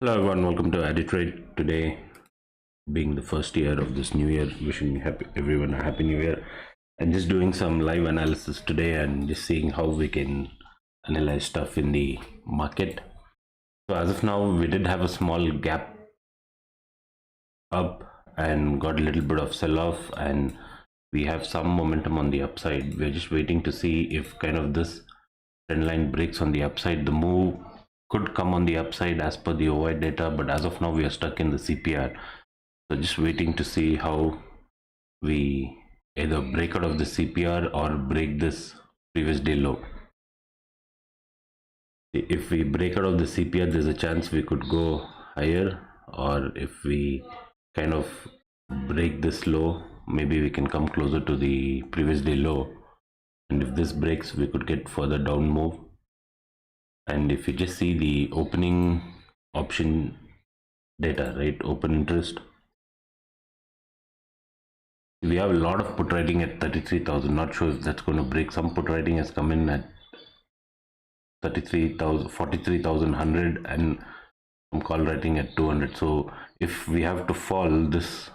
Hello everyone, welcome to Trade. Today being the first year of this new year, wishing everyone a happy new year and just doing some live analysis today and just seeing how we can analyze stuff in the market. So as of now, we did have a small gap up and got a little bit of sell-off, and we have some momentum on the upside. We're just waiting to see if kind of this trend line breaks on the upside. The move could come on the upside as per the OI data, but as of now we are stuck in the CPR. So just waiting to see how we either break out of the CPR or break this previous day low. If we break out of the CPR, there's a chance we could go higher, or if we kind of break this low, maybe we can come closer to the previous day low, and if this breaks we could get further down move. And if you just see the opening option data, right, open interest, we have a lot of put writing at 33,000. Not sure if that's going to break. Some put writing has come in at 33,000, 43,100, and some call writing at 200. So if we have to fall, this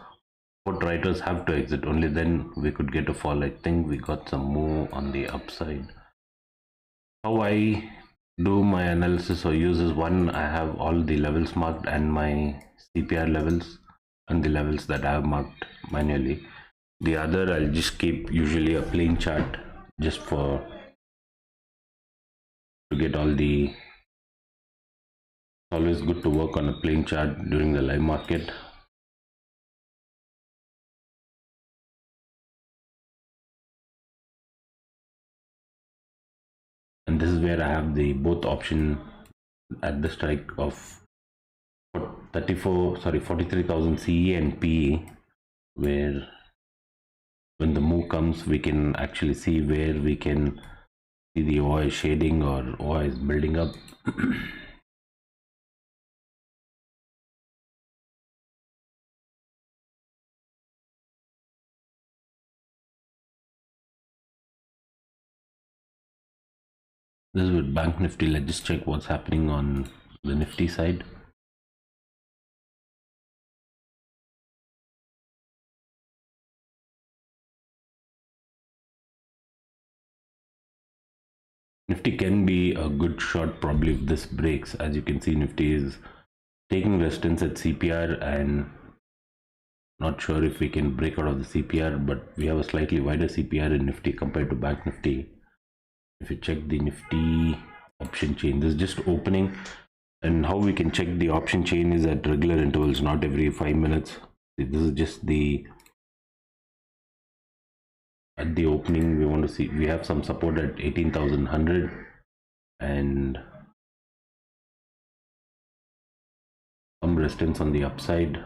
put writers have to exit. Only then we could get a fall. I think we got some move on the upside. How I do my analysis or use is, one, I have all the levels marked and my CPR levels and the levels that I have marked manually. The other, I'll just keep usually a plain chart just to get all the, always good to work on a plain chart during the live market. And this is where I have the both option at the strike of 43,000 CE and PE, where when the move comes we can actually see where we can see the OI shading or OI is building up. This is with Bank Nifty. Let's just check what's happening on the Nifty side. Nifty can be a good shot probably if this breaks. As you can see, Nifty is taking resistance at CPR, and not sure if we can break out of the CPR, but we have a slightly wider CPR in Nifty compared to Bank Nifty. If you check the Nifty option chain, this is just opening, and how we can check the option chain is at regular intervals, not every 5 minutes. This is just the at the opening. We want to see, we have some support at 18,100 and some resistance on the upside.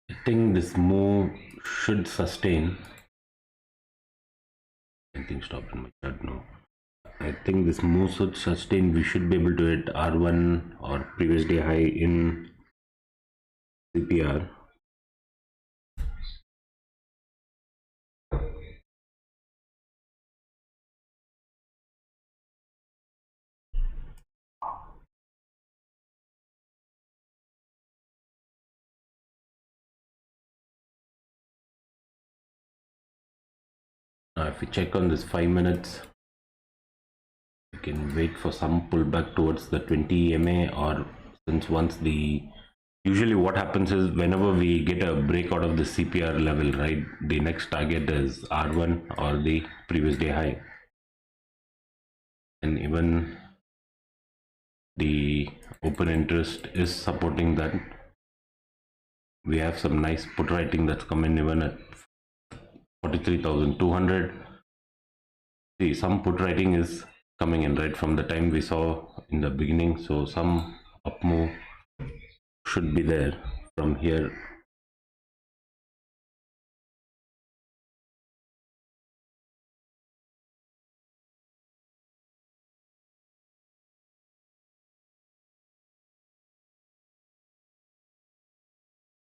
I think this move should sustain. I think stopped in my chart now. I think this move should sustain. We should be able to hit R1 or previous day high in CPR. Now if we check on this 5 minutes, we can wait for some pullback towards the 20 EMA, or since once the, usually what happens is whenever we get a break out of the CPR level, right, the next target is R1 or the previous day high, and even the open interest is supporting that. We have some nice put writing that's come in even at 43,200. See, some put writing is coming in right from the time we saw in the beginning, so some up move should be there from here.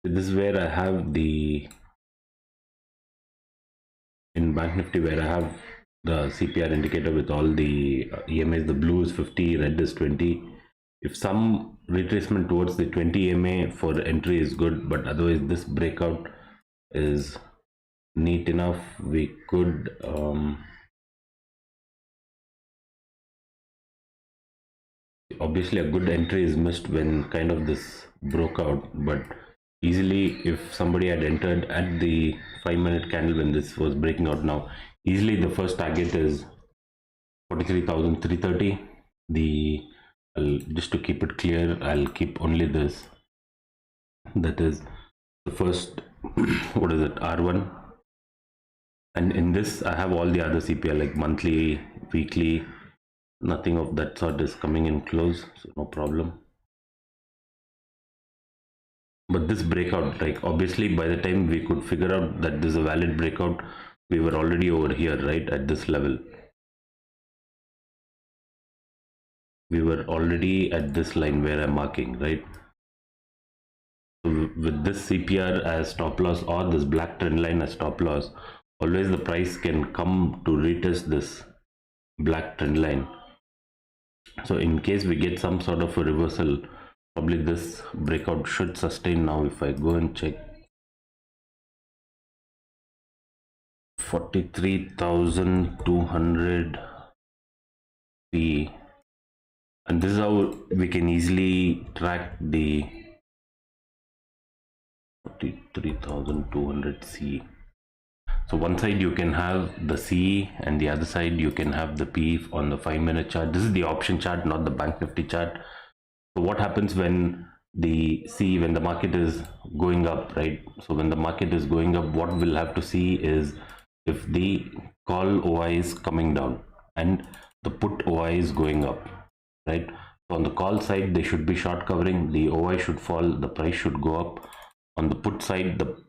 This is where I have the in Bank Nifty, where I have the CPR indicator with all the EMAs. The blue is 50, red is 20. If some retracement towards the 20 EMA for entry is good, but otherwise this breakout is neat enough. We could obviously a good entry is missed when kind of this broke out, but easily if somebody had entered at the 5-minute candle when this was breaking out now, easily the first target is 43,330. The just to keep it clear, I'll keep only this, that is the first what is it, R1, and in this I have all the other CPR like monthly, weekly. Nothing of that sort is coming in close, so no problem. But this breakout, like obviously by the time we could figure out that this is a valid breakout, we were already over here, right, at this level. We were already at this line where I'm marking, right? So with this CPR as stop loss or this black trend line as stop loss, always the price can come to retest this black trend line. So in case we get some sort of a reversal, probably this breakout should sustain. Now if I go and check 43,200 P, and this is how we can easily track the 43,200 C. So one side you can have the C and the other side you can have the P on the 5-minute chart. This is the option chart, not the Bank Nifty chart. So what happens when the C, when the market is going up, right? So when the market is going up, what we'll have to see is if the call OI is coming down and the put OI is going up, right? So on the call side, they should be short covering, the OI should fall, the price should go up. On the put side, the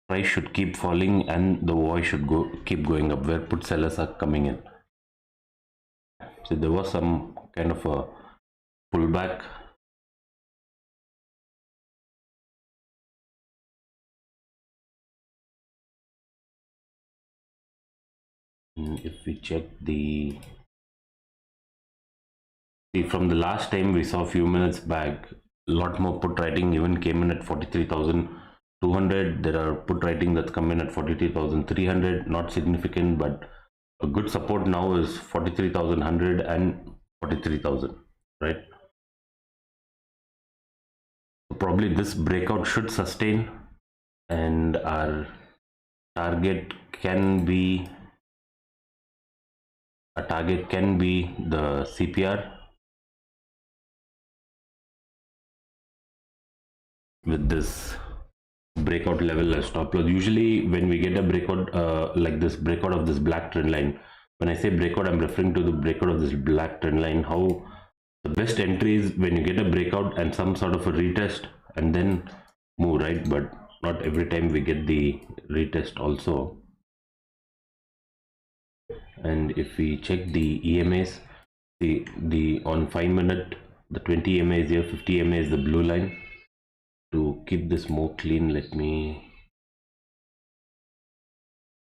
price should keep falling and the OI should keep going up, where put sellers are coming in. So there was some kind of a pullback. If we check the, see, from the last time we saw a few minutes back, a lot more put writing even came in at 43,200. There are put writing that's come in at 43,300, not significant, but a good support now is 43,100 and 43,000, right? So probably this breakout should sustain, and our target can be the CPR with this breakout level as stop loss. Usually when we get a breakout like this, breakout of this black trend line, when I say breakout, I'm referring to the breakout of this black trend line. How the best entry is when you get a breakout and some sort of a retest and then move, right? But not every time we get the retest also. And if we check the EMAs, the on 5-minute, the 20 EMA is here, 50 EMA is the blue line. To keep this more clean, let me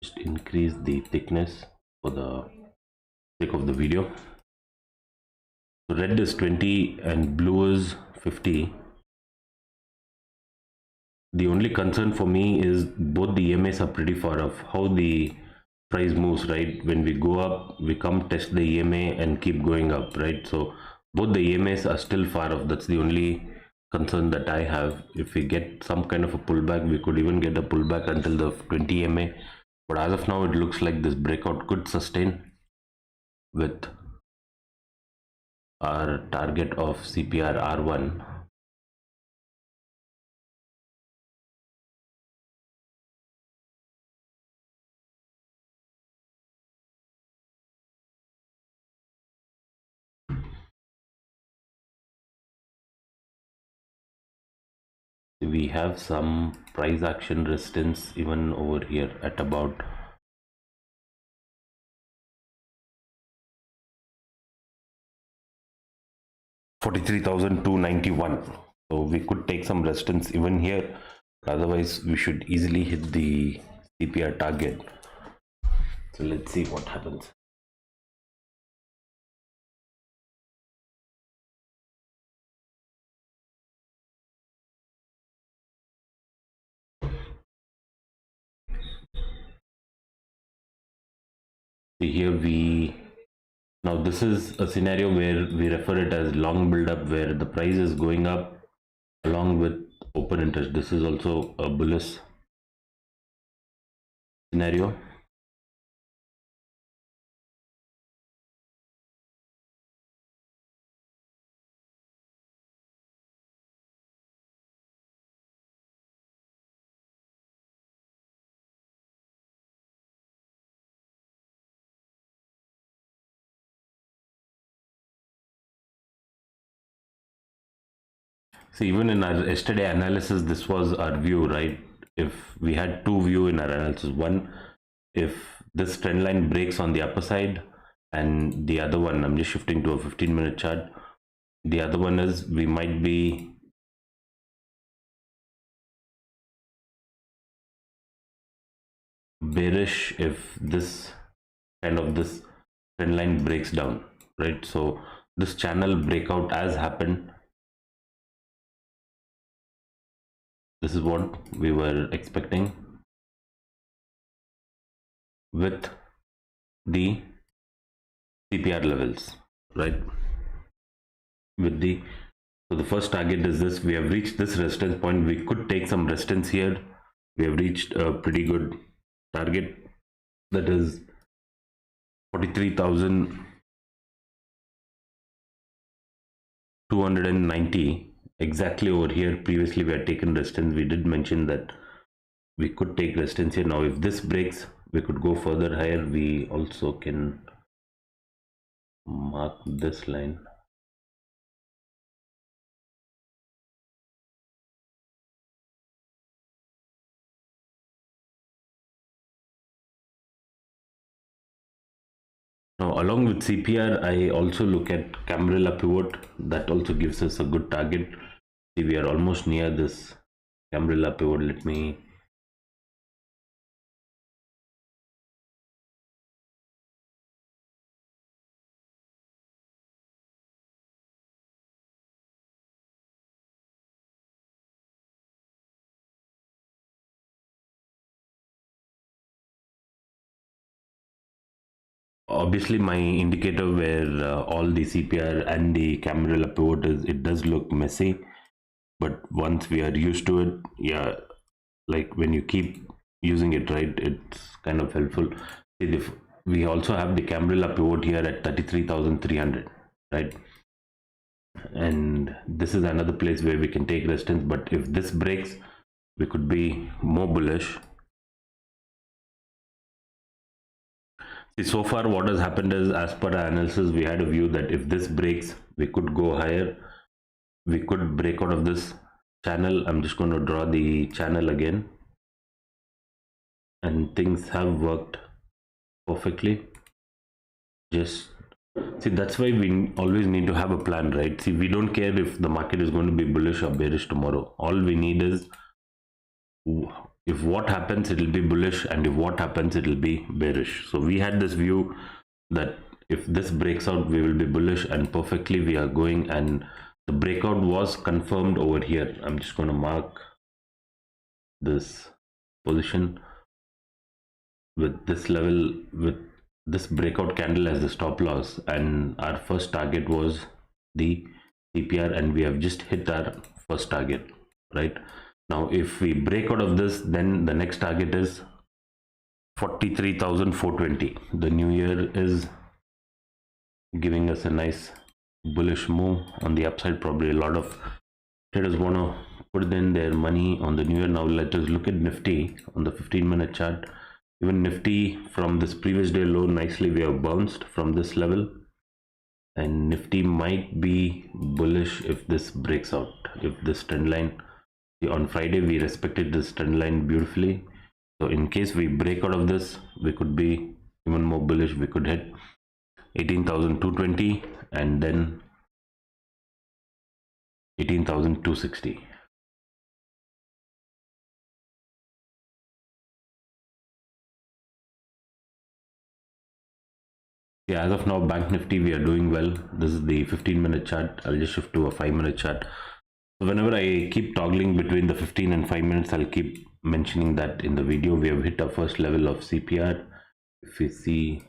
just increase the thickness for the sake of the video. So red is 20 and blue is 50. The only concern for me is both the EMAs are pretty far off. How the price moves, right? When we go up, we come test the EMA and keep going up, right? So both the EMAs are still far off. That's the only concern that I have. If we get some kind of a pullback, we could even get a pullback until the 20 EMA, but as of now it looks like this breakout could sustain with our target of CPR R1. we have some price action resistance even over here at about 43,291. So we could take some resistance even here. Otherwise, we should easily hit the CPR target. So let's see what happens. See here now this is a scenario where we refer it as long build up, where the price is going up along with open interest. This is also a bullish scenario. See, even in our yesterday analysis, this was our view, right? If we had two view in our analysis, one, if this trend line breaks on the upper side, and the other one, I'm just shifting to a 15-minute chart. The other one is we might be bearish if this trend line breaks down, right? So this channel breakout has happened. This is what we were expecting with the CPR levels, right? So the first target is this. We have reached this resistance point. We could take some resistance here. We have reached a pretty good target, that is 43,290. Exactly over here. Previously we had taken resistance. We did mention that we could take resistance here. Now if this breaks, we could go further higher. We also can mark this line. Now along with CPR, I also look at Cambrella pivot. That also gives us a good target. See, we are almost near this Cambrella pivot. Let me obviously my indicator where all the CPR and the Cambrella pivot is, it does look messy, but once we are used to it, yeah, like when you keep using it, right, it's kind of helpful. See, if we also have the Cambrella pivot here at 33,300, right, and this is another place where we can take resistance, but if this breaks, we could be more bullish. See, so far what has happened is, as per our analysis, we had a view that if this breaks, we could go higher. We could break out of this channel. I'm just going to draw the channel again, and things have worked perfectly. Just see, that's why we always need to have a plan, right? See, we don't care if the market is going to be bullish or bearish tomorrow. All we need is, if what happens, it will be bullish, and if what happens, it will be bearish. So we had this view that if this breaks out, we will be bullish, and perfectly we are going, and the breakout was confirmed over here. I'm just going to mark this position with this level, with this breakout candle as the stop loss, and our first target was the CPR, and we have just hit our first target, right? Now if we break out of this, then the next target is 43,420. The new year is giving us a nice bullish move on the upside. Probably a lot of traders want to put in their money on the new year. Now let us look at Nifty on the 15-minute chart. Even Nifty, from this previous day low, nicely we have bounced from this level, and Nifty might be bullish if this breaks out, if this trend line. on Friday we respected this trend line beautifully. So in case we break out of this, we could be even more bullish. We could hit 18,220 and then 18,260. Yeah, as of now, Bank Nifty, we are doing well. This is the 15-minute chart. I'll just shift to a 5-minute chart. So whenever I keep toggling between the 15 and 5 minutes, I'll keep mentioning that in the video. We have hit our first level of CPR. If we see,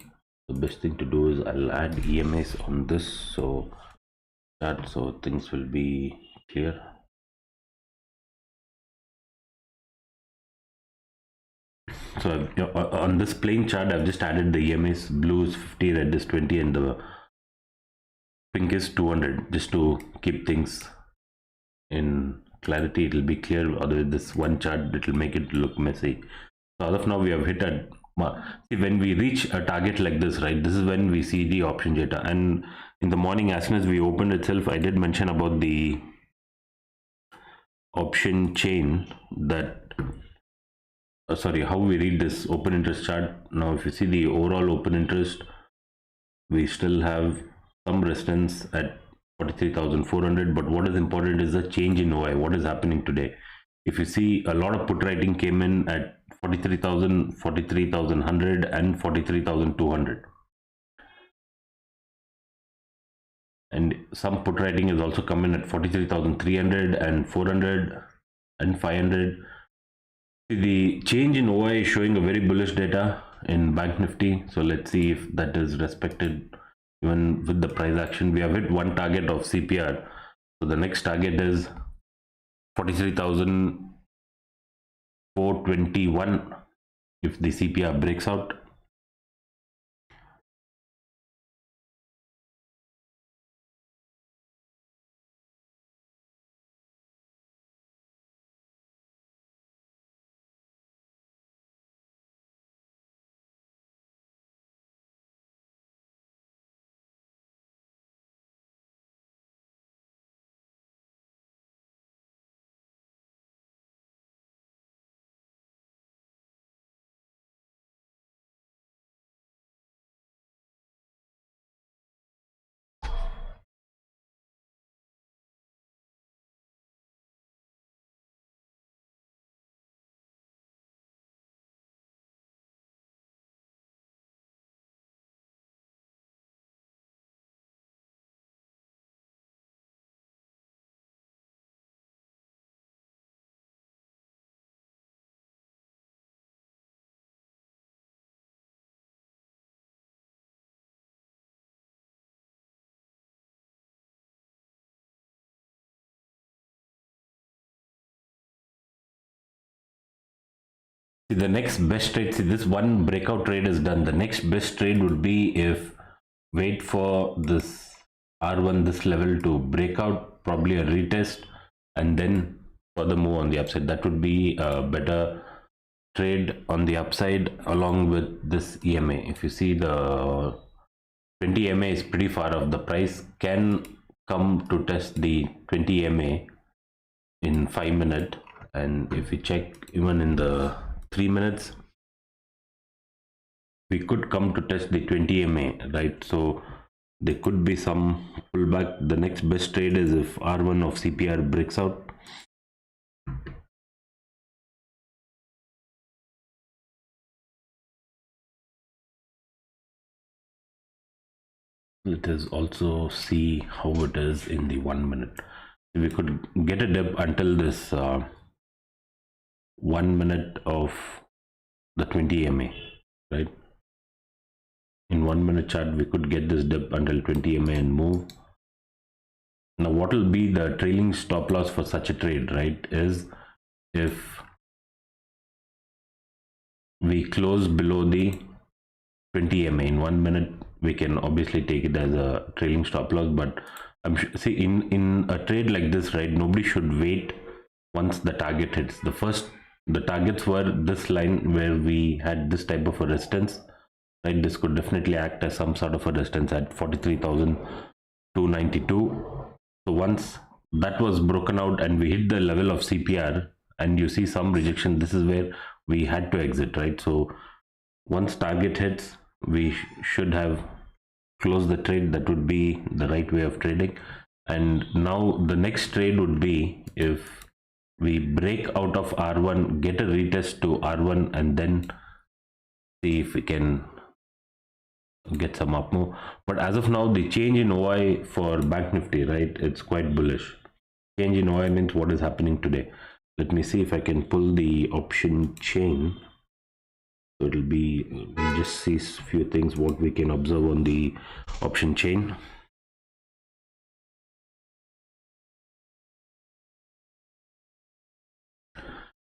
the best thing to do is I'll add EMAs on this chart, so things will be clear. So on this plain chart, I've just added the EMAs. Blue is 50, red is 20, and the pink is 200, just to keep things in clarity. It will be clear. Otherwise, this one chart, it will make it look messy. So as of now, we have hit at, see, when we reach a target like this, right, this is when we see the option data. And in the morning, as soon as we opened itself, I did mention about the option chain that sorry, how we read this open interest chart. Now if you see the overall open interest, we still have some resistance at 43,400, but what is important is the change in OI. What is happening today? If you see, a lot of put writing came in at 43,000, 43,100 and 43,200, and some put writing is also come in at 43,300 and 400 and 500. The change in OI is showing a very bullish data in Bank Nifty. So let's see if that is respected even with the price action. We have hit one target of CPR. So the next target is 43,421 if the CPR breaks out. See, the next best trade, see, this one breakout trade is done. The next best trade would be if wait for this R1, this level to break out, probably a retest, and then further move on the upside. That would be a better trade on the upside along with this EMA. If you see, the 20 EMA is pretty far off. The price can come to test the 20 EMA in 5 minutes, and if we check even in the 3 minutes, we could come to test the 20 EMA, right? So there could be some pullback. The next best trade is if R1 of CPR breaks out. Let us also see how it is in the 1 minute. We could get a dip until this 1 minute of the 20 EMA, right? In 1 minute chart, we could get this dip until 20 EMA and move. Now, what will be the trailing stop loss for such a trade, right? Is if we close below the 20 EMA in 1 minute, we can obviously take it as a trailing stop loss. But I'm sure, see, in a trade like this, right, nobody should wait once the target hits. The targets were this line where we had this type of a resistance, right? This could definitely act as some sort of a resistance at 43,292. So once that was broken out and we hit the level of CPR and you see some rejection, this is where we had to exit, right? So once target hits, we should have closed the trade. That would be the right way of trading. And now the next trade would be if we break out of R1, get a retest to R1, and then see if we can get some up move. But as of now, the change in OI for Bank Nifty, right, it's quite bullish. Change in OI means what is happening today. Let me see if I can pull the option chain. So it'll be, we'll just see a few things what we can observe on the option chain.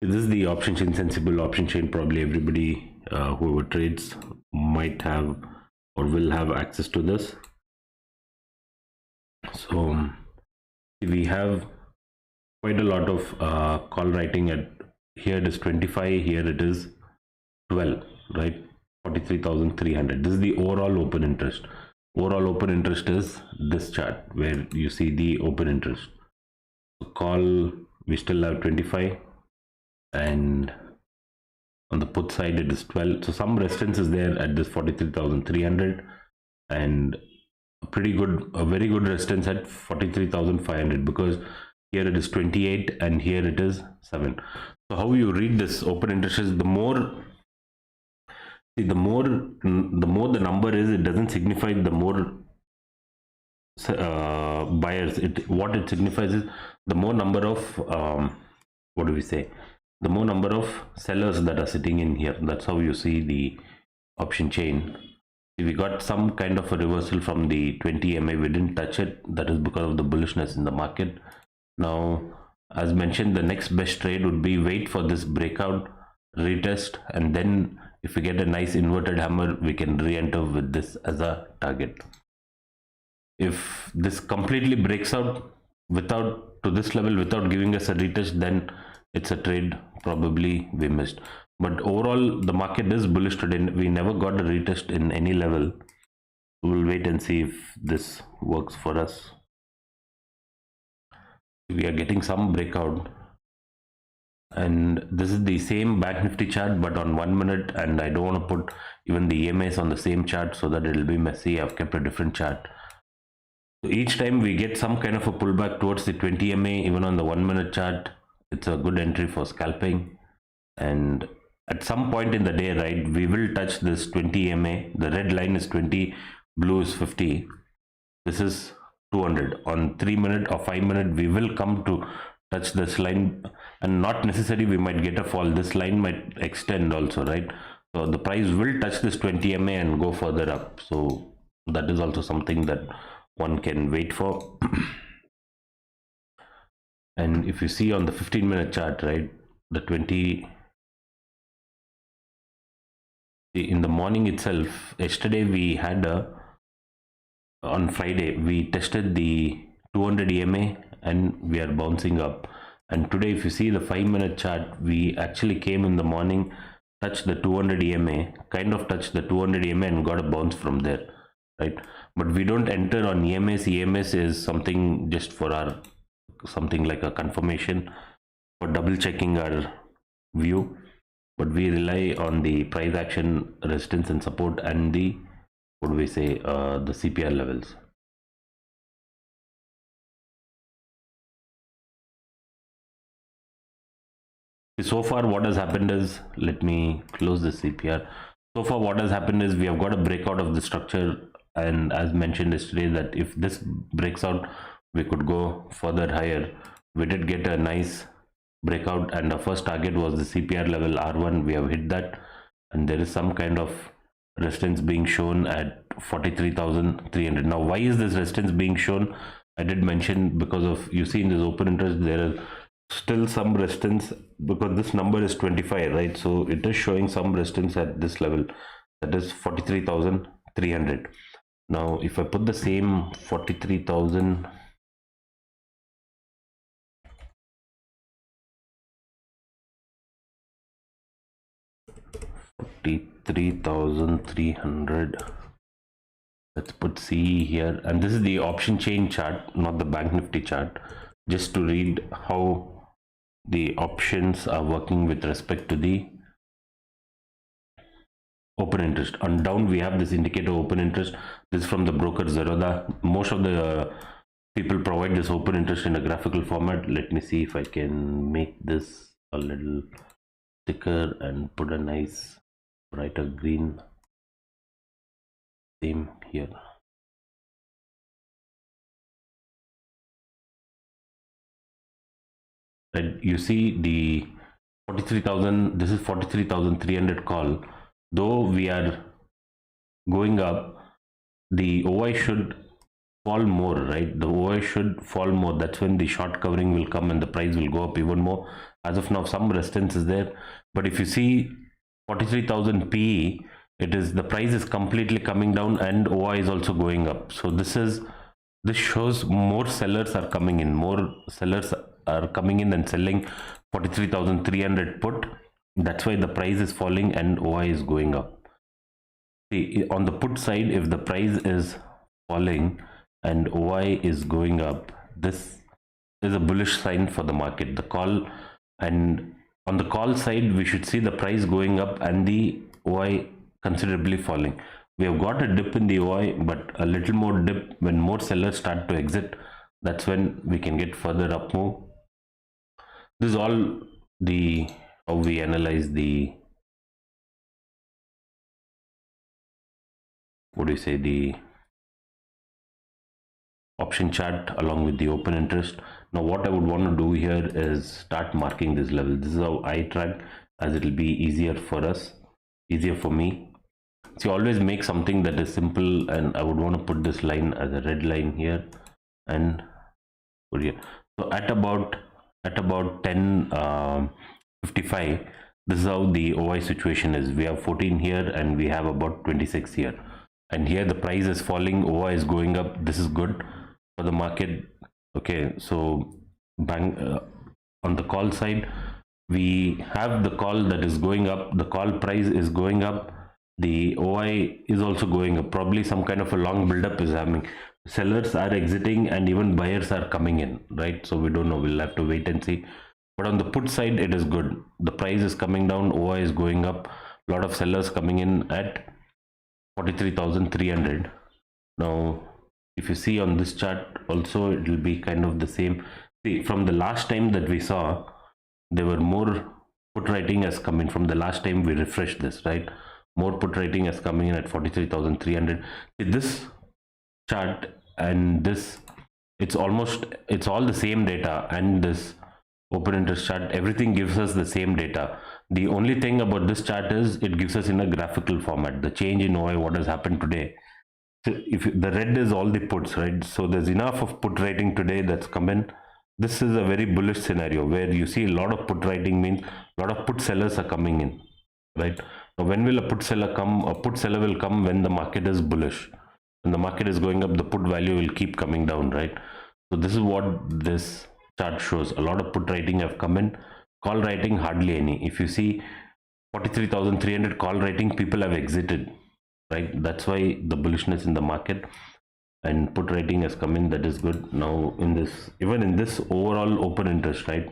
This is the option chain, sensible option chain. Probably everybody whoever trades might have or will have access to this. So we have quite a lot of call writing at here. It is 25, here it is 12, right? 43,300. This is the overall open interest. Overall open interest is this chart where you see the open interest. So call, we still have 25, and on the put side it is 12. So some resistance is there at this 43,300, and a very good resistance at 43,500, because here it is 28 and here it is 7. So how you read this open interest is the more the number is, it doesn't signify the more buyers. What it signifies is the more number of what do we say, the more number of sellers that are sitting in here. That's how you see the option chain. We got some kind of a reversal from the 20 MA. We didn't touch it. That is because of the bullishness in the market. Now, as mentioned, the next best trade would be wait for this breakout, retest, and then if we get a nice inverted hammer, we can re-enter with this as a target. If this completely breaks out without to this level without giving us a retest, then it's a trade probably we missed. But overall, the market is bullish today. We never got a retest in any level. We'll wait and see if this works for us. We are getting some breakout, and this is the same Bank Nifty chart but on 1 minute, and I don't want to put even the EMAs on the same chart so that it'll be messy. I've kept a different chart. So each time we get some kind of a pullback towards the 20 MA, even on the 1 minute chart, it's a good entry for scalping. And at some point in the day, right, we will touch this 20 MA. The red line is 20, blue is 50. This is 200. On 3 minute or 5 minute, we will come to touch this line, and not necessarily we might get a fall. This line might extend also, right? So the price will touch this 20 MA and go further up. So that is also something that one can wait for. And if you see on the 15-minute chart, right, the 20 in the morning itself, yesterday we had on Friday we tested the 200 EMA and we are bouncing up. And today, if you see the 5-minute chart, we actually came in the morning, touched the 200 EMA, kind of touched the 200 EMA and got a bounce from there, right? But we don't enter on EMS. EMS is something just for our, something like a confirmation for double checking our view, but we rely on the price action, resistance and support, and the, what do we say, the CPR levels. So far what has happened is, let me close the CPR. So far what has happened is we have got a breakout of the structure, and as mentioned yesterday that if this breaks out we could go further higher. We did get a nice breakout, and our first target was the CPR level R1. We have hit that, and there is some kind of resistance being shown at 43,300. Now why is this resistance being shown? I did mention because of, you see in this open interest there is still some resistance because this number is 25, right? So it is showing some resistance at this level, that is 43,300. Now if I put the same 43,000 43,300, let's put C here, and this is the option chain chart, not the Bank Nifty chart. just to read how the options are working with respect to the open interest. On down we have this indicator open interest. This is from the broker Zerodha. Most of the people provide this open interest in a graphical format. Let me see if I can make this a little thicker and put a nice brighter green. Same here. Right, you see the 43,000, this is 43,300 call. Though we are going up, the OI should fall more, right? The OI should fall more. That's when the short covering will come and the price will go up even more. As of now, some resistance is there, but if you see 43,000 PE, it is, the price is completely coming down and OI is also going up. So this shows more sellers are coming in. More sellers are coming in and selling 43,300 put. That's why the price is falling and OI is going up. See, on the put side, if the price is falling and OI is going up, this is a bullish sign for the market. The call, and on the call side, we should see the price going up and the OI considerably falling. We have got a dip in the OI, but a little more dip when more sellers start to exit. That's when we can get further up move. This is all the how we analyze the, what do you say, the option chart along with the open interest. Now what I would want to do here is start marking this level. This is how I track, as it will be easier for us, easier for me. So always make something that is simple, and I would want to put this line as a red line here and put here. So at about 10:55, this is how the OI situation is. We have 14 here and we have about 26 here, and here the price is falling, OI is going up. This is good for the market. Okay, so on the call side, we have the call that is going up, the call price is going up, the OI is also going up. Probably some kind of a long build-up is happening. Sellers are exiting and even buyers are coming in, right? So we don't know, we'll have to wait and see. But on the put side, it is good. The price is coming down, OI is going up, a lot of sellers coming in at 43,300. Now if you see on this chart also, it will be kind of the same. See, from the last time that we saw, there were more put writing has come in. From the last time we refreshed this, right? More put writing has coming in at 43,300. This chart and this, it's all the same data, and this open interest chart, everything gives us the same data. The only thing about this chart is it gives us in a graphical format the change in OI, what has happened today. So if the red is all the puts, right? So there's enough of put writing today that's come in. This is a very bullish scenario where you see a lot of put writing, means a lot of put sellers are coming in, right? Now when will a put seller come? A put seller will come when the market is bullish. When the market is going up, the put value will keep coming down, right? So this is what this chart shows. A lot of put writing have come in. Call writing, hardly any. If you see 43,300 call writing, people have exited, right? That's why the bullishness in the market, and put writing has come in. That is good. Now in this, even in this overall open interest, right?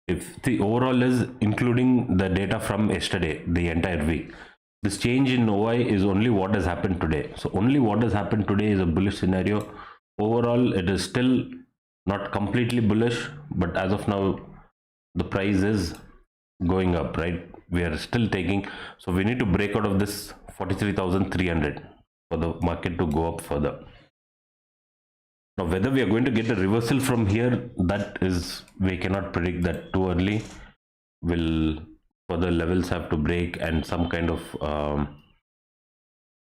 If the overall is including the data from yesterday, the entire week, this change in OI is only what has happened today. So only what has happened today is a bullish scenario. Overall, it is still not completely bullish, but as of now, the price is going up, right? We are still taking, so we need to break out of this 43,300 for the market to go up further. Now whether we are going to get a reversal from here, that is, we cannot predict that too early. Will further levels have to break, and some kind of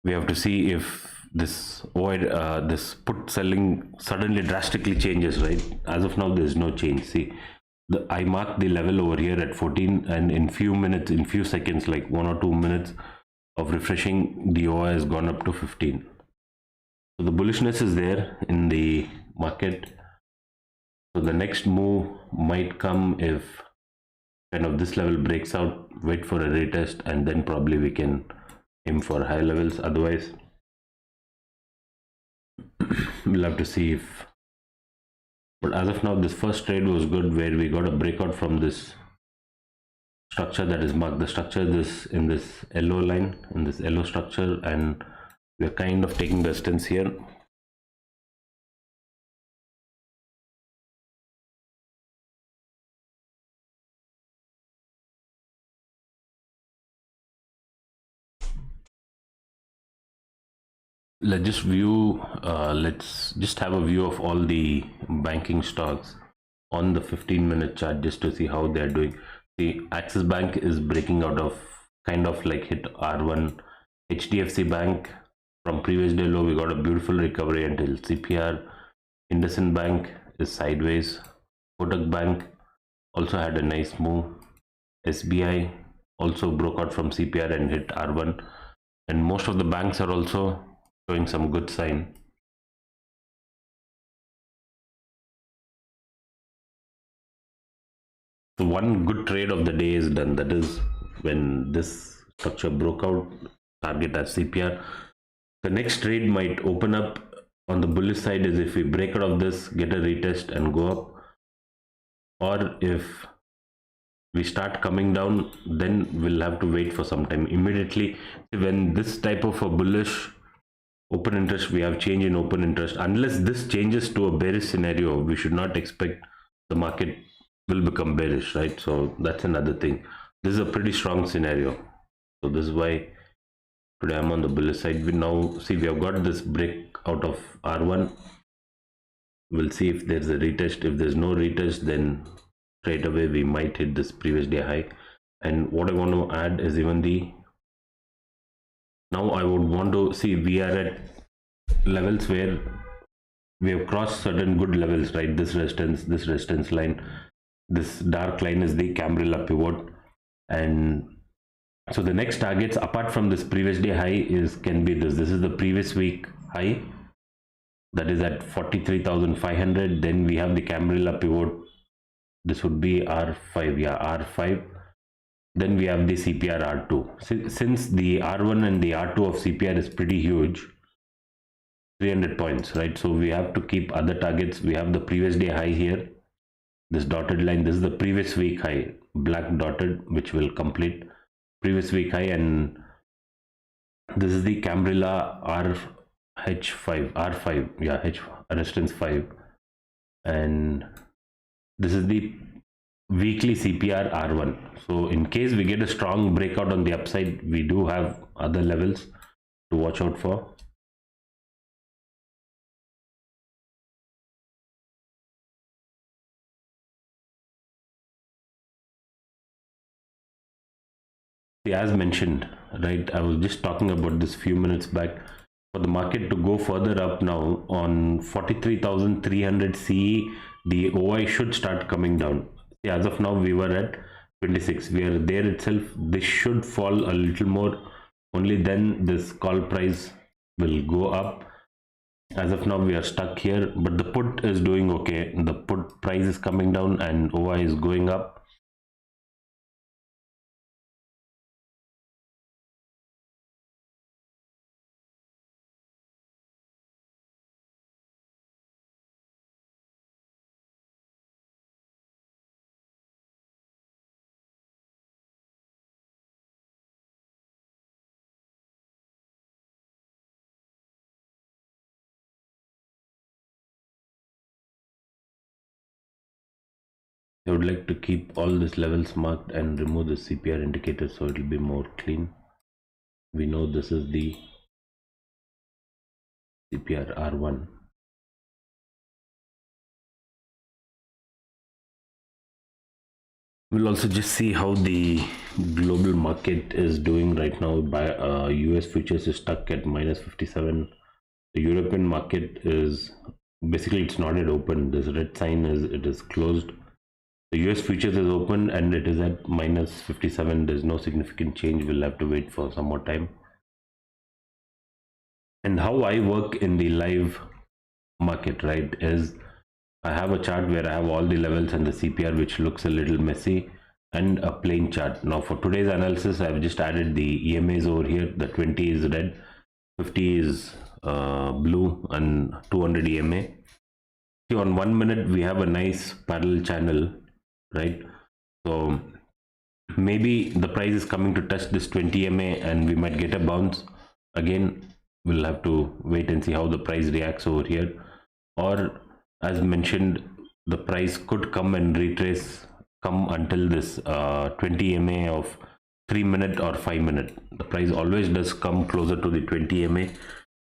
we have to see if this this put selling suddenly drastically changes, right? As of now, there is no change. See, I marked the level over here at 14, and in few seconds, like 1 or 2 minutes of refreshing, the OI has gone up to 15. So the bullishness is there in the market. So the next move might come if kind of this level breaks out, wait for a retest, and then probably we can aim for high levels. Otherwise, we'll have to see if But as of now, this first trade was good, where we got a breakout from this structure that is marked. The structure is in this yellow line, in this yellow structure, and we are kind of taking distance here. Let's just have a view of all the banking stocks on the 15-minute chart, just to see how they're doing. The Axis Bank is breaking out of, kind of like hit R1. HDFC Bank, from previous day low, we got a beautiful recovery until CPR. IndusInd Bank is sideways. Kotak Bank also had a nice move. SBI also broke out from CPR and hit R1, and most of the banks are also showing some good sign. So one good trade of the day is done. That is when this structure broke out, target as CPR. The next trade might open up on the bullish side is if we break out of this, get a retest and go up, or if we start coming down, then we'll have to wait for some time. Immediately when this type of a bullish open interest, we have change in open interest, unless this changes to a bearish scenario, we should not expect the market will become bearish, right? So that's another thing. This is a pretty strong scenario, so this is why today I'm on the bullish side. We now see we have got this break out of R1. We'll see if there's a retest. If there's no retest, then straight away we might hit this previous day high. And what I want to add is even the, now I would want to see, we are at levels where we have crossed certain good levels, right? This resistance line, this dark line is the Cambrilla pivot, and so the next targets apart from this previous day high can be this is the previous week high, that is at 43,500. Then we have the Cambrilla pivot, this would be R5, yeah, R5. Then we have the CPR R2. Since the R1 and the R2 of CPR is pretty huge, 300 points, right? So we have to keep other targets. We have the previous day high here, this dotted line, this is the previous week high, black dotted, which will complete previous week high, and this is the Cambrilla R5, yeah, H resistance 5, and this is the weekly CPR R1. So in case we get a strong breakout on the upside, we do have other levels to watch out for. As mentioned, right, I was just talking about this few minutes back, for the market to go further up now on 43,300 CE, the OI should start coming down. See, as of now we were at 26, we are there itself. This should fall a little more, only then this call price will go up. As of now we are stuck here, but the put is doing okay. The put price is coming down and OI is going up. I would like to keep all these levels marked and remove the CPR indicator so it will be more clean. We know this is the CPR R1. We'll also just see how the global market is doing right now. By US futures is stuck at -57. The European market is basically, it's not yet open. This red sign is, it is closed. The US futures is open and it is at -57. There's no significant change. We'll have to wait for some more time. And how I work in the live market, right, is I have a chart where I have all the levels and the CPR, which looks a little messy, and a plain chart. Now for today's analysis, I've just added the EMAs over here. The 20 is red, 50 is blue, and 200 EMA. See, on 1 minute we have a nice parallel channel, right? So maybe the price is coming to touch this 20 MA and we might get a bounce again. We'll have to wait and see how the price reacts over here. Or as mentioned, the price could come and retrace, come until this 20 MA of 3 minute or 5 minute. The price always does come closer to the 20 MA.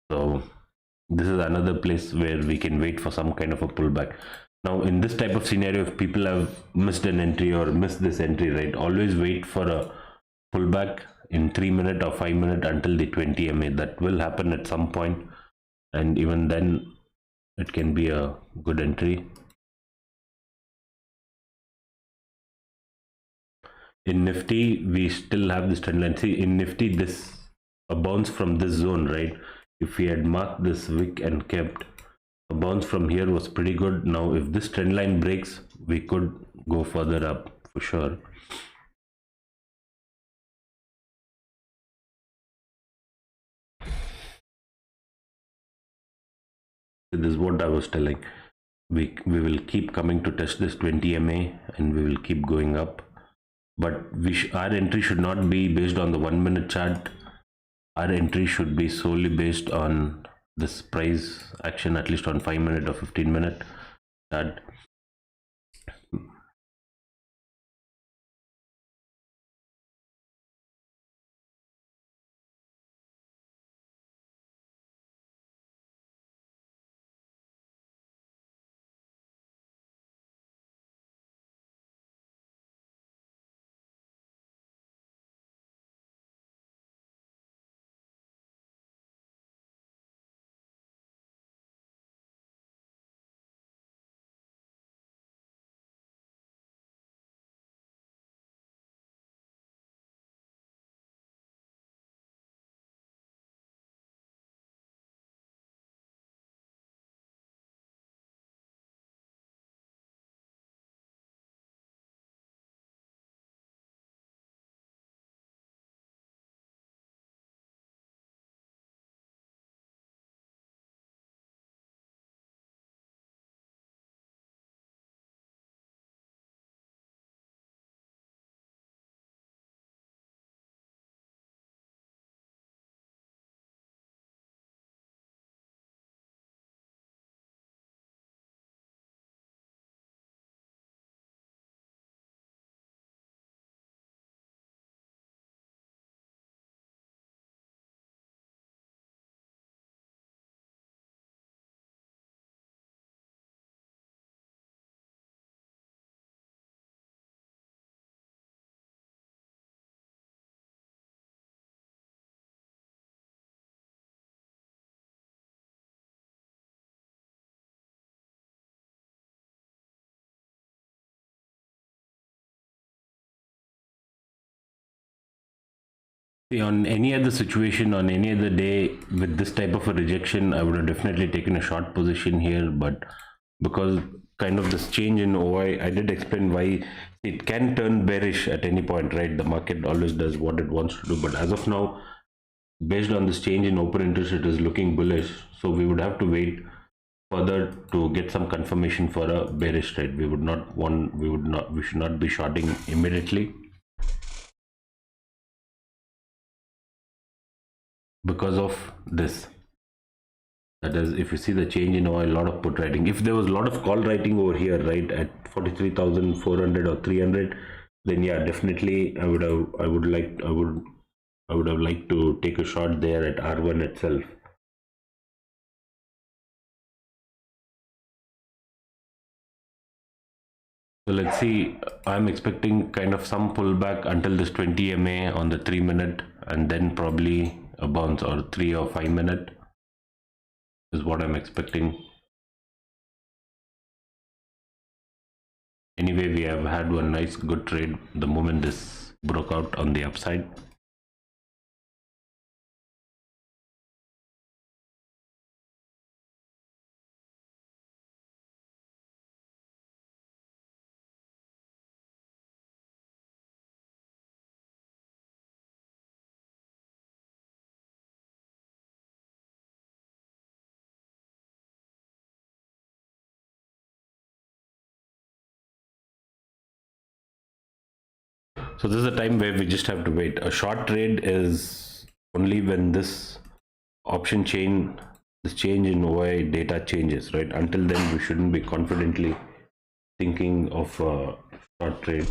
So this is another place where we can wait for some kind of a pullback. Now in this type of scenario, if people have missed an entry or missed this entry, right, always wait for a pullback in 3 minute or 5 minute until the 20 MA. That will happen at some point, and even then it can be a good entry. In Nifty, we still have this trend line. See, in Nifty, this a bounce from this zone, right? If we had marked this wick and kept a bounce from here was pretty good. Now, if this trend line breaks, we could go further up for sure. This is what I was telling. We will keep coming to test this 20 MA and we will keep going up. But our entry should not be based on the 1 minute chart. Our entry should be solely based on this price action, at least on 5 minute or 15 minute chart. See, on any other situation, on any other day with this type of a rejection, I would have definitely taken a short position here. But because kind of this change in OI, I did explain why it can turn bearish at any point, right? The market always does what it wants to do. But as of now, based on this change in open interest, it is looking bullish. So we would have to wait further to get some confirmation for a bearish trade. We should not be shorting immediately, because of this. That is, if you see the change in oil, a lot of put writing. If there was a lot of call writing over here, right, at 43,400 or 300, then yeah, definitely I would have liked to take a shot there at R1 itself. So let's see, I'm expecting kind of some pullback until this 20 MA on the 3 minute, and then probably a bounce, or 3 or 5 minute is what I'm expecting. Anyway, we have had one nice good trade the moment this broke out on the upside. So this is a time where we just have to wait. A short trade is only when this option chain, this change in OI data changes, right? Until then, we shouldn't be confidently thinking of a short trade.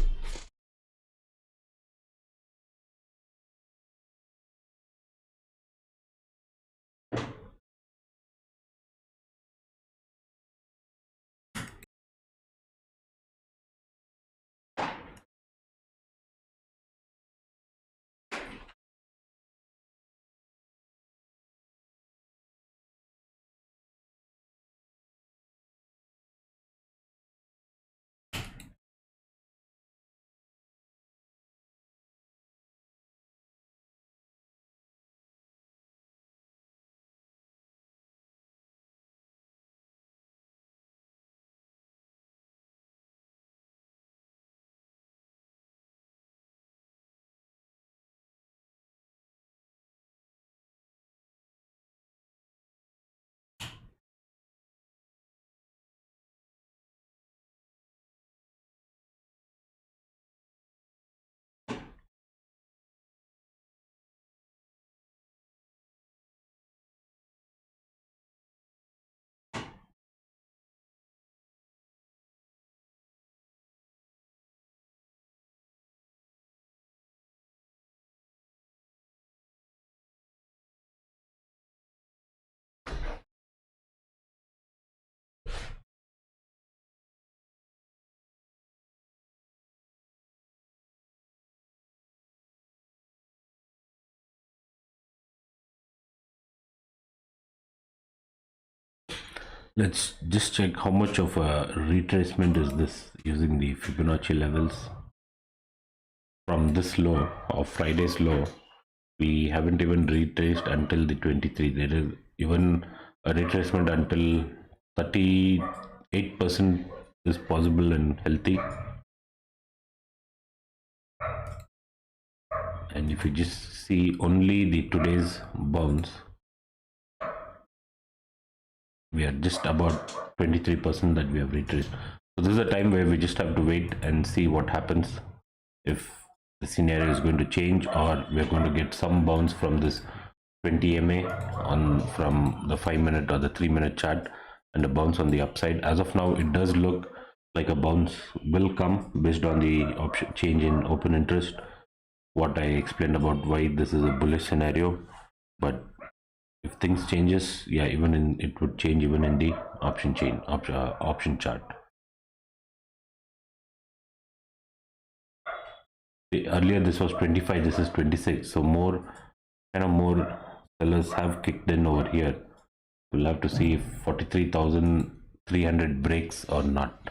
Let's just check how much of a retracement is this using the Fibonacci levels. From this low of Friday's low, we haven't even retraced until the 23. There is even a retracement until 38% is possible and healthy. And if you just see only the today's bounce, we are just about 23% that we have retraced. So this is a time where we just have to wait and see what happens, if the scenario is going to change or we're going to get some bounce from this 20 MA on from the 5-minute or the 3-minute chart, and a bounce on the upside. As of now, it does look like a bounce will come based on the option change in open interest, what I explained about why this is a bullish scenario. But if things changes, yeah, even in it would change even in the option chain option chart. Earlier this was 25, this is 26, so more sellers have kicked in over here. We'll have to see if 43,300 breaks or not.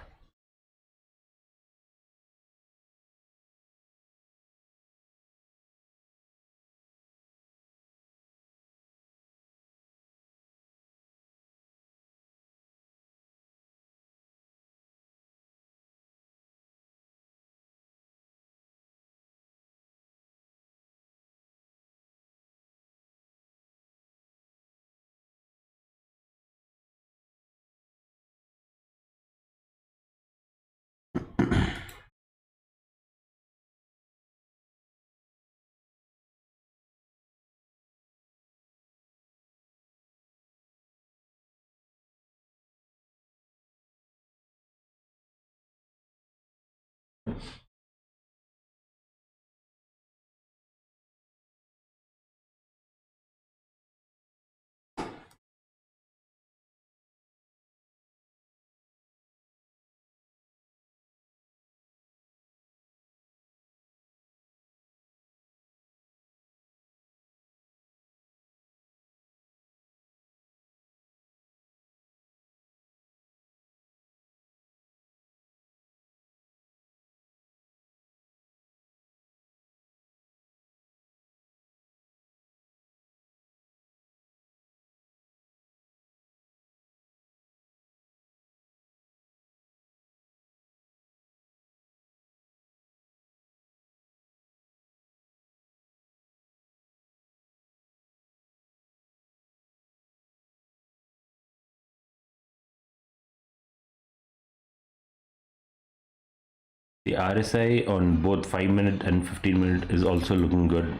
The RSI on both 5-minute and 15-minute is also looking good.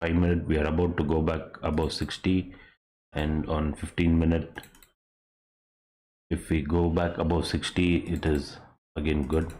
5-minute we are about to go back above 60, and on 15-minute if we go back above 60 it is again good.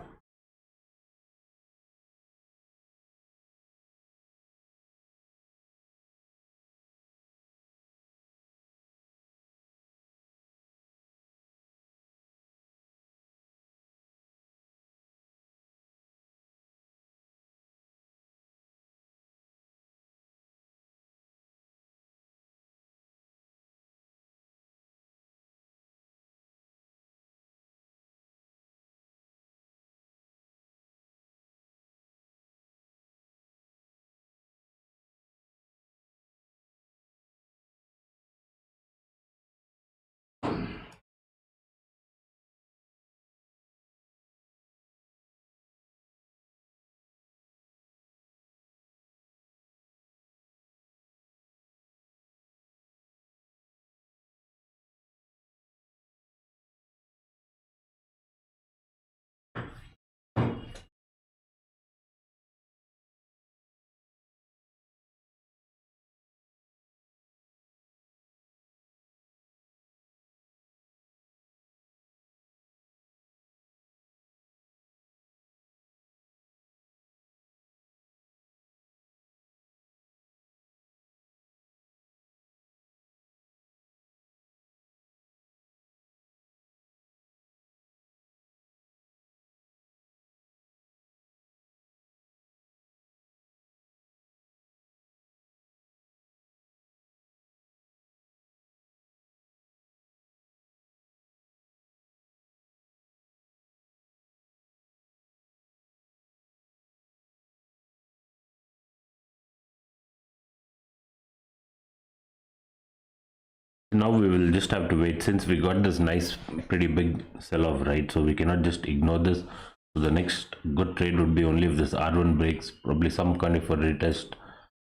Now we will just have to wait, since we got this nice pretty big sell off, right? So we cannot just ignore this. So the next good trade would be only if this R1 breaks, probably some kind of a retest,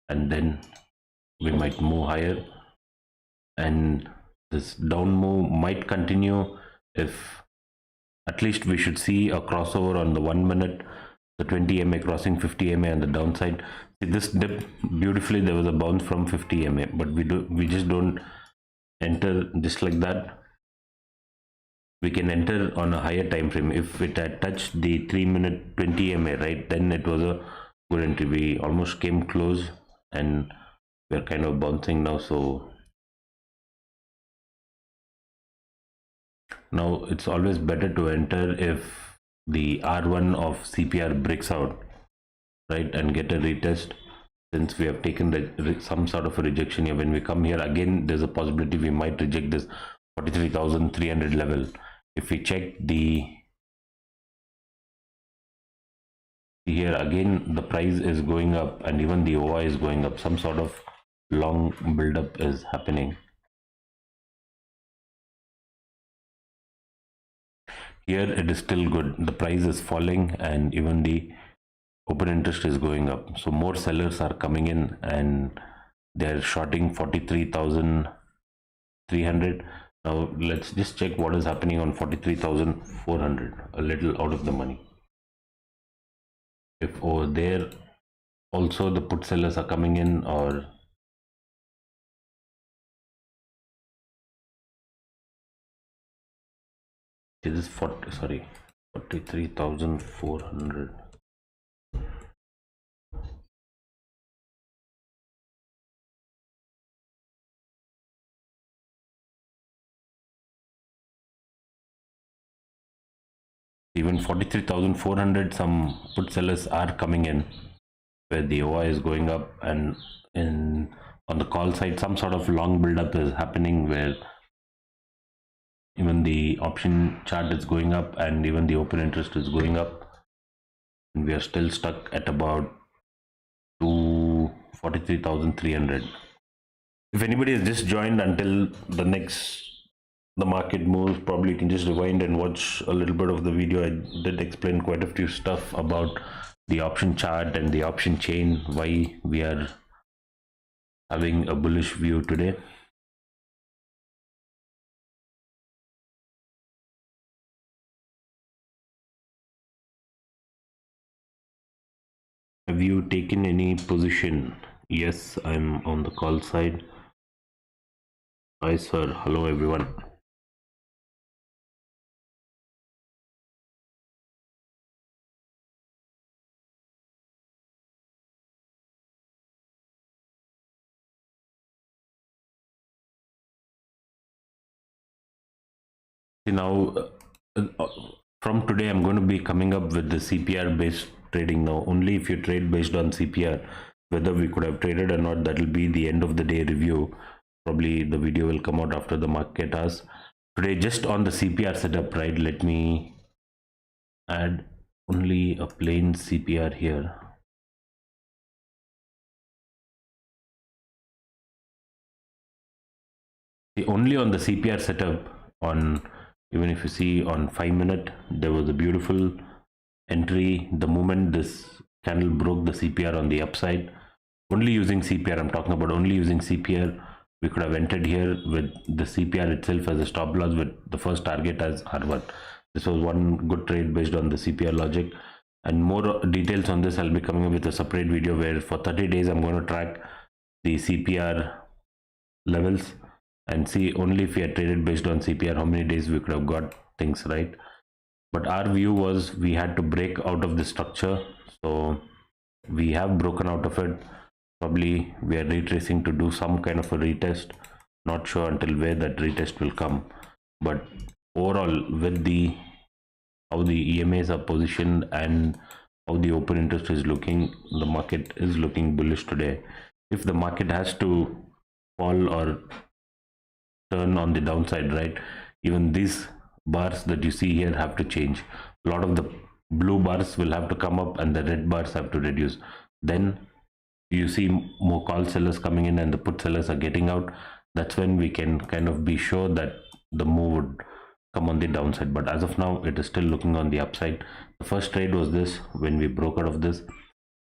and then we might move higher. And this down move might continue if at least we should see a crossover on the 1-minute, the 20 MA crossing 50 MA on the downside. See, this dip beautifully, there was a bounce from 50 MA, but we just don't enter just like that. We can enter on a higher time frame. If it had touched the 3-minute 20 MA, right, then it was a good entry. We almost came close and we're kind of bouncing now. So now it's always better to enter if the R1 of CPR breaks out, right, and get a retest. Since we have taken some sort of a rejection here, when we come here again, there's a possibility we might reject this 43,300 level. If we check here again, the price is going up and even the OI is going up. Some sort of long build-up is happening. Here it is still good. The price is falling and even the open interest is going up. So more sellers are coming in and they're shorting 43,300. Now let's just check what is happening on 43,400, a little out of the money. If over there also the put sellers are coming in, or this is 43,400. Even 43,400, some put sellers are coming in where the OI is going up, and on the call side some sort of long build-up is happening where even the option chart is going up and even the open interest is going up, and we are still stuck at about 43,300. If anybody has just joined until the market moves, probably you can just rewind and watch a little bit of the video. I did explain quite a few stuff about the option chart and the option chain, why we are having a bullish view today. have you taken any position? Yes, I'm on the call side. Hi sir, hello everyone. Now from today I'm going to be coming up with the CPR based trading. Now only if you trade based on CPR, whether we could have traded or not, that will be the end of the day review. Probably the video will come out after the market hours. Today just on the CPR setup, right? Let me add only a plain CPR here. Only on the CPR setup, on even if you see on 5-minute, there was a beautiful entry the moment this candle broke the CPR on the upside. Only using CPR, I'm talking about only using CPR, we could have entered here with the CPR itself as a stop loss with the first target as R1. This was one good trade based on the CPR logic, and more details on this I'll be coming up with a separate video where for 30 days I'm going to track the CPR levels and see only if we had traded based on CPR how many days we could have got things right. But our view was we had to break out of the structure, so we have broken out of it. Probably we are retracing to do some kind of a retest, not sure until where that retest will come. But overall, with the how the EMAs are positioned and how the open interest is looking, the market is looking bullish today. If the market has to fall or turn on the downside, right, even these bars that you see here have to change. A lot of the blue bars will have to come up and the red bars have to reduce. Then you see more call sellers coming in and the put sellers are getting out. That's when we can kind of be sure that the move would come on the downside. But as of now, it is still looking on the upside. The first trade was this when we broke out of this.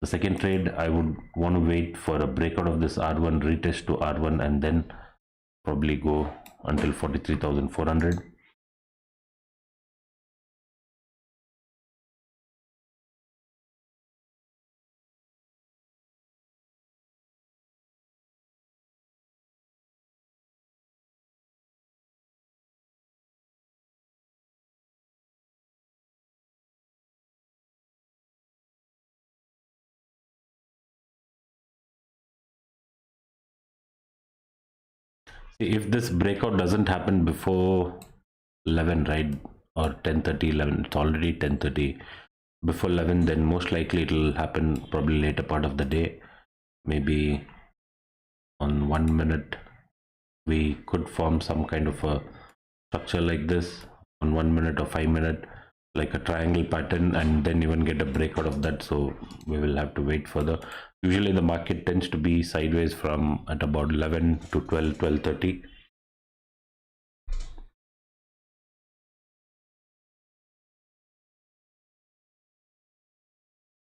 The second trade, I would want to wait for a breakout of this R1, retest to R1, and then probably go until 43,400. If this breakout doesn't happen before 11, right, or 10:30, 11, it's already 10:30, before 11, then most likely it will happen probably later part of the day. Maybe on 1 minute we could form some kind of a structure like this on 1 minute or 5 minute, like a triangle pattern, and then even get a breakout of that. So we will have to wait further. Usually the market tends to be sideways from at about 11 to 12, 12:30.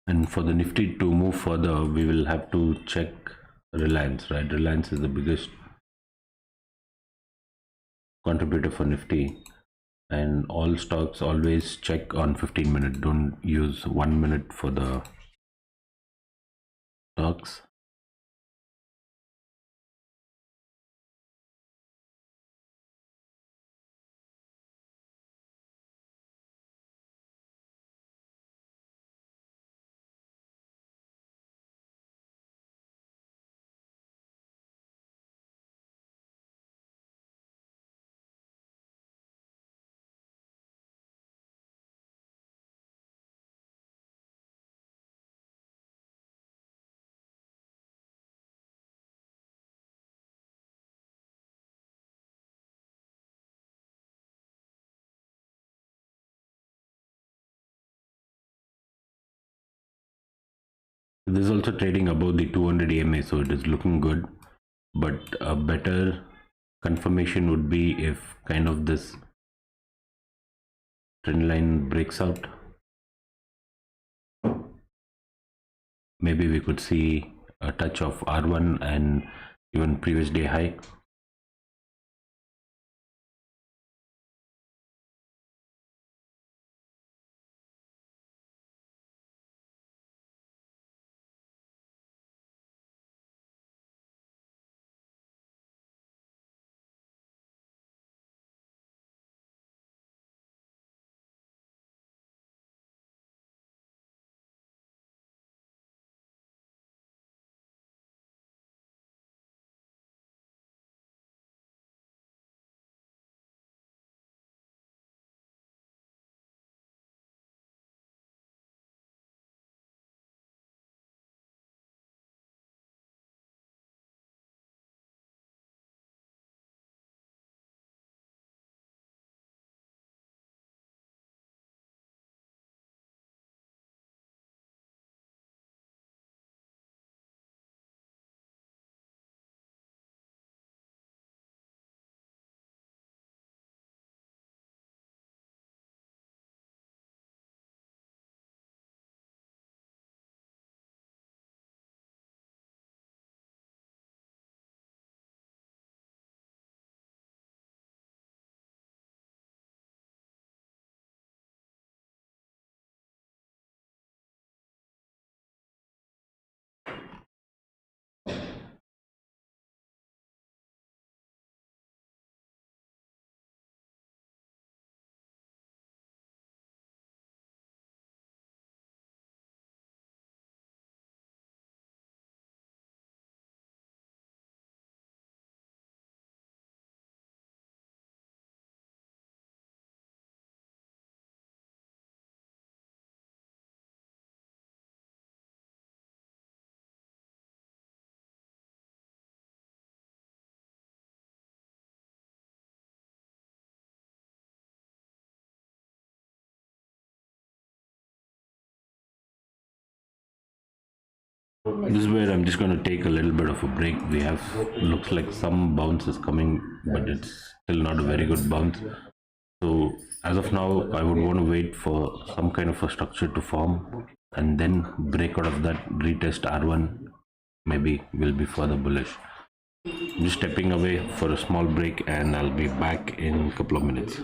And for the Nifty to move further, we will have to check Reliance, right? Reliance is the biggest contributor for Nifty, and all stocks always check on 15-minute. Don't use 1 minute for the stocks. This is also trading above the 200 EMA, so it is looking good. But a better confirmation would be if kind of this trend line breaks out. Maybe we could see a touch of R1 and even previous day high. This is where I'm just going to take a little bit of a break. We have, looks like some bounce is coming, but it's still not a very good bounce. So as of now, I would want to wait for some kind of a structure to form and then break out of that, retest R1, maybe will be further bullish. I'm just stepping away for a small break and I'll be back in a couple of minutes.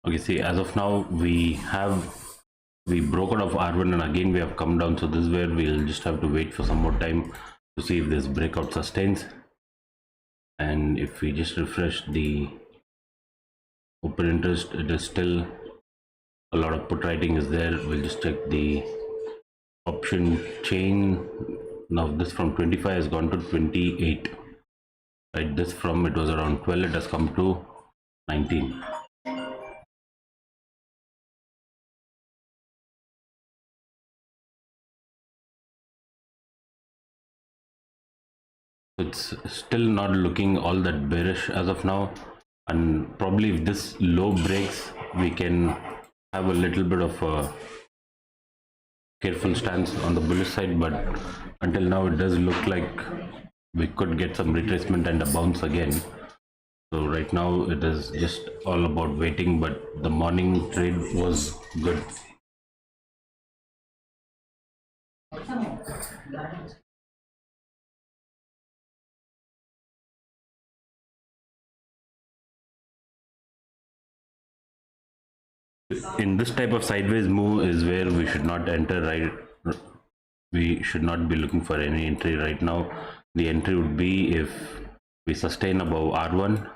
Okay, see, as of now we broke out of R1 and again we have come down, so this is where we'll just have to wait for some more time to see if this breakout sustains. And if we just refresh the open interest, it is still a lot of put writing is there. We'll just check the option chain. Now this from 25 has gone to 28, right? This from, it was around 12, it has come to 19. It's still not looking all that bearish as of now, and probably if this low breaks, we can have a little bit of a careful stance on the bullish side. But until now it does look like we could get some retracement and a bounce again. So right now it is just all about waiting, but the morning trade was good. In this type of sideways move is where we should not enter, right? We should not be looking for any entry right now. The entry would be if we sustain above R1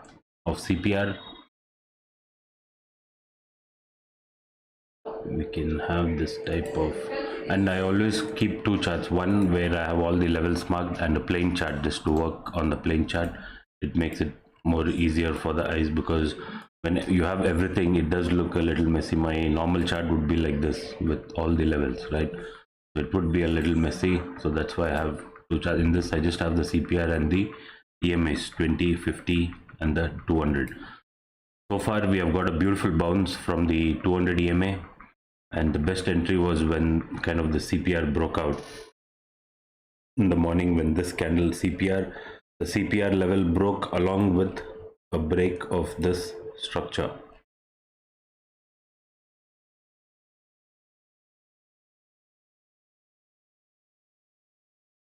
of CPR. We can have this type of, and I always keep two charts, one where I have all the levels marked and a plain chart, just to work on the plain chart. It makes it more easier for the eyes, because when you have everything it does look a little messy. My normal chart would be like this with all the levels, right? So it would be a little messy, so that's why I have two charts. In this I just have the CPR and the EMAs 20, 50 and the 200. So far we have got a beautiful bounce from the 200 EMA, and the best entry was when kind of the CPR broke out in the morning. When this candle CPR, the CPR level broke along with a break of this structure.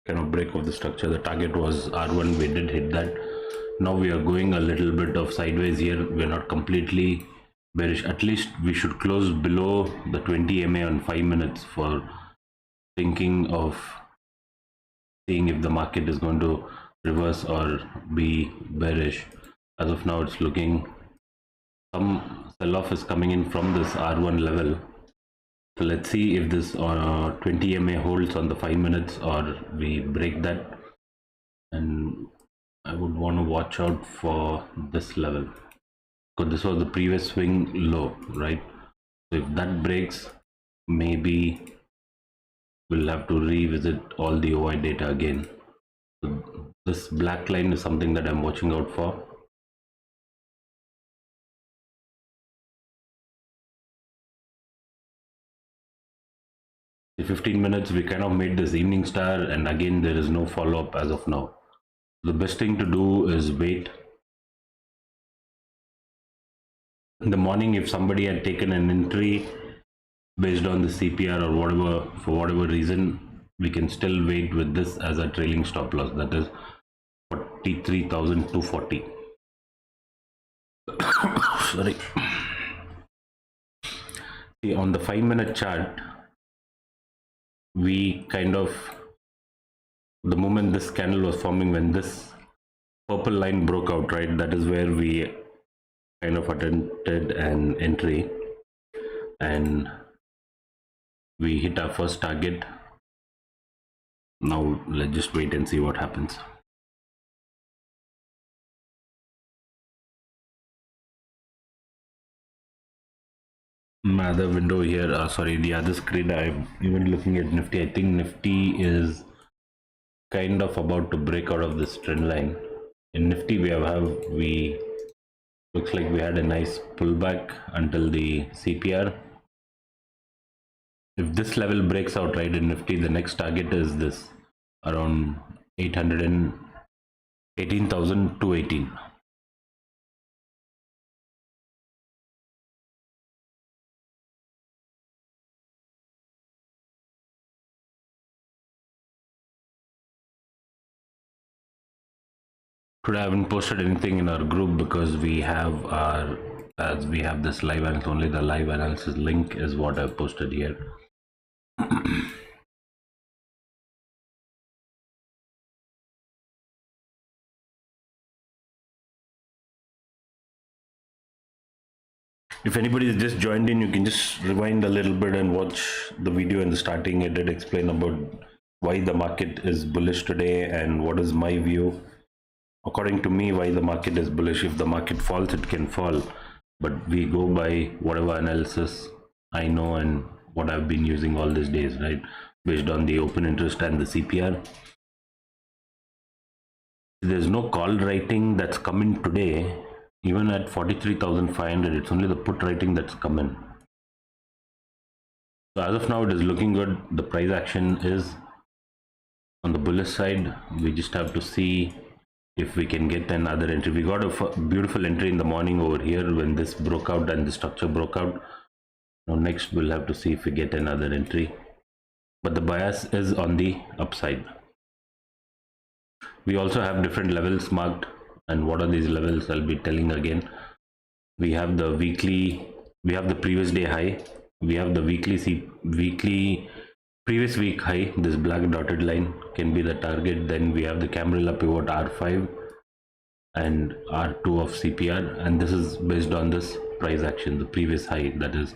Kind of break of the structure. The target was R1, we did hit that. Now we are going a little bit of sideways here. We're not completely bearish. At least we should close below the 20 MA on 5 minutes for thinking of seeing if the market is going to reverse or be bearish. As of now it's looking, some sell-off is coming in from this R1 level. So let's see if this 20 MA holds on the 5 minutes or we break that. And I would want to watch out for this level, because this was the previous swing low, right? So if that breaks, maybe we'll have to revisit all the OI data again. So this black line is something that I'm watching out for. The 15 minutes we kind of made this evening star, and again there is no follow-up as of now. The best thing to do is wait. In the morning, if somebody had taken an entry based on the CPR or whatever, for whatever reason, we can still wait with this as a trailing stop loss, that is 43,240. Sorry. See, on the 5 minute chart, we kind of, the moment this candle was forming, when this purple line broke out, right, that is where we kind of attempted an entry and we hit our first target. Now let's just wait and see what happens. My other window here, sorry, the other screen, I'm even looking at Nifty. I think Nifty is kind of about to break out of this trend line. In Nifty we looks like we had a nice pullback until the CPR. If this level breaks out, right, in Nifty, the next target is this around 18,218. Today I haven't posted anything in our group because we have our as we have this live analysis. Only the live analysis link is what I've posted here. If anybody has just joined in, you can just rewind a little bit and watch the video in the starting. I did explain about why the market is bullish today and what is my view. According to me, why the market is bullish. If the market falls, it can fall, but we go by whatever analysis I know and what I've been using all these days, right? Based on the open interest and the CPR. There's no call writing that's coming today. Even at 43,500, it's only the put writing that's coming. So as of now, it is looking good. The price action is on the bullish side. We just have to see if we can get another entry. We got a beautiful entry in the morning over here when this broke out and the structure broke out. Now next we'll have to see if we get another entry, but the bias is on the upside. We also have different levels marked, and what are these levels I'll be telling again. We have the weekly, we have the previous day high, we have the weekly previous week high. This black dotted line can be the target. Then we have the Cambrilla pivot R5 and R2 of CPR, and this is based on this price action, the previous high, that is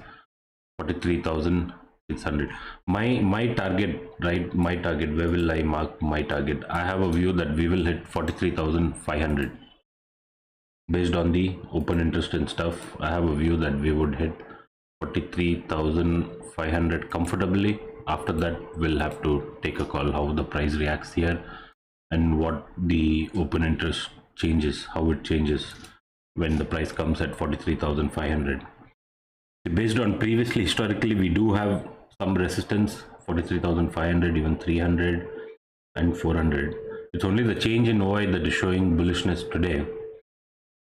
43,600. My target, right? My target, where will I mark my target? I have a view that we will hit 43,500 based on the open interest and stuff. I have a view that we would hit 43,500 comfortably. After that, we'll have to take a call how the price reacts here and what the open interest changes, how it changes when the price comes at 43,500. Based on previously, historically, we do have some resistance, 43,500, even 300 and 400. It's only the change in OI that is showing bullishness today.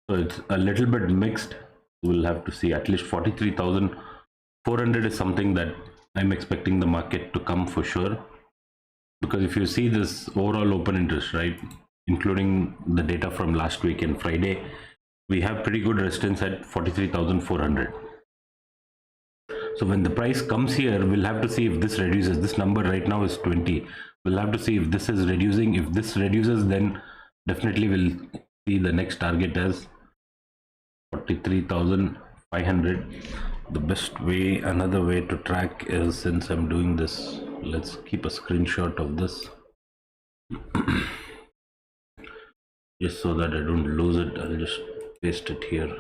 So it's a little bit mixed. We'll have to see. At least 43,400 is something that I'm expecting the market to come for sure. Because if you see this overall open interest, right, including the data from last week and Friday, we have pretty good resistance at 43,400. So when the price comes here, we'll have to see if this reduces. This number right now is 20. We'll have to see if this is reducing. If this reduces, then definitely we'll see the next target as 43,500. The best way, another way to track is, since I'm doing this, let's keep a screenshot of this just so that I don't lose it. I'll just paste it here.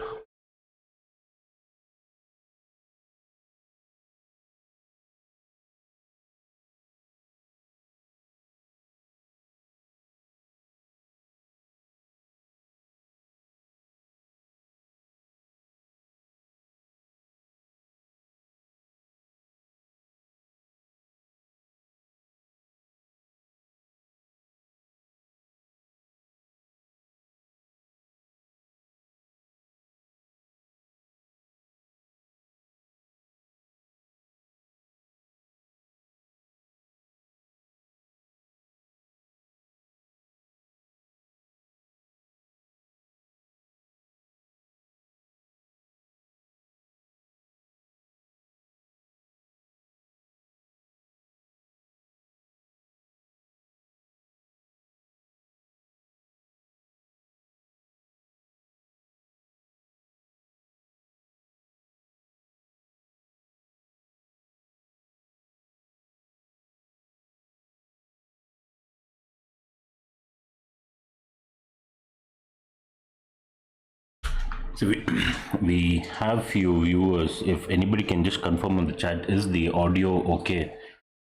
So we have few viewers. If anybody can just confirm on the chat, is the audio okay?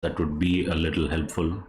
That would be a little helpful.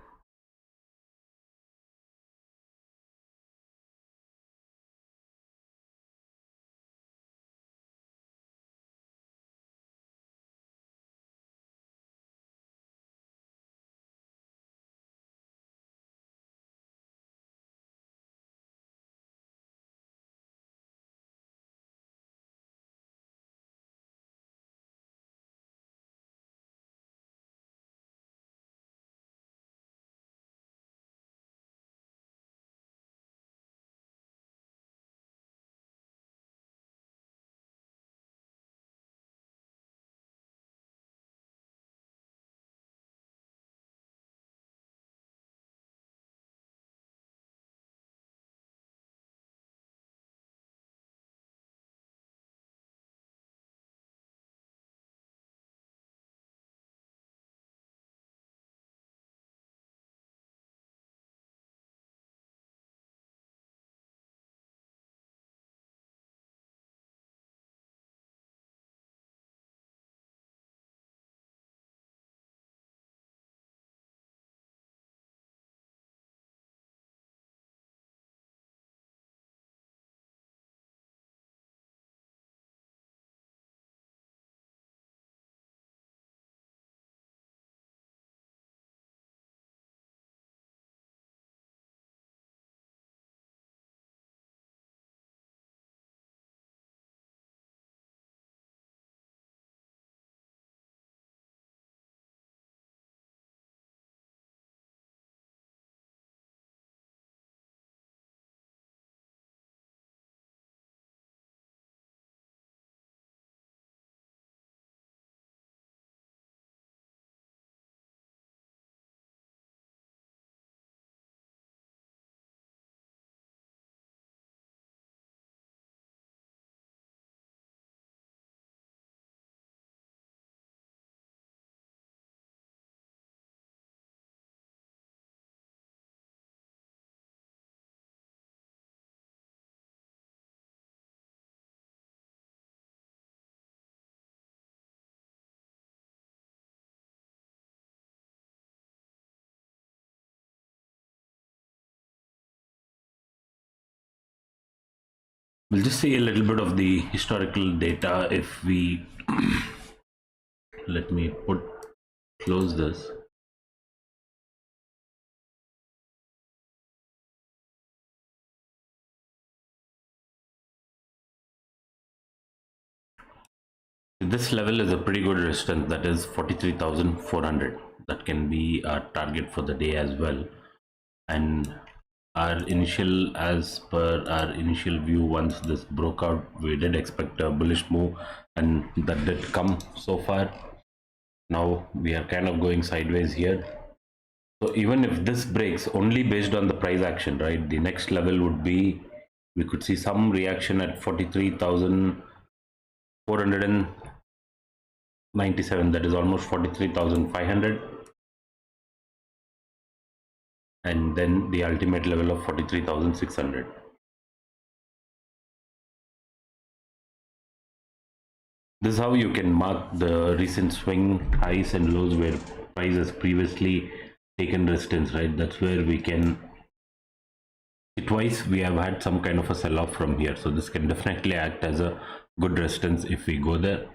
We'll just see a little bit of the historical data if we let me close this. This level is a pretty good resistance, that is 43,400. That can be our target for the day as well. And as per our initial view, once this broke out, we did expect a bullish move, and that did come so far. Now we are kind of going sideways here. So even if this breaks, only based on the price action, right, the next level would be, we could see some reaction at 43,497, that is almost 43,500, and then the ultimate level of 43,600. This is how you can mark the recent swing highs and lows where price has previously taken resistance, right? That's where we can, twice we have had some kind of a sell-off from here, so this can definitely act as a good resistance if we go there.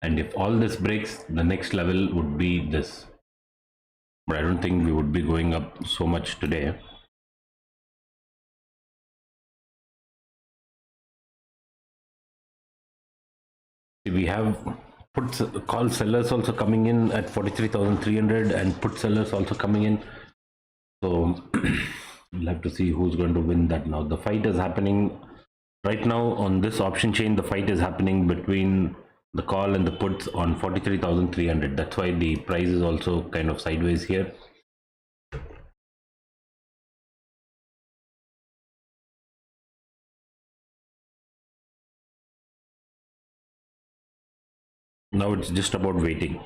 And if all this breaks, the next level would be this, but I don't think we would be going up so much today. We have call sellers also coming in at 43,300 and put sellers also coming in, so we'll have to see who's going to win that. Now the fight is happening right now on this option chain. The fight is happening between the call and the puts on 43,300. That's why the price is also kind of sideways here. Now it's just about waiting.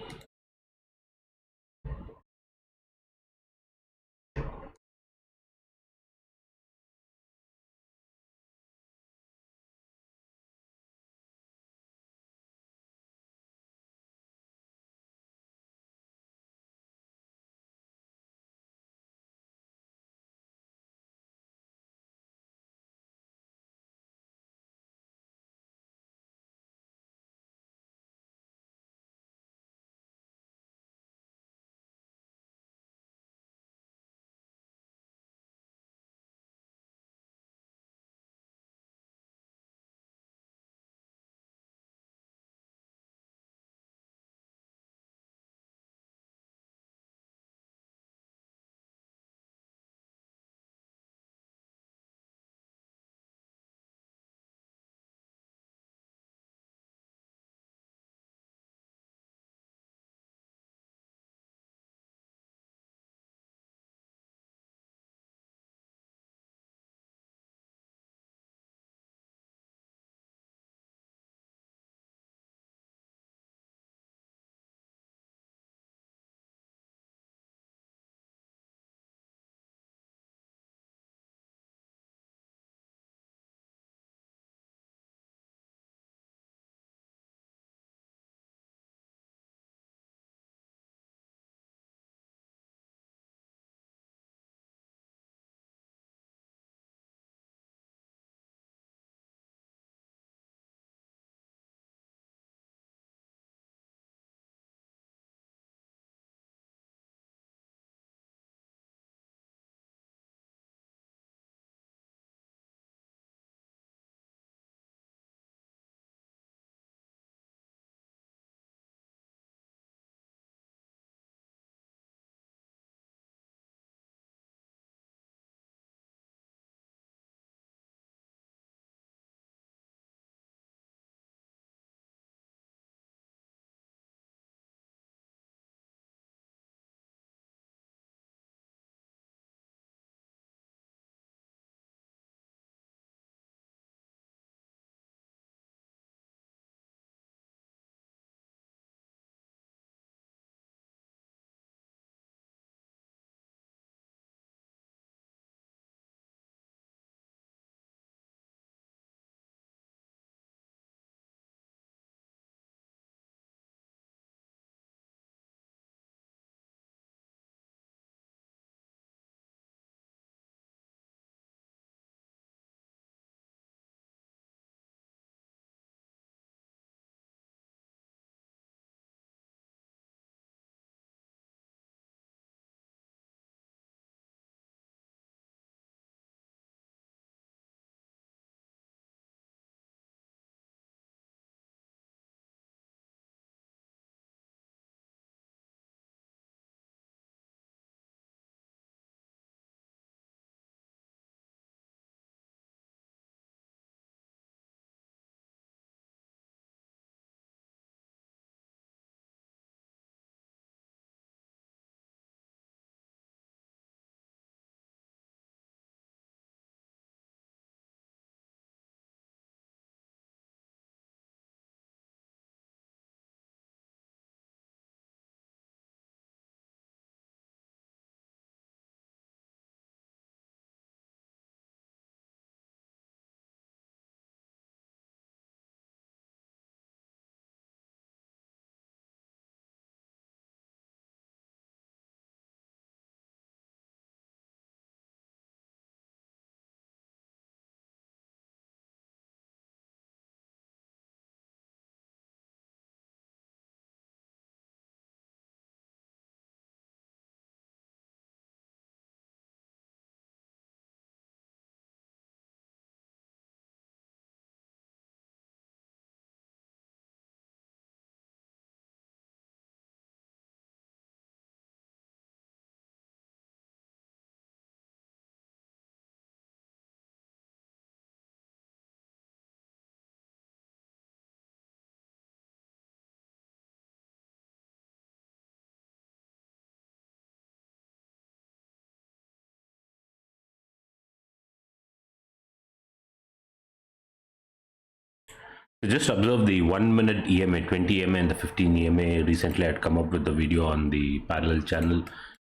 So just observe the 1 minute EMA, 20 EMA and the 15 EMA. Recently I had come up with the video on the parallel channel.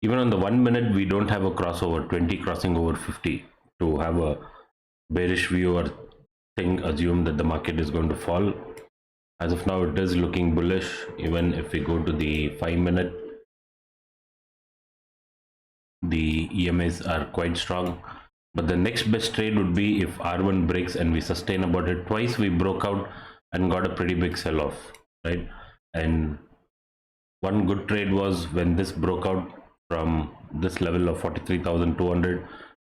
Even on the 1 minute we don't have a crossover, 20 crossing over 50 to have a bearish view or assume that the market is going to fall. As of now it is looking bullish. Even if we go to the 5 minute, the EMAs are quite strong. But the next best trade would be if R1 breaks and we sustain about it. Twice we broke out and got a pretty big sell-off, right? And one good trade was when this broke out from this level of 43,200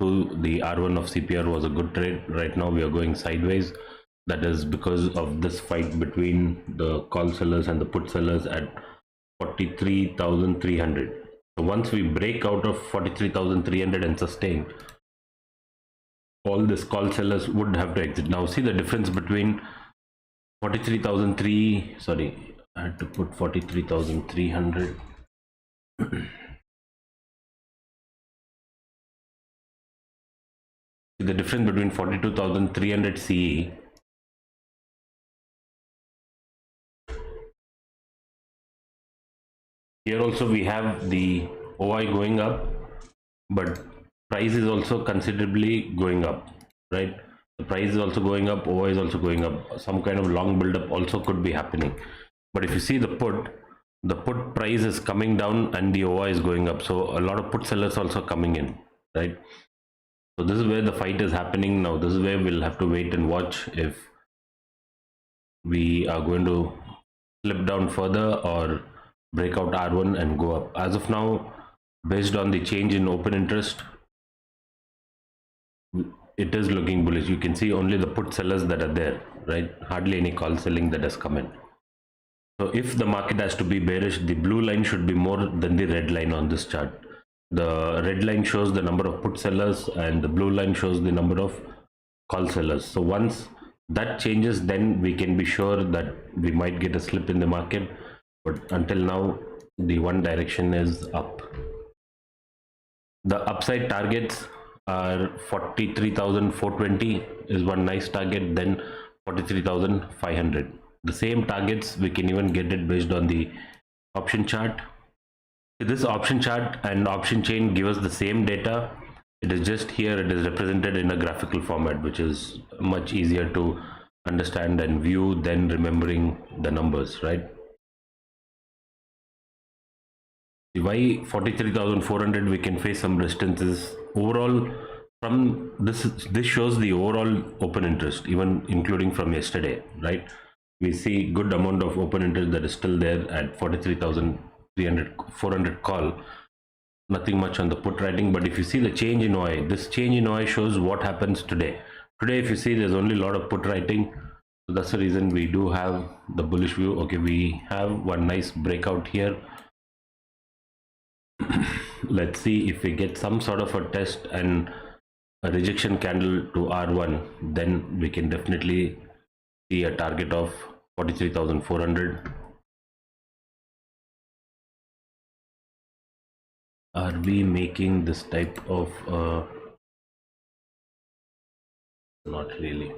to the R1 of CPR was a good trade. Right now we are going sideways. That is because of this fight between the call sellers and the put sellers at 43,300. So once we break out of 43,300 and sustain, all this call sellers would have to exit. Now see the difference between 43,003, sorry, I had to put 43,300. The difference between 42,300 CE here. Also we have the OI going up, but price is also considerably going up, right? The price is also going up, OI is also going up. Some kind of long build-up also could be happening. But if you see the put price is coming down and the OI is going up, so a lot of put sellers also coming in, right? So this is where the fight is happening now. This is where we'll have to wait and watch if we are going to slip down further or break out R1 and go up. As of now, based on the change in open interest, it is looking bullish. You can see only the put sellers that are there, right? Hardly any call selling that has come in. So if the market has to be bearish, the blue line should be more than the red line on this chart. The red line shows the number of put sellers and the blue line shows the number of call sellers. So once that changes, then we can be sure that we might get a slip in the market. But until now, the one direction is up. The upside targets are 43,420 is one nice target, then 43,500. The same targets we can even get it based on the option chart. This option chart and option chain give us the same data. It is just here it is represented in a graphical format, which is much easier to understand and view than remembering the numbers, right? Why 43,400 we can face some resistances overall. From this shows the overall open interest, even including from yesterday, right? We see good amount of open interest that is still there at 43,300 400 call. Nothing much on the put writing, but if you see the change in OI, this change in OI shows what happens today. If you see, there's only a lot of put writing, so that's the reason we do have the bullish view. Okay, we have one nice breakout here. Let's see if we get some sort of a test and a rejection candle to R1, then we can definitely see a target of 43,400. Are we making this type of not really.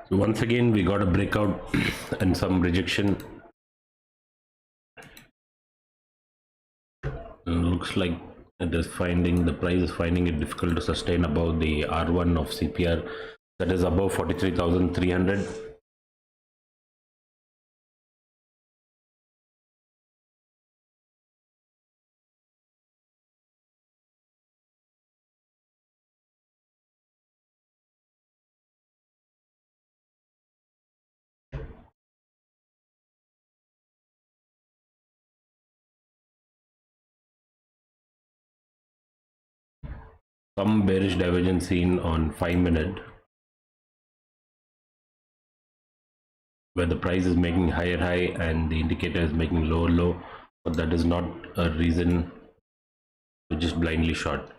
So once again we got a breakout and some rejection. Looks like it is finding, the price is finding it difficult to sustain above the R1 of CPR, that is above 43,300. Some bearish divergence seen on 5-minute, where the price is making higher high and the indicator is making lower low, but that is not a reason to just blindly short.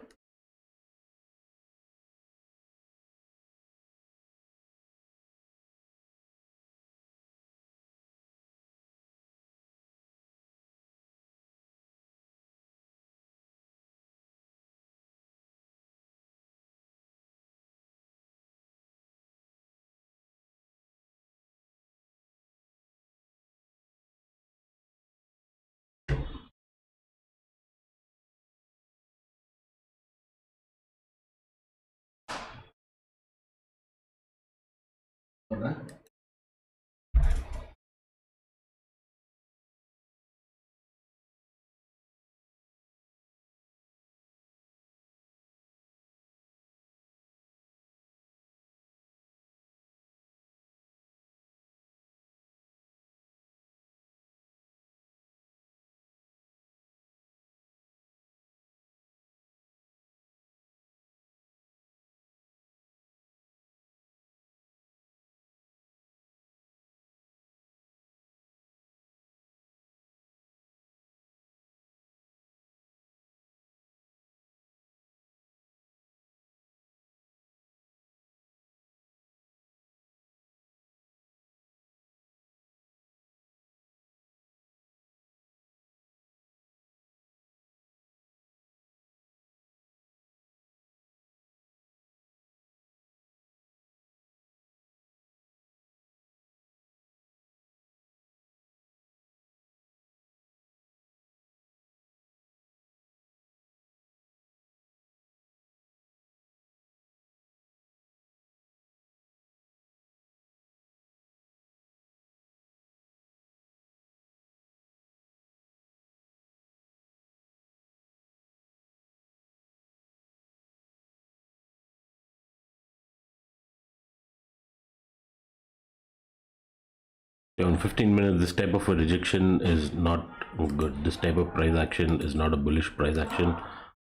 On 15 minutes, this type of a rejection is not good. This type of price action is not a bullish price action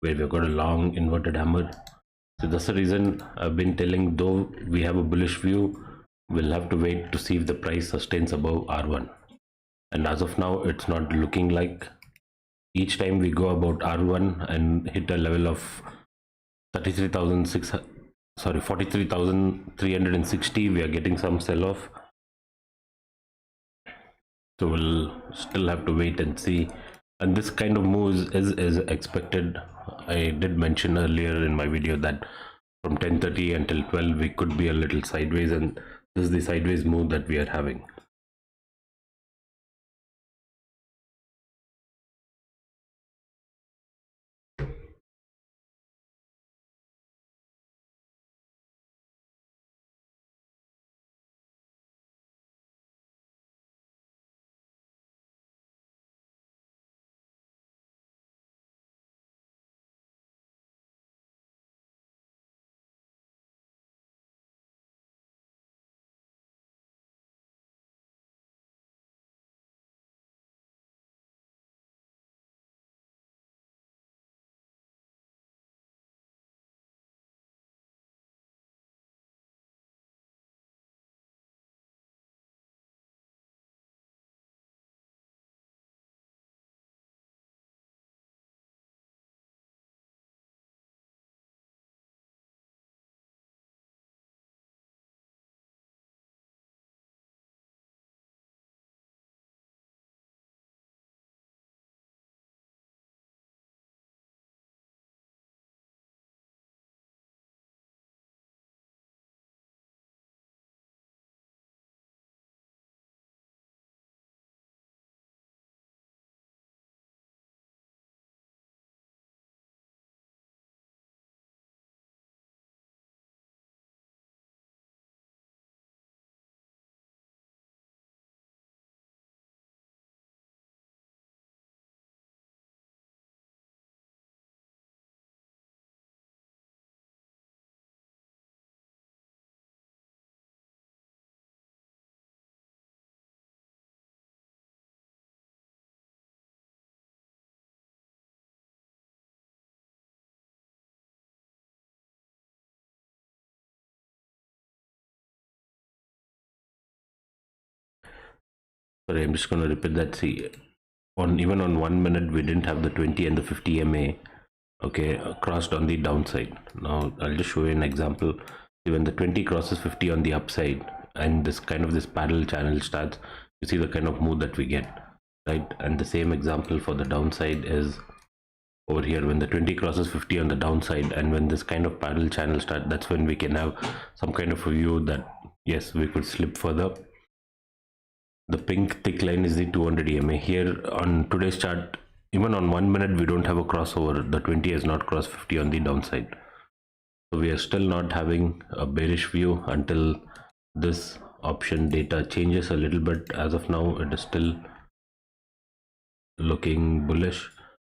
where we've got a long inverted hammer. So that's the reason I've been telling, though we have a bullish view, we'll have to wait to see if the price sustains above R1. And as of now, it's not looking like. Each time we go about R1 and hit a level of 43,360, we are getting some sell-off. So we'll still have to wait and see. And this kind of moves is expected. I did mention earlier in my video that from 10:30 until 12 we could be a little sideways, and this is the sideways move that we are having. Sorry, I'm just going to repeat that. See, on even on 1 minute we didn't have the 20 and the 50 MA, okay, crossed on the downside. Now I'll just show you an example. When the 20 crosses 50 on the upside and this kind of this parallel channel starts, you see the kind of move that we get, right? And the same example for the downside is over here. When the 20 crosses 50 on the downside and when this kind of parallel channel starts, that's when we can have some kind of a view that yes, we could slip further. The pink thick line is the 200 EMA. Here on today's chart, even on 1 minute we don't have a crossover. The 20 has not crossed 50 on the downside, so we are still not having a bearish view until this option data changes a little bit. As of now it is still looking bullish.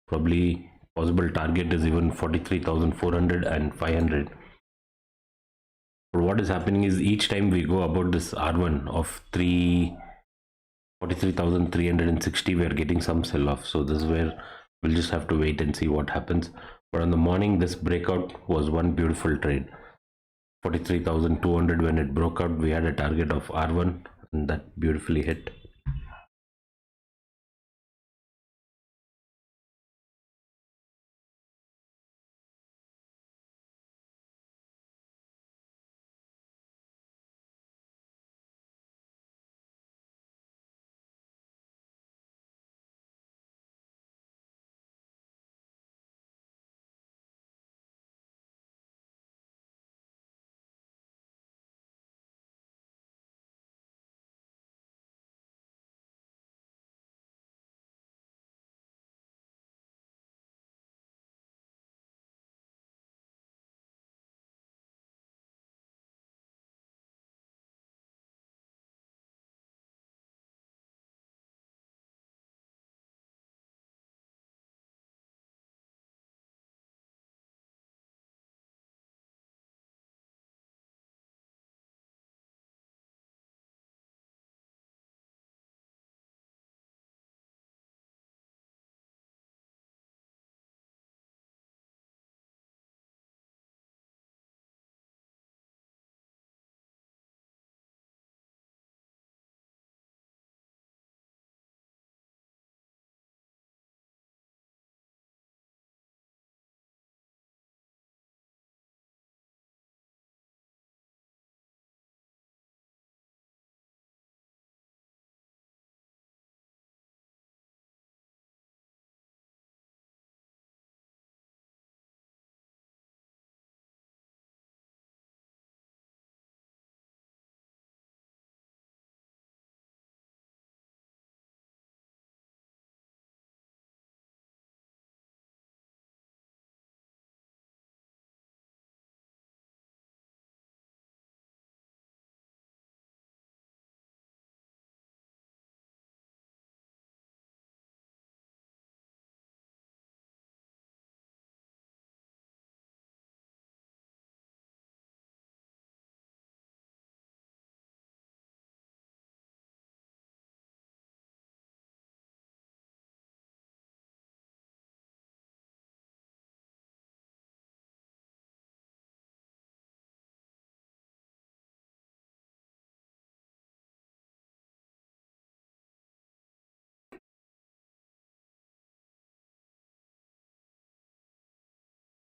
Probably possible target is even 43,400 and 500. But what is happening is each time we go about this R1 of 43,360, we are getting some sell off. So this is where we'll just have to wait and see what happens. But on the morning, this breakout was one beautiful trade. 43,200, when it broke out, we had a target of R1 and that beautifully hit.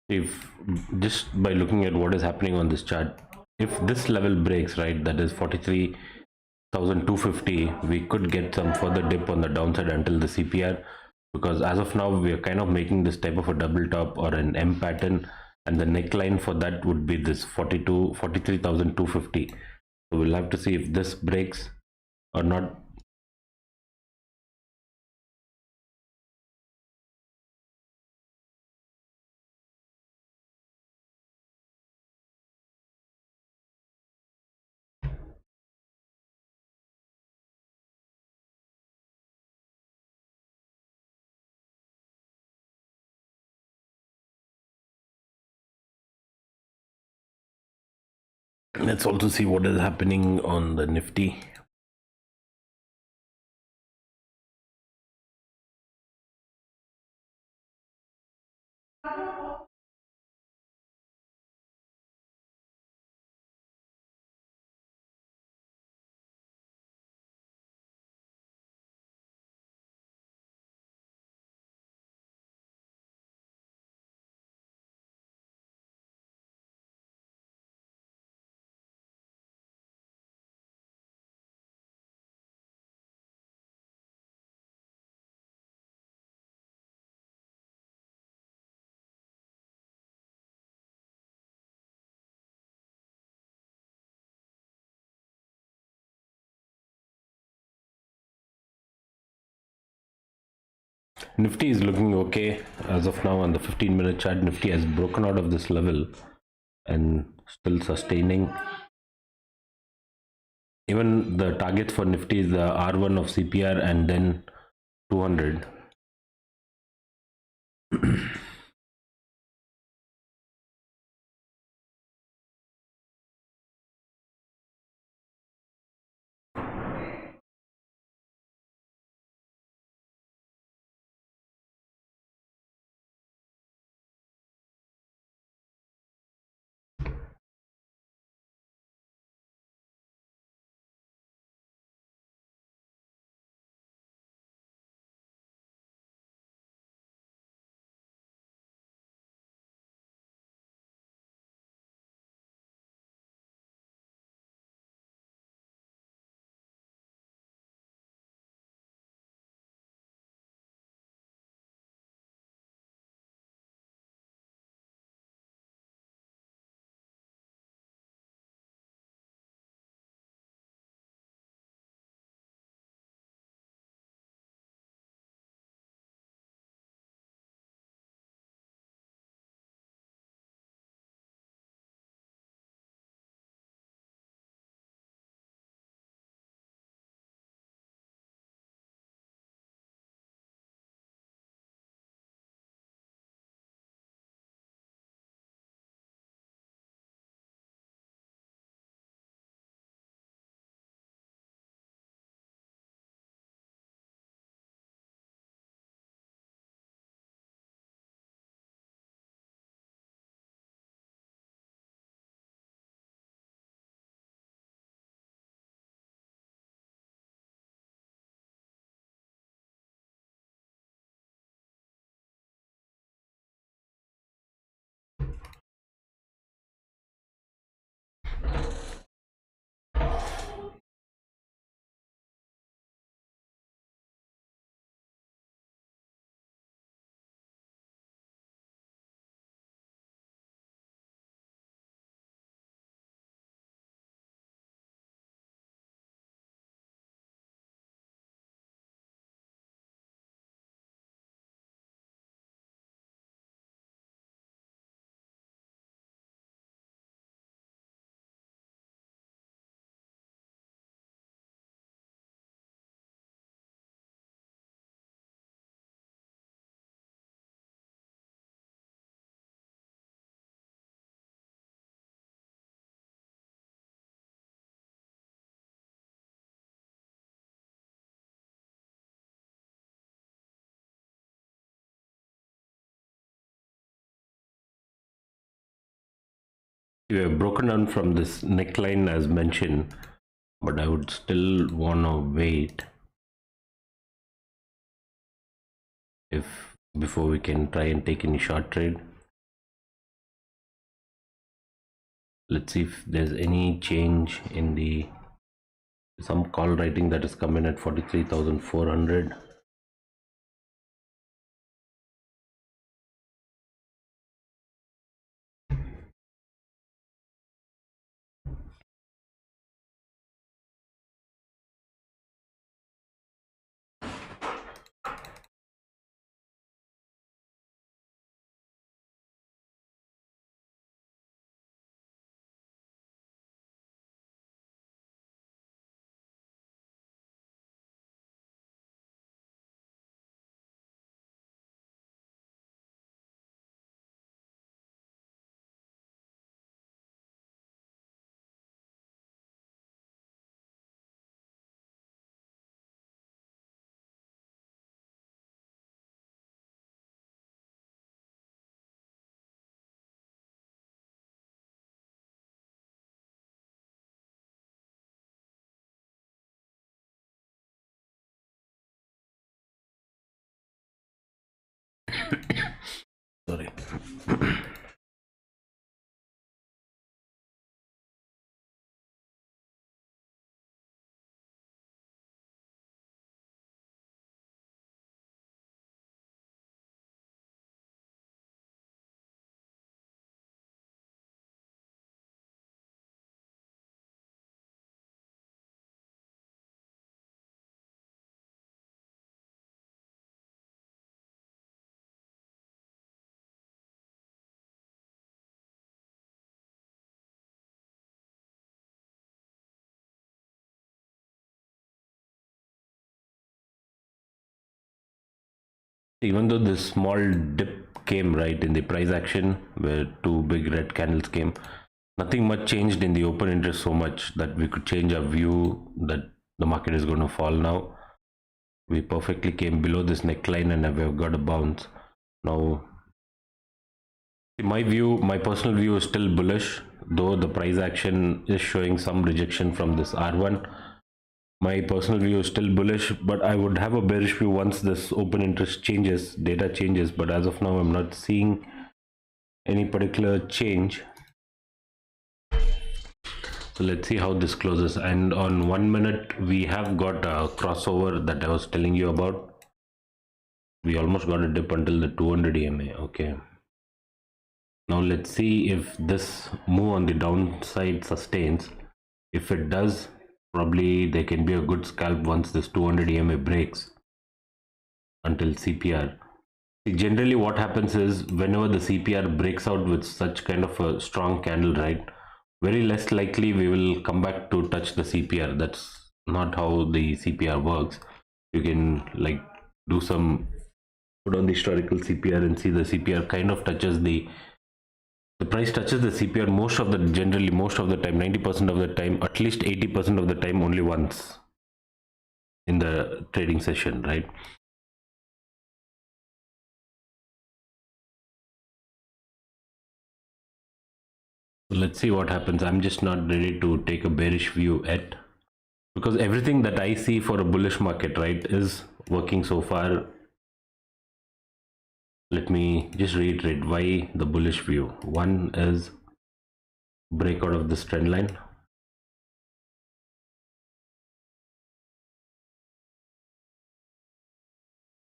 If just by looking at what is happening on this chart, if this level breaks, right, that is 43,250, we could get some further dip on the downside until the CPR, because as of now we are kind of making this type of a double top or an M pattern, and the neckline for that would be this 43,250. So we'll have to see if this breaks or not. Let's also see what is happening on the Nifty. Nifty is looking okay as of now on the 15-minute chart. Nifty has broken out of this level and still sustaining. Even the targets for Nifty is the R1 of CPR and then 200. We have broken down from this neckline as mentioned, but I would still want to wait if before we can try and take any short trade. Let's see if there's any change in the some call writing that is coming at 43,400. Sorry. Even though this small dip came right in the price action where two big red candles came, nothing much changed in the open interest so much that we could change our view that the market is going to fall now. We perfectly came below this neckline and we have got a bounce. Now, my personal view is still bullish, though the price action is showing some rejection from this R1. My personal view is still bullish, but I would have a bearish view once this open interest changes, data changes. But as of now, I'm not seeing any particular change. So let's see how this closes. And on 1 minute, we have got a crossover that I was telling you about. We almost got a dip until the 200 EMA. Okay. Now let's see if this move on the downside sustains. If it does, probably there can be a good scalp once this 200 EMA breaks until CPR. Generally what happens is whenever the CPR breaks out with such kind of a strong candle, right, very less likely we will come back to touch the CPR. That's not how the CPR works. You can like do some, put on the historical CPR and see the CPR kind of touches the price touches the CPR most of the, generally most of the time, 90% of the time, at least 80% of the time, only once in the trading session, right? Let's see what happens. I'm just not ready to take a bearish view yet, because everything that I see for a bullish market, right, is working so far. Let me just reiterate why the bullish view. One is breakout of this trend line.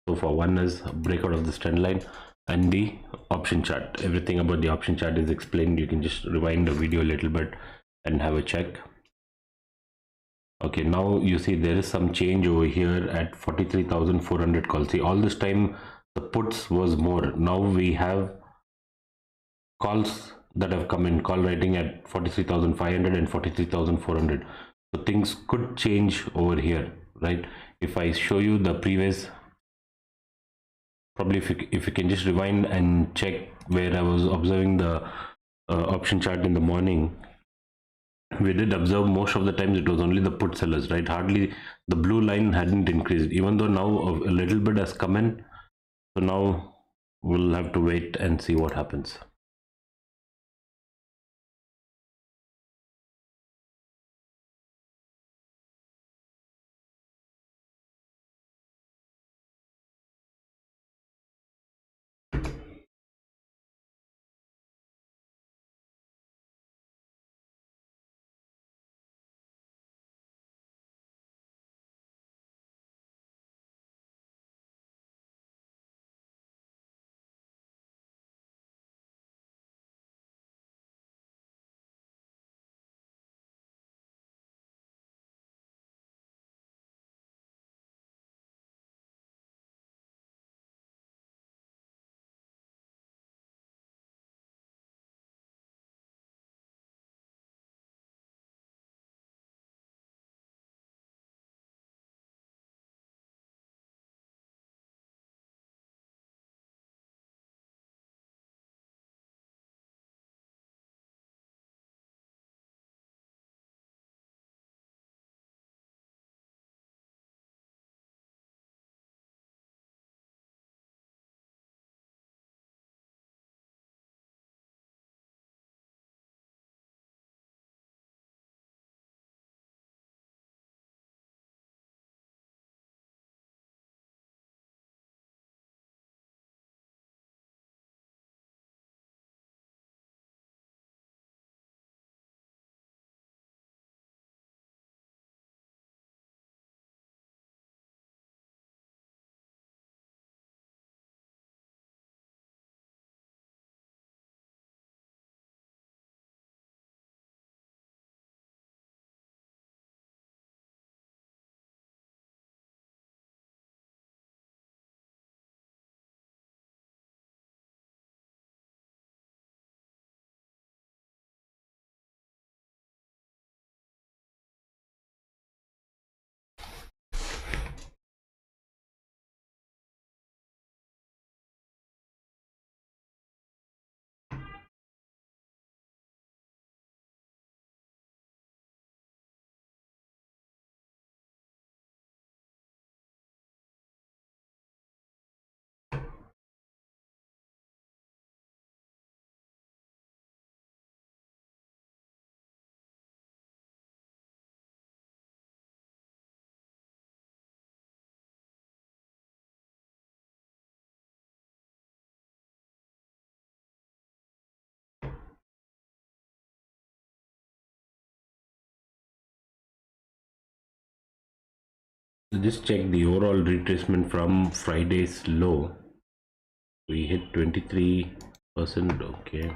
So for one is breakout of this trend line, and the option chart. Everything about the option chart is explained. You can just rewind the video a little bit and have a check. Okay, now you see there is some change over here at 43,400 calls. See, all this time the puts was more. Now we have calls that have come in, call writing at 43,500 and 43,400. So things could change over here, right? If I show you the previous, probably if you can just rewind and check where I was observing the option chart in the morning, we did observe most of the times it was only the put sellers, right? Hardly the blue line hadn't increased, even though now a little bit has come in. So now we'll have to wait and see what happens. Just check the overall retracement from Friday's low. We hit 23%. Okay.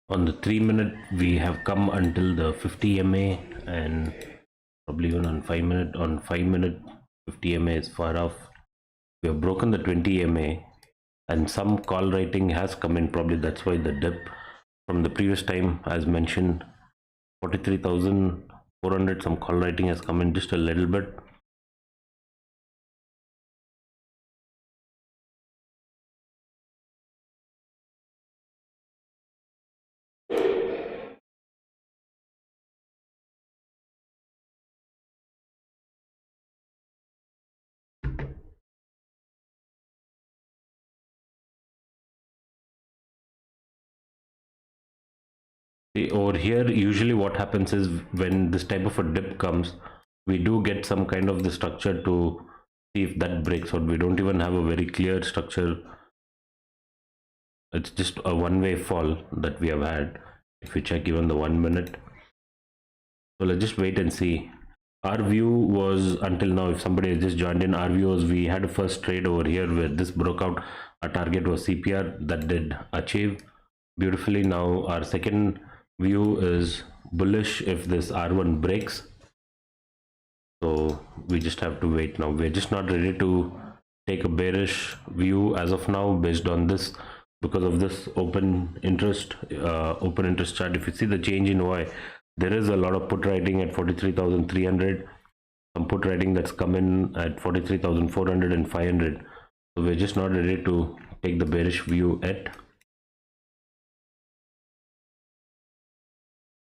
On the 3-minute, we have come until the 50 MA, and probably even on 5-minute. On 5-minute, 50 MA is far off. We have broken the 20 MA, and some call writing has come in. Probably that's why the dip from the previous time, as mentioned, 43,400. Some call writing has come in just a little bit. Over here, usually what happens is when this type of a dip comes, we do get some kind of the structure to see if that breaks out. We don't even have a very clear structure. It's just a one-way fall that we have had. If you check even the 1 minute, so let's just wait and see. Our view was, until now, if somebody has just joined in, our view was we had a first trade over here where this broke out. Our target was CPR, that did achieve beautifully. Now our second view is bullish if this R1 breaks, so we just have to wait. Now we're just not ready to take a bearish view as of now based on this, because of this open interest chart. If you see the change in Y, there is a lot of put writing at 43,300, some put writing that's come in at 43,400 and 500. So we're just not ready to take the bearish view yet.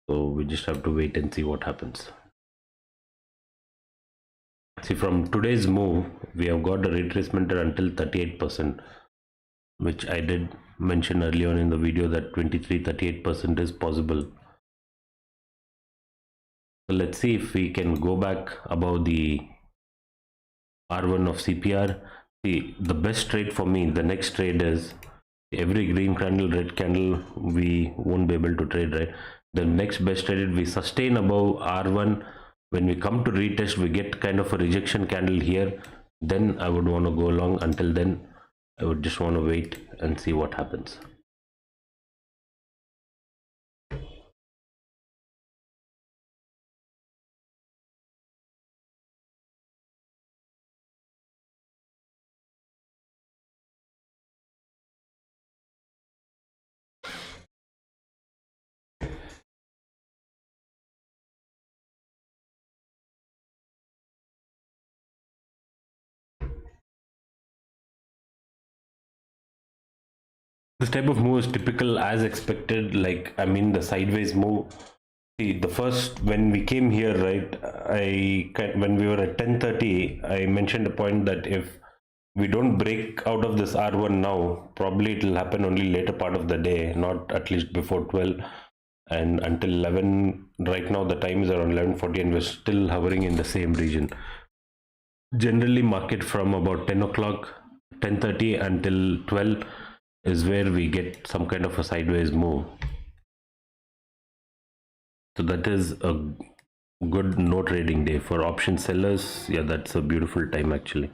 So we just have to wait and see what happens. See, from today's move, we have got a retracement until 38%, which I did mention earlier on in the video that 38% is possible. So let's see if we can go back above the R1 of CPR. See, the best trade for me, the next trade is every green candle, red candle, we won't be able to trade, right? The next best trade, we sustain above R1. When we come to retest, we get kind of a rejection candle here. Then I would want to go long. Until then, I would just want to wait and see what happens. This type of move is typical as expected. Like, I mean, the sideways move. See, the first, when we came here, right, when we were at 10:30, I mentioned a point that if we don't break out of this R1 now, probably it will happen only later part of the day, not at least before 12 and until 11. Right now the time is around 11:40 and we're still hovering in the same region. Generally market from about 10 o'clock, 10:30 until 12 is where we get some kind of a sideways move. So that is a good no trading day for option sellers. Yeah, that's a beautiful time actually.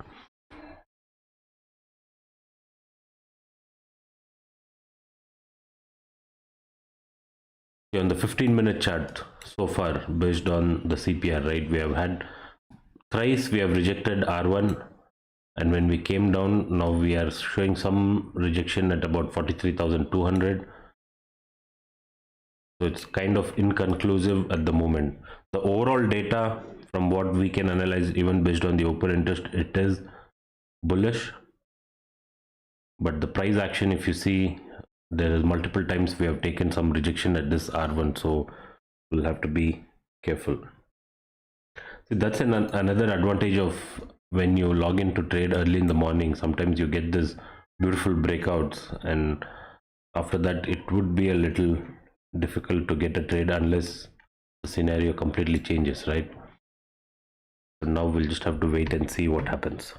On the 15-minute chart so far, based on the CPR, right, we have had thrice we have rejected R1, and when we came down, now we are showing some rejection at about 43,200. So it's kind of inconclusive at the moment. The overall data, from what we can analyze, even based on the open interest, it is bullish. But the price action, if you see, there is multiple times we have taken some rejection at this R1, so we'll have to be careful. See, that's another advantage of when you log in to trade early in the morning. Sometimes you get this beautiful breakouts, and after that it would be a little difficult to get a trade unless the scenario completely changes, right? So now we'll just have to wait and see what happens.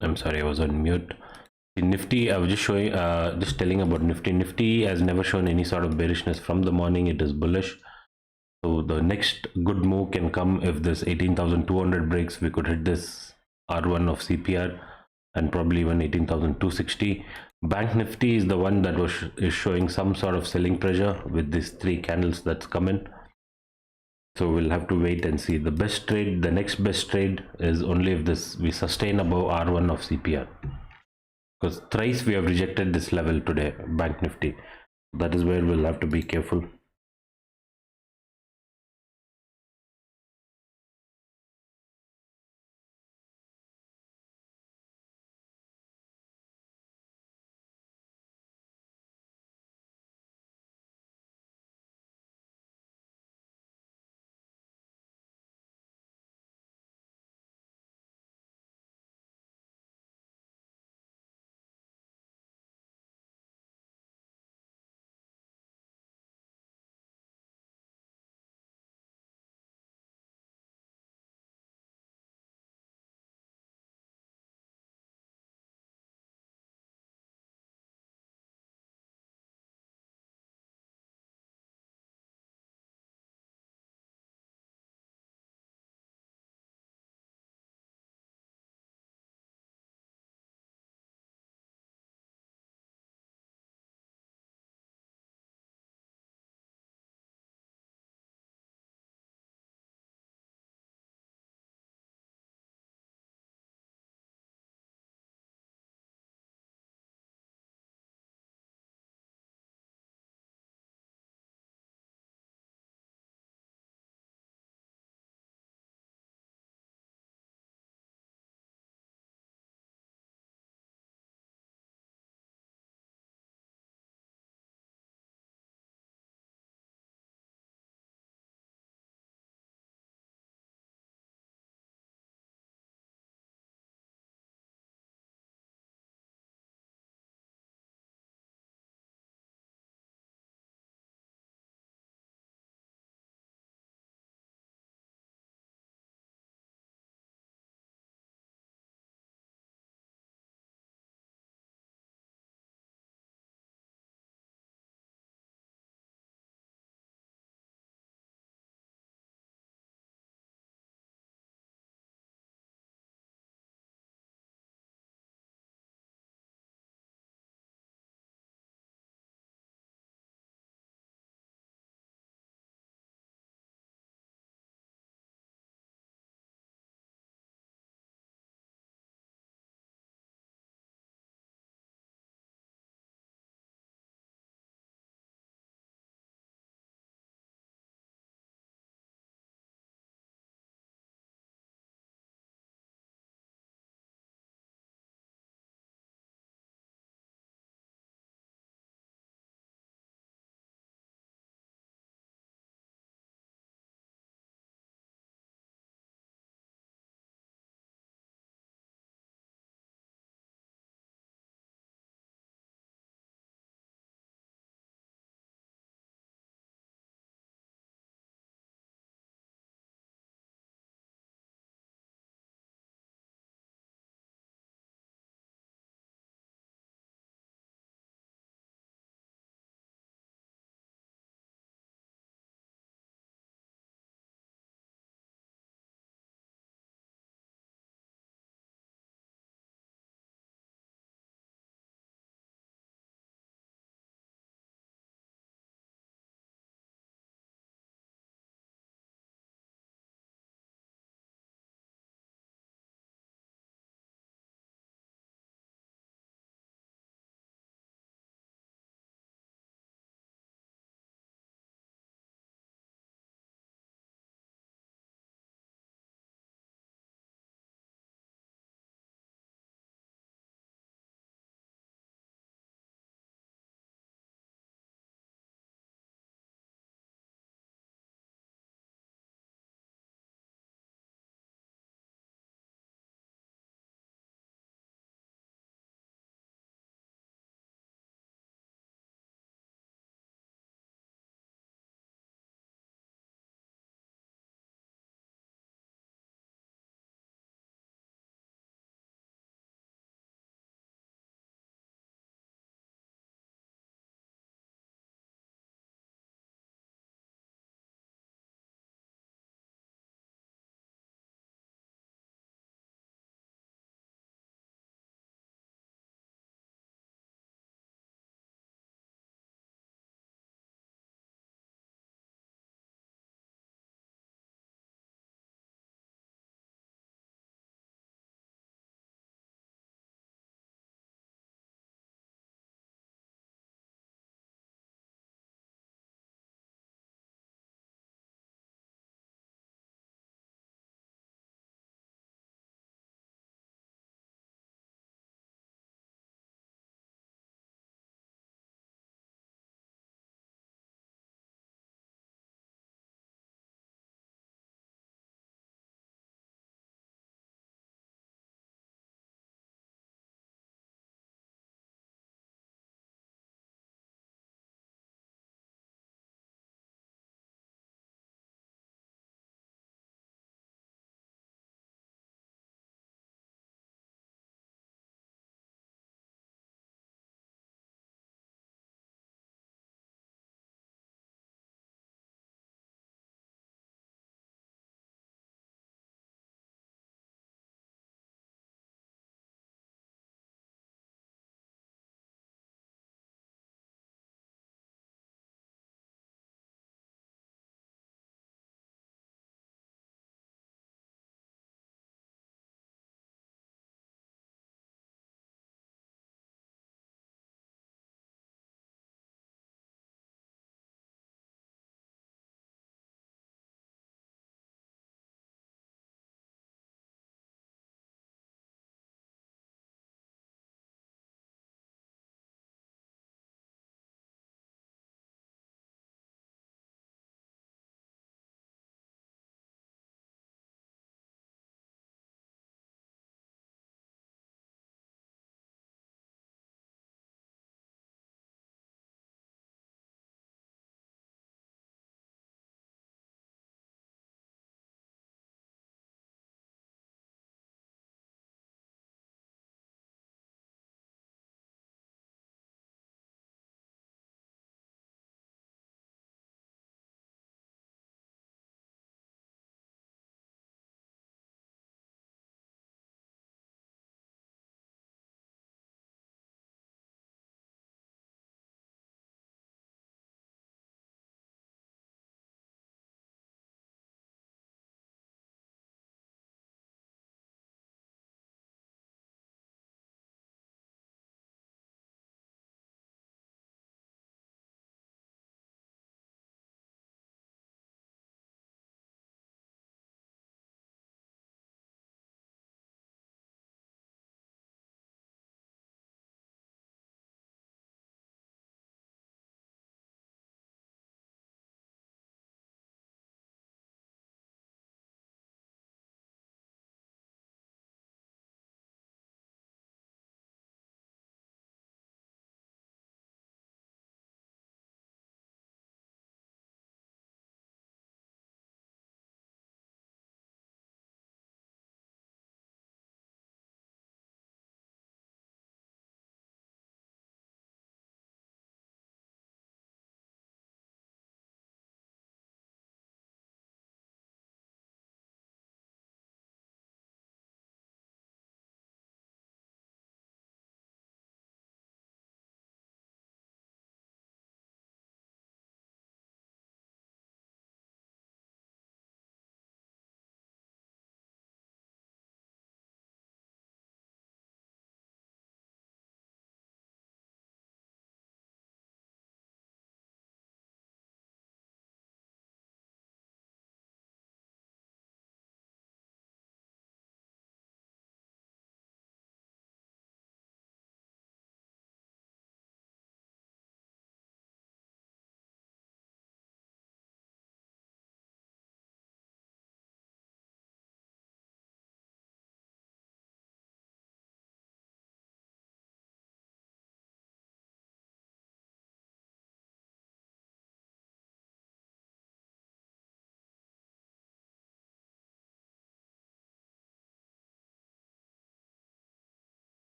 I'm sorry, I was on mute. In Nifty, I was just showing, just telling about Nifty. Nifty has never shown any sort of bearishness from the morning. It is bullish. So the next good move can come if this 18,200 breaks. We could hit this R1 of CPR and probably even 18,260. Bank Nifty is the one that is showing some sort of selling pressure with these three candles that's come in. So we'll have to wait and see. The best trade, the next best trade is only if this we sustain above R1 of CPR. Because thrice we have rejected this level today, Bank Nifty. That is where we'll have to be careful.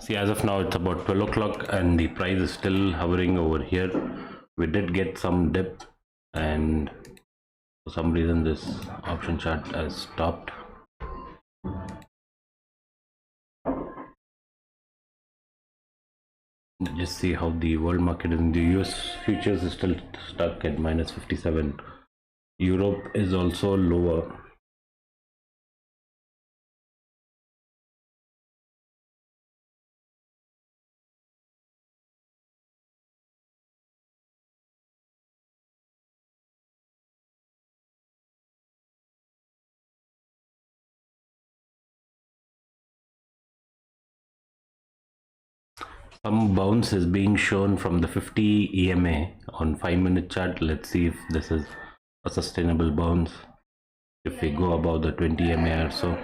See, as of now it's about 12 o'clock and the price is still hovering over here. We did get some dip, and for some reason this option chart has stopped. Just see how the world market is. In the US futures is still stuck at minus 57. Europe is also lower. Some bounce is being shown from the 50 EMA on 5-minute chart. Let's see if this is a sustainable bounce. If we go above the 20 EMA or so.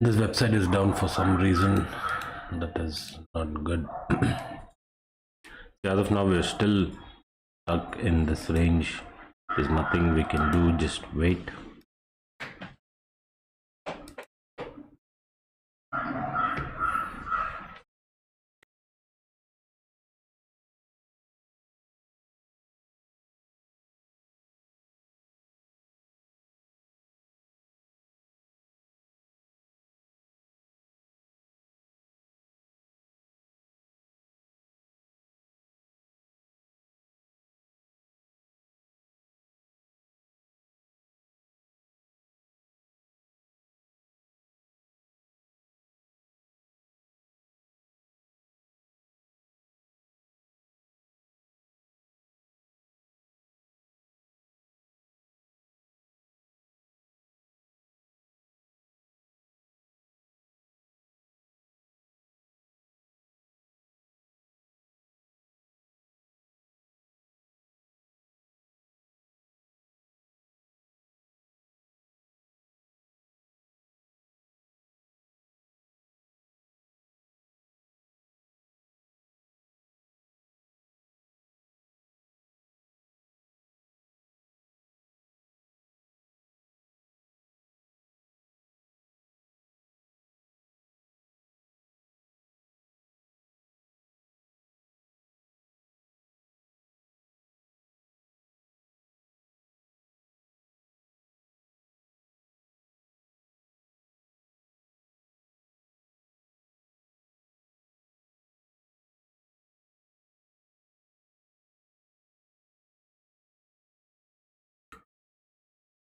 This website is down for some reason. That is not good. As of now, we're still stuck in this range. There's nothing we can do, just wait.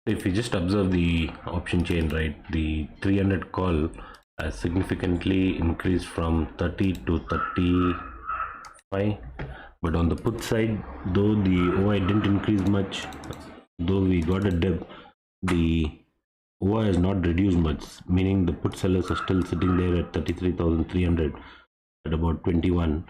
If we just observe the option chain, right, the 300 call has significantly increased from 30 to 35, but on the put side, though the OI didn't increase much, though we got a dip, the OI has not reduced much, meaning the put sellers are still sitting there at 33,300 at about 21.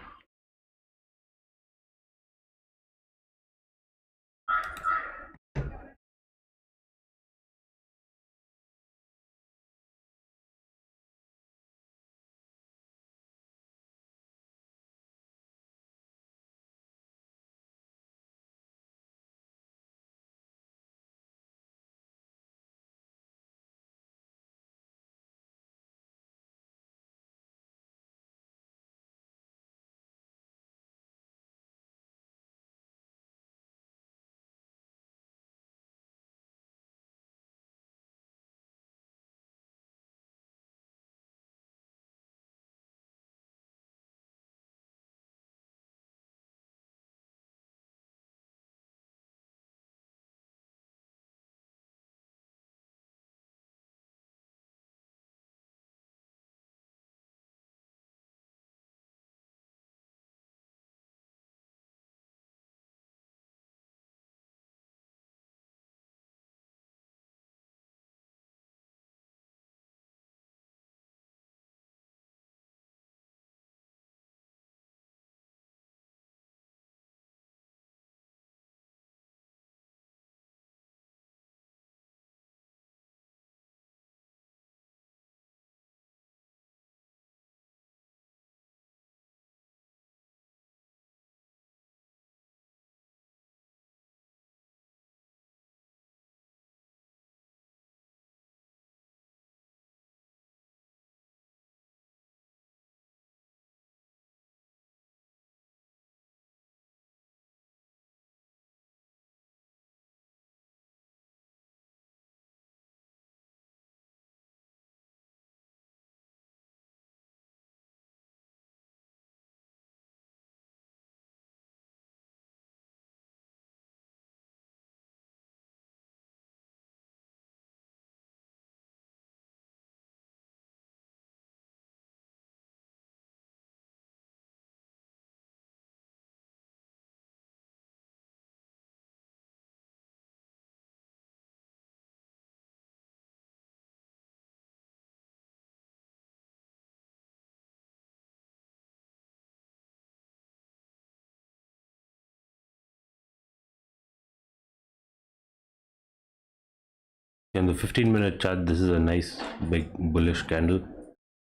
In the 15-minute chart, this is a nice big bullish candle.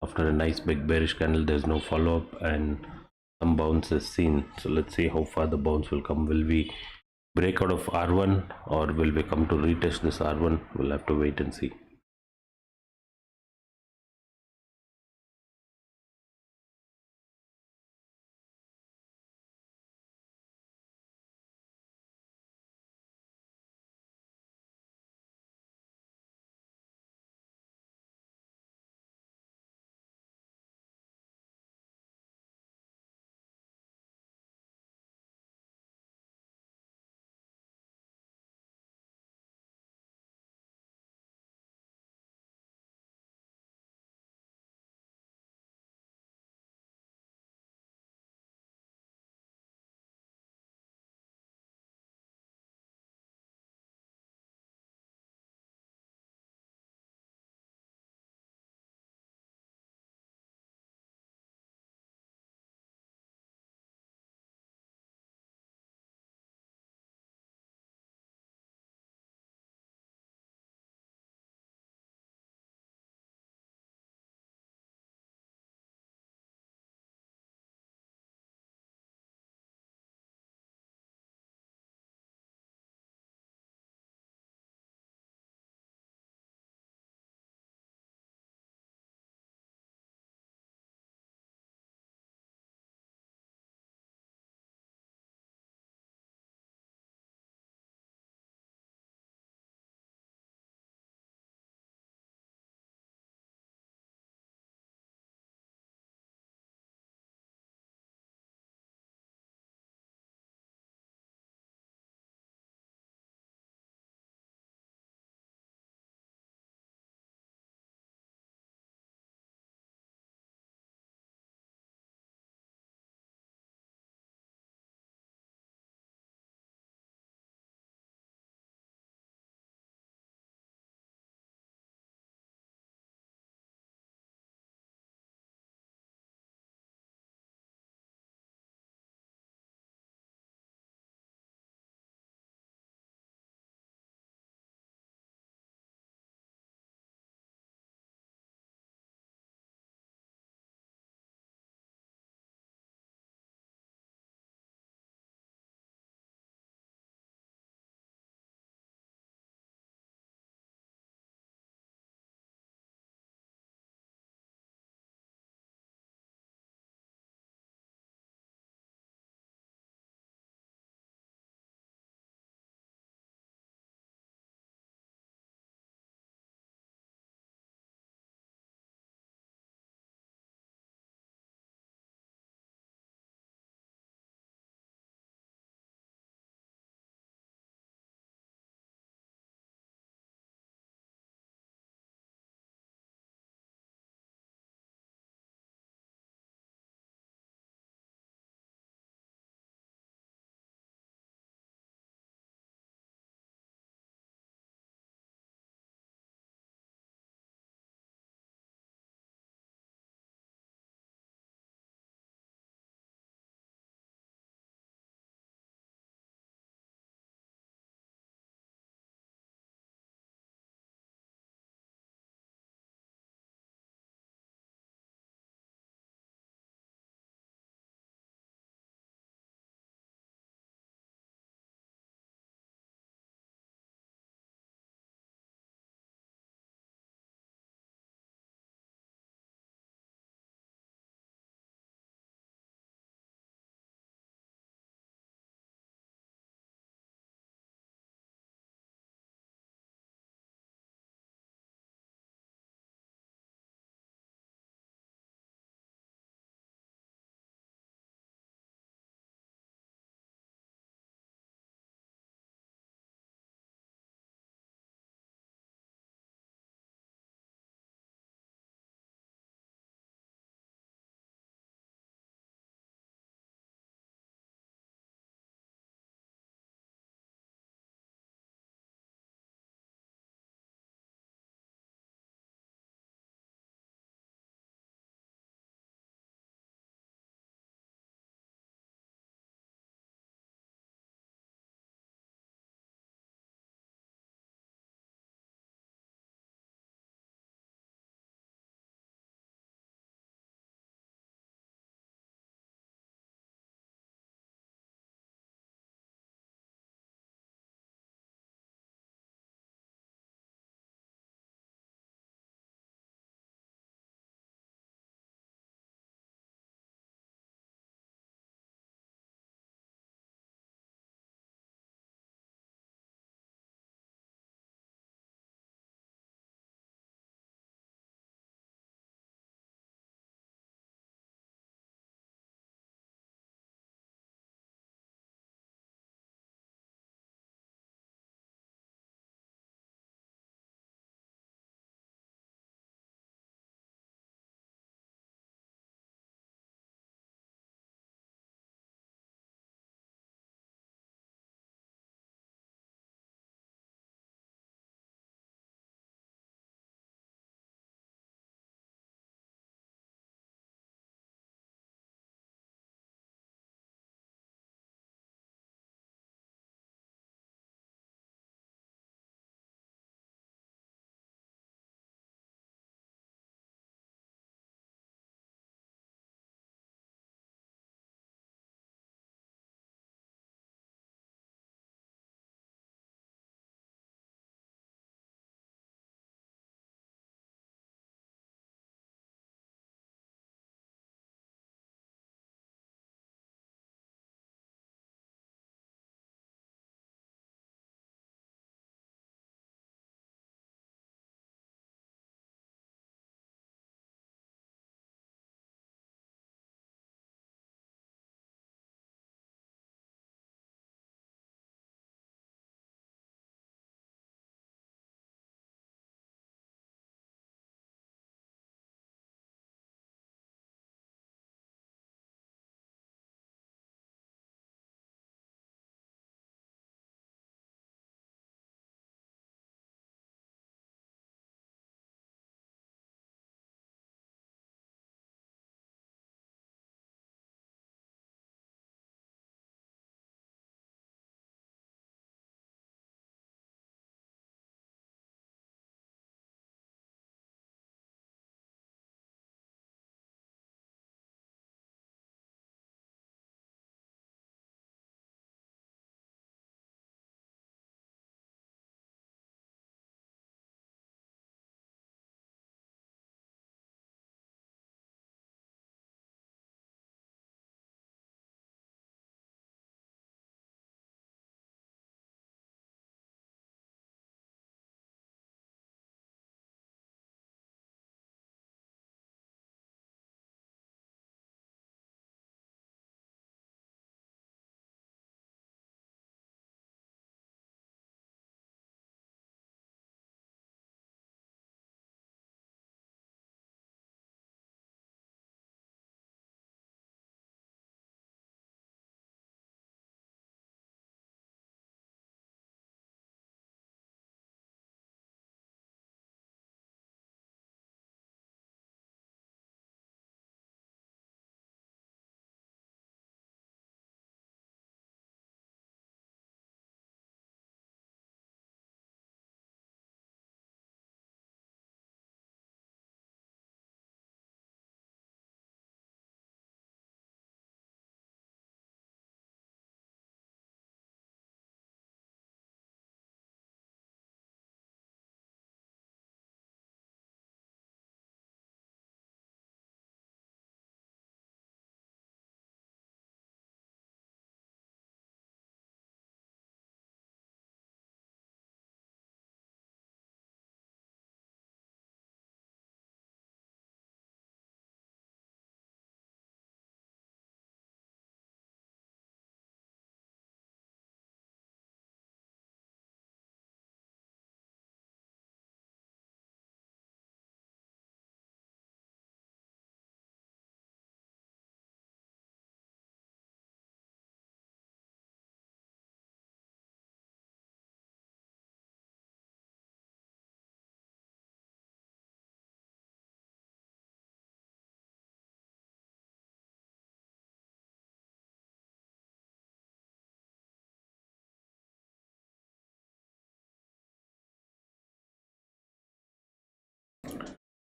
After a nice big bearish candle, there's no follow-up and some bounce is seen. So let's see how far the bounce will come. Will we break out of R1 or will we come to retest this R1? We'll have to wait and see.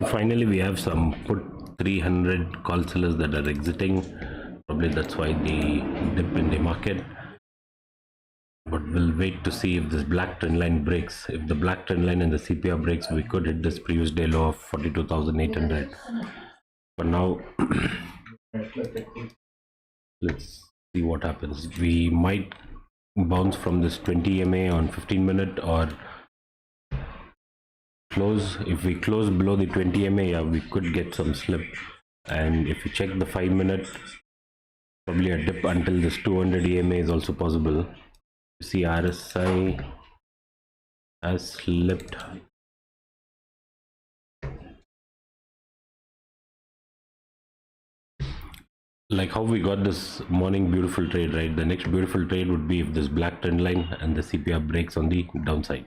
Finally, we have some put 300 call sellers that are exiting. Probably that's why the dip in the market. But we'll wait to see if this black trend line breaks. If the black trend line and the CPR breaks, we could hit this previous day low of 42,800. But now, let's see what happens. We might bounce from this 20 MA on 15-minute or close. If we close below the 20 MA, yeah, we could get some slip. And if you check the 5-minute, probably a dip until this 200 EMA is also possible. You see RSI has slipped. Like how we got this morning beautiful trade, right? The next beautiful trade would be if this black trend line and the CPR breaks on the downside.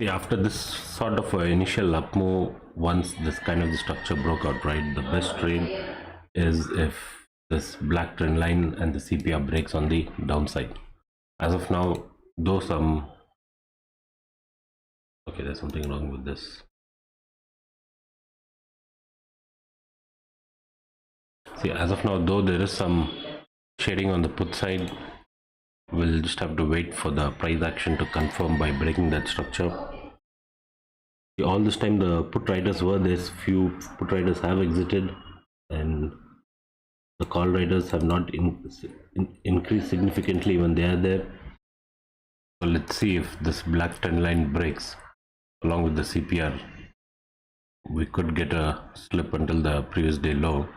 After this sort of initial up move, once this kind of the structure broke out, right, the best trade is if this black trend line and the CPR breaks on the downside. As of now, though some, okay, there's something wrong with this. See, as of now, though there is some shading on the put side, we'll just have to wait for the price action to confirm by breaking that structure. All this time the put riders were there, few put riders have exited, and the call riders have not increased significantly when they are there. So let's see if this black trend line breaks along with the CPR. We could get a slip until the previous day low.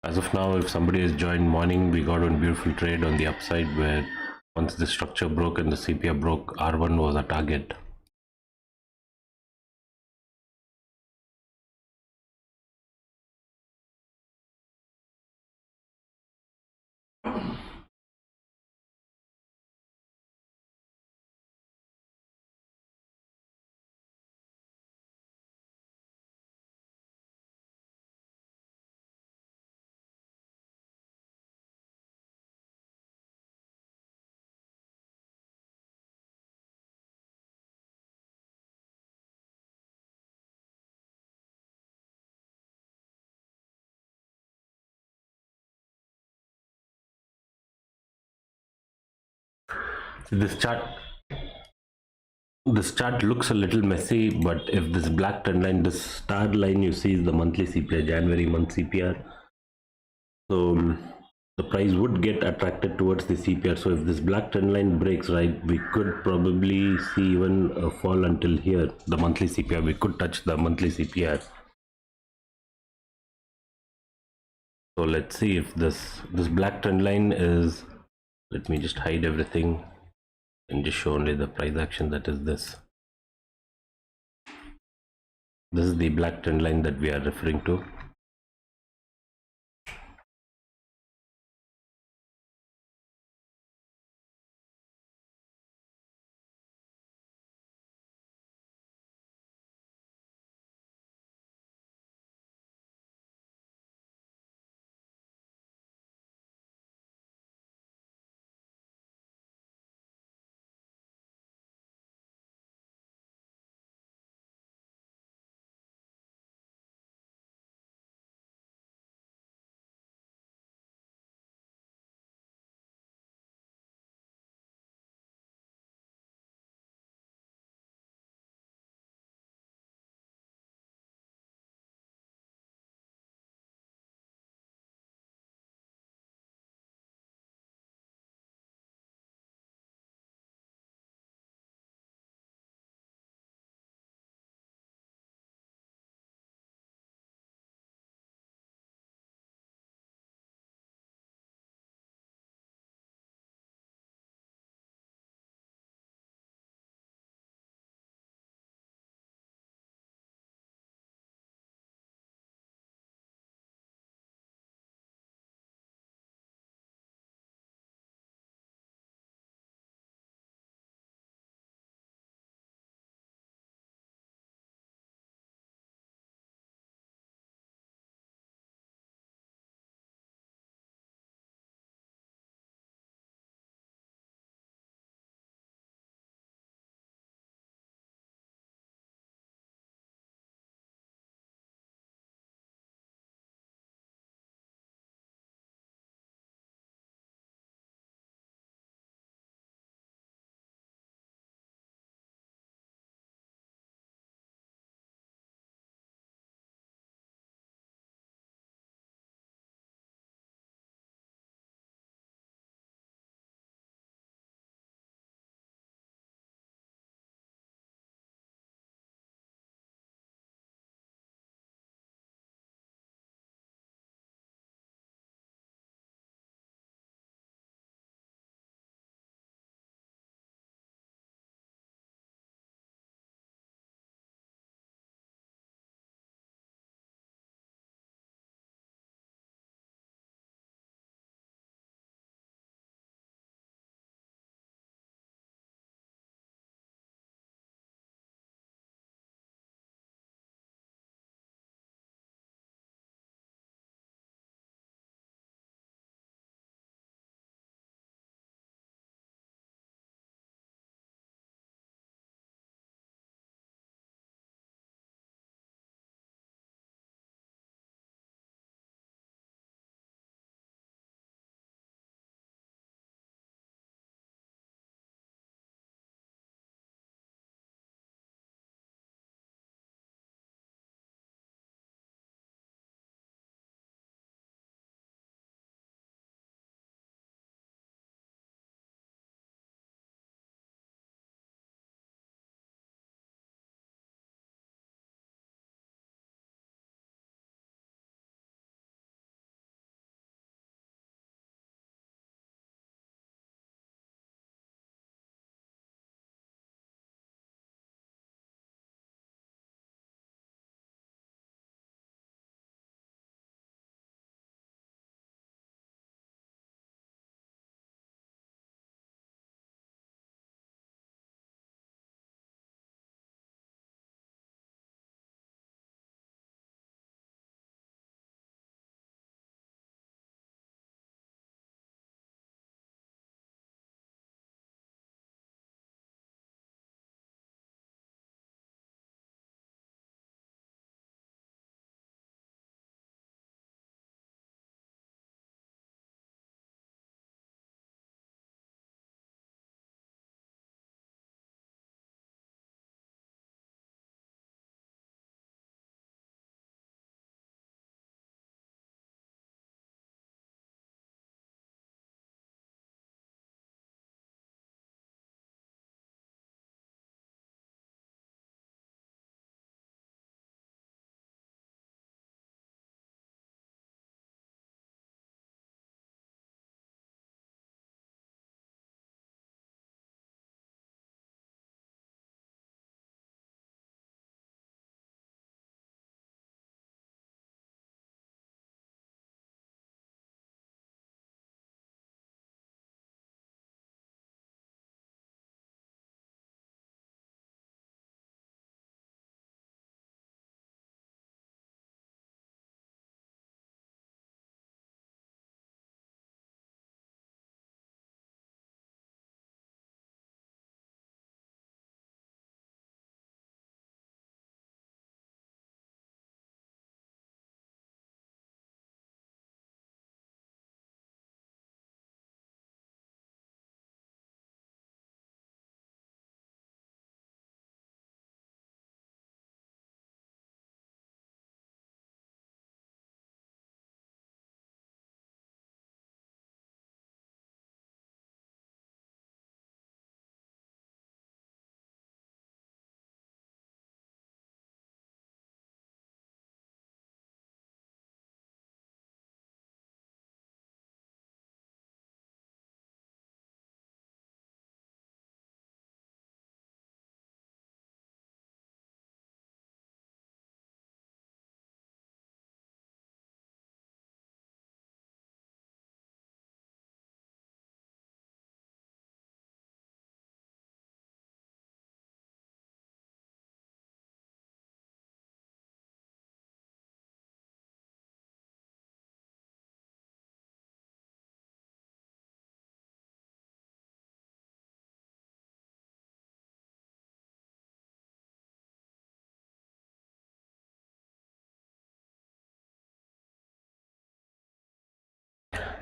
As of now, if somebody has joined morning, we got one beautiful trade on the upside where once the structure broke and the CPR broke, R1 was a target. This chart looks a little messy, but if this black trend line, this star line you see is the monthly CPR, January month CPR. So the price would get attracted towards the CPR. So if this black trend line breaks, right, we could probably see even a fall until here, the monthly CPR. We could touch the monthly CPR. So let's see if this black trend line is, let me just hide everything and just show only the price action. That is this. This is the black trend line that we are referring to.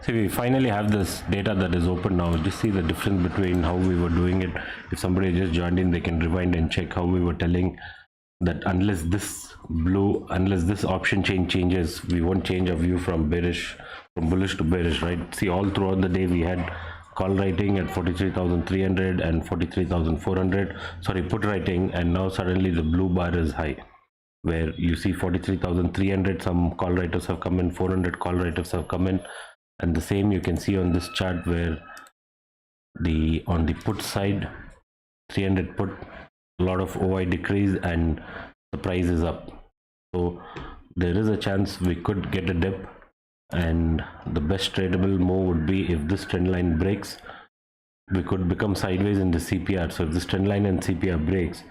See, we finally have this data that is open now. Just see the difference between how we were doing it. If somebody just joined in, they can rewind and check how we were telling that unless this option chain changes, we won't change our view from bullish to bearish, right? See, all throughout the day we had call writing at 43,300 and 43,400. Sorry, put writing, and now suddenly the blue bar is high, where you see 43,300. Some call writers have come in, 400 call writers have come in, and the same you can see on this chart where on the put side, 300 put, a lot of OI decrease and the price is up. So there is a chance we could get a dip, and the best tradable move would be if this trend line breaks, we could become sideways in the CPR. So if this trend line and CPR breaks,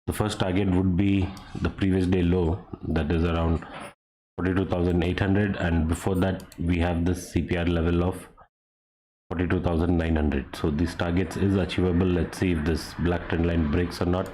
the first target would be the previous day low, that is around 42,800, and before that we have this CPR level of 42,900. So these targets is achievable. Let's see if this black trend line breaks or not.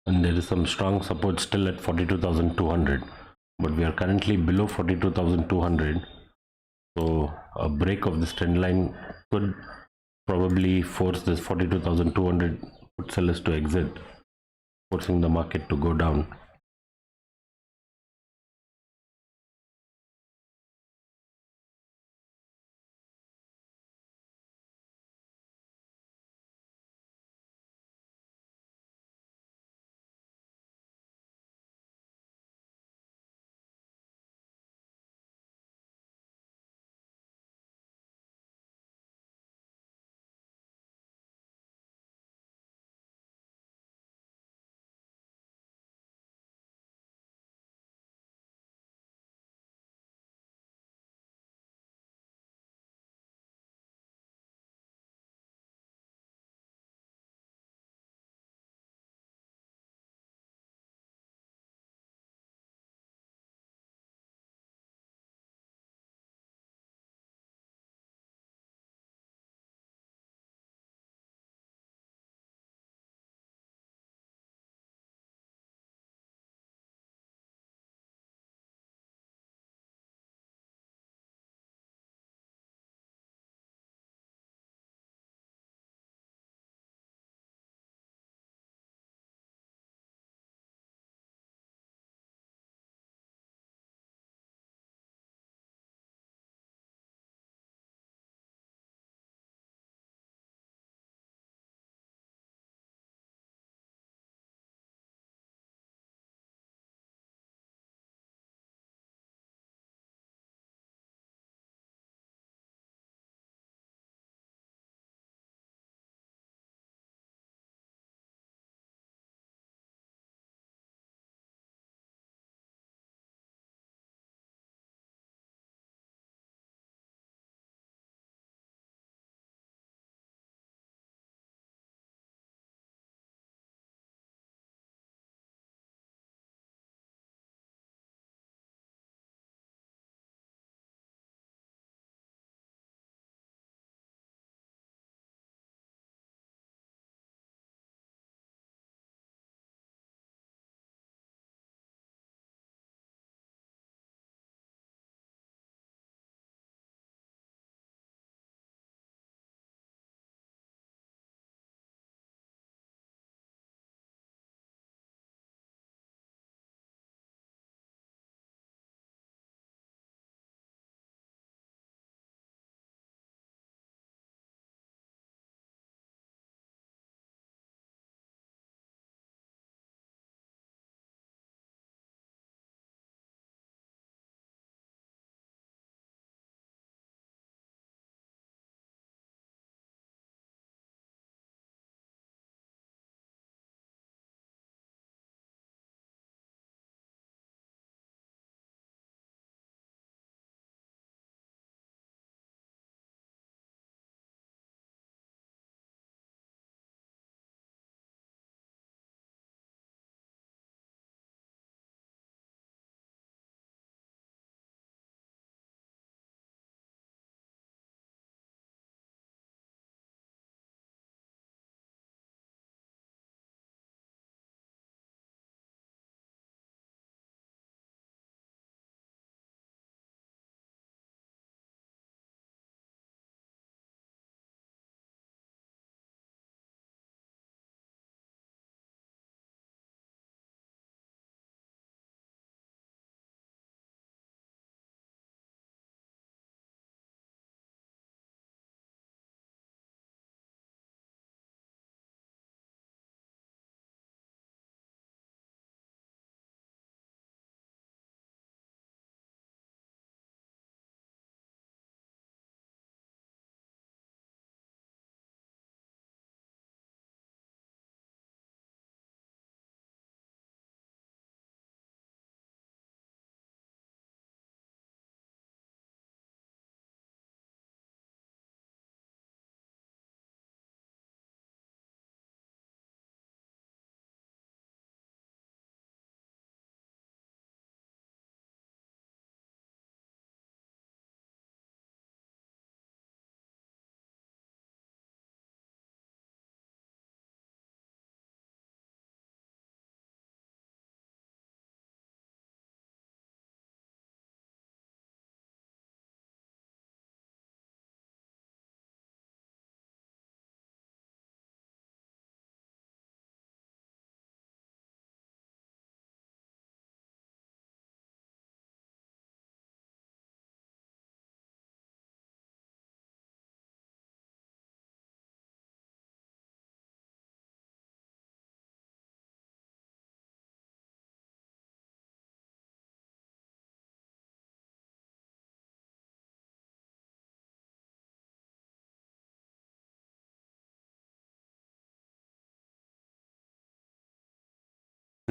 And there is some strong support still at 42,200, but we are currently below 42,200. So a break of this trend line could probably force this 42,200 put sellers to exit, forcing the market to go down.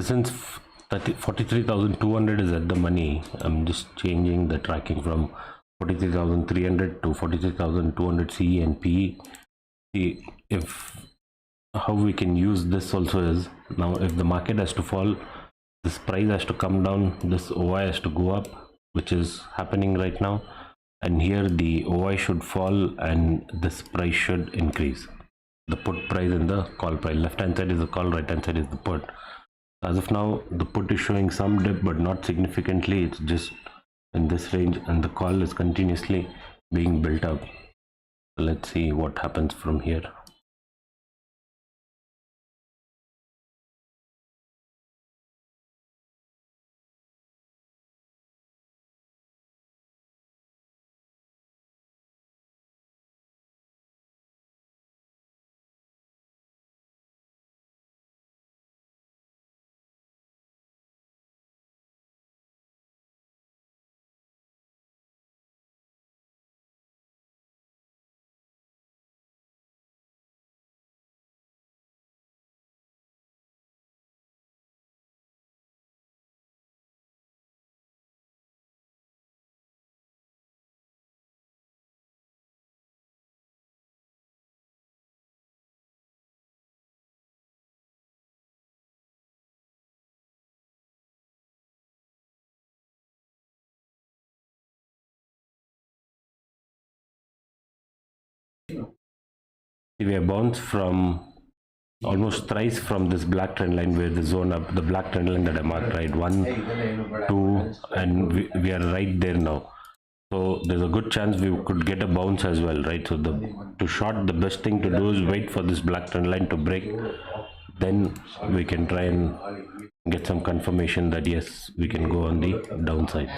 Since 43,200 is at the money, I'm just changing the tracking from 43,300 to 43,200 CE and PE. See, if how we can use this also is, now if the market has to fall, this price has to come down, this OI has to go up, which is happening right now, and here the OI should fall and this price should increase. The put price and the call price, left hand side is the call, right hand side is the put. As of now, the put is showing some dip but not significantly, it's just in this range, and the call is continuously being built up. Let's see what happens from here. We have bounced from almost thrice from this black trend line, where the zone up, the black trend line that I marked, right, 1, 2, and we are right there now. So there's a good chance we could get a bounce as well, right? So to short, the best thing to do is wait for this black trend line to break, then we can try and get some confirmation that yes, we can go on the downside.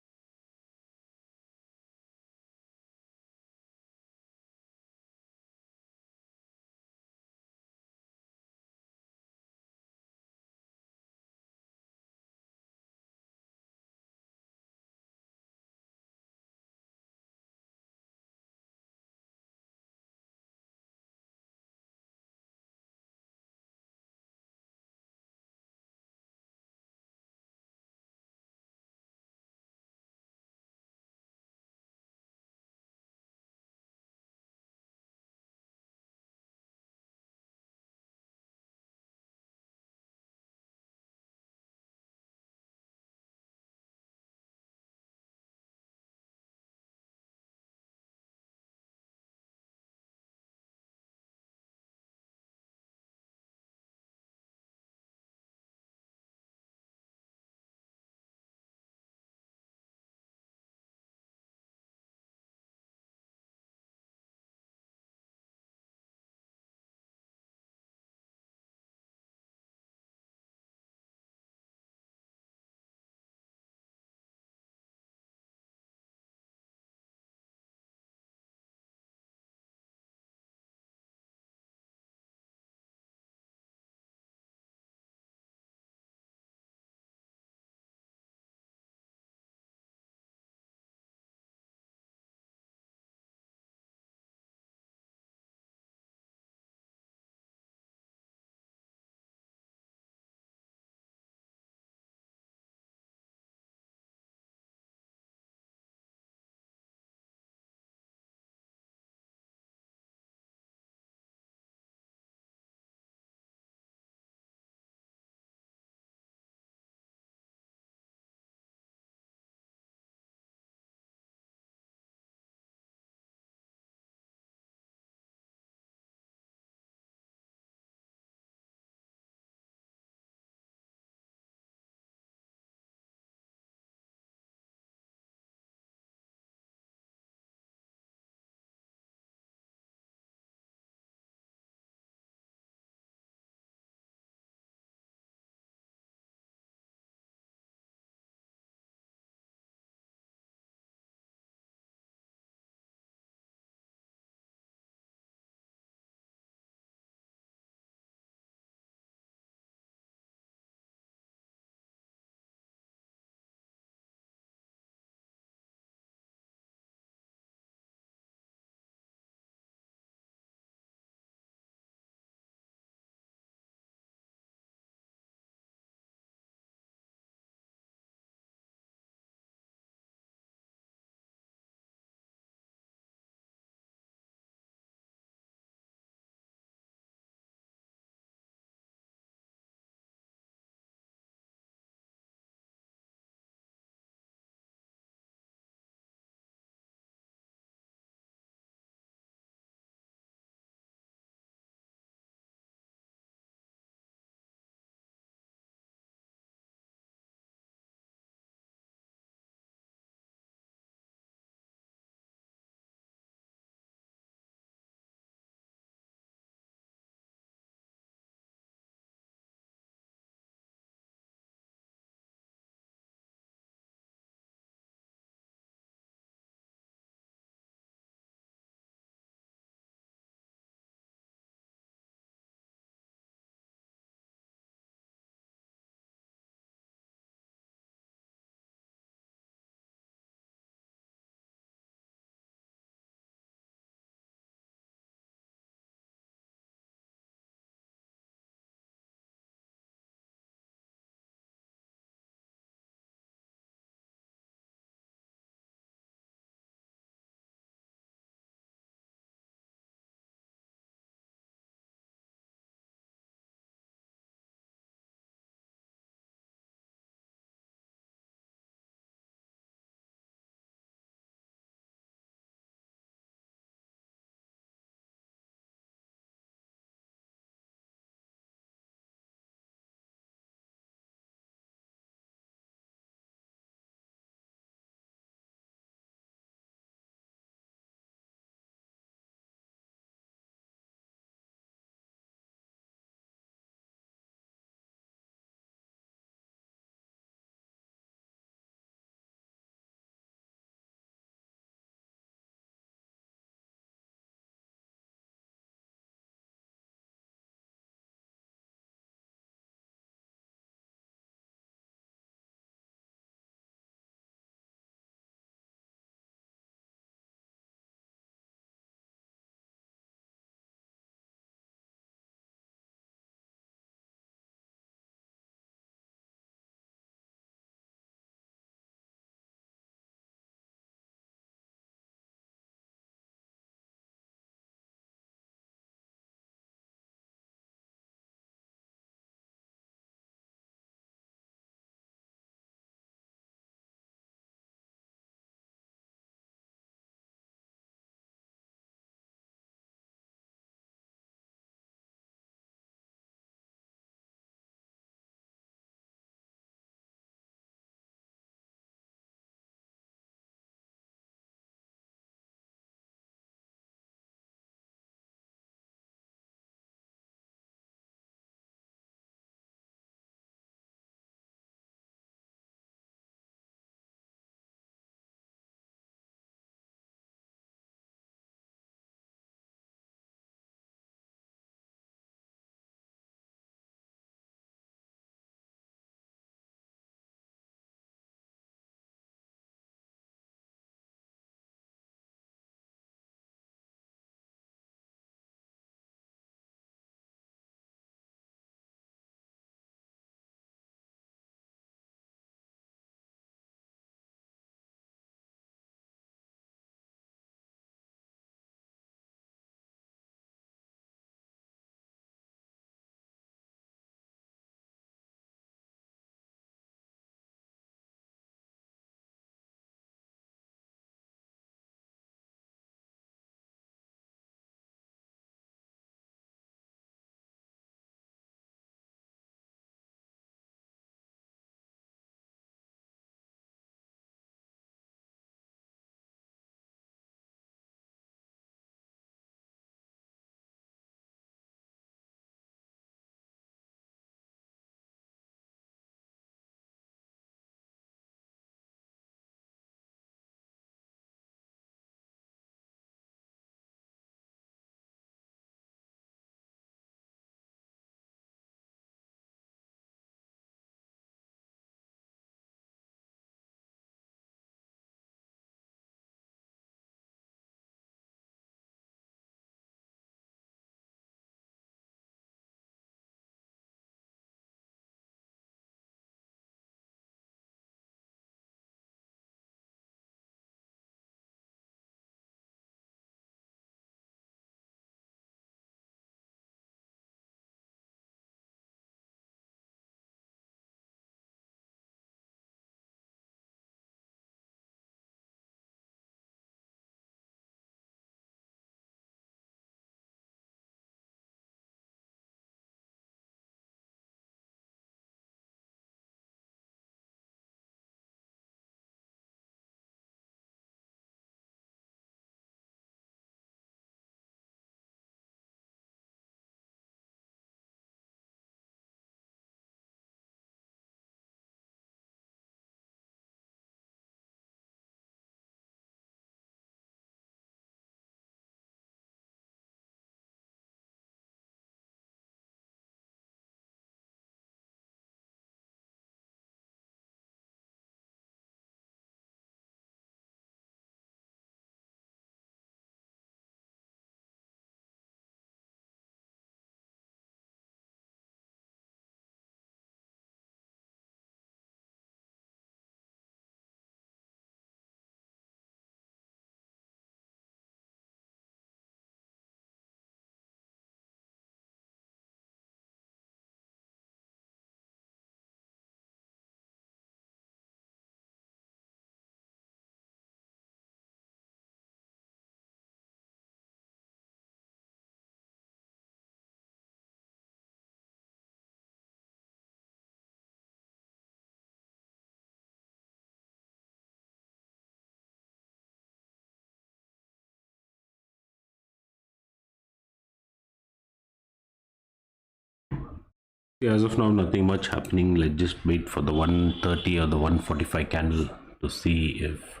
Yeah, as of now, nothing much happening. Let's just wait for the 130 or the 145 candle to see if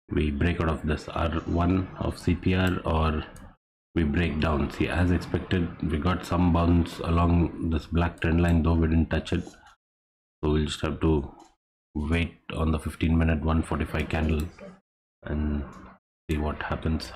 we break out of this R1 of CPR or we break down. See, as expected, we got some bounce along this black trend line, though we didn't touch it. So we'll just have to wait on the 15-minute 145 candle and see what happens.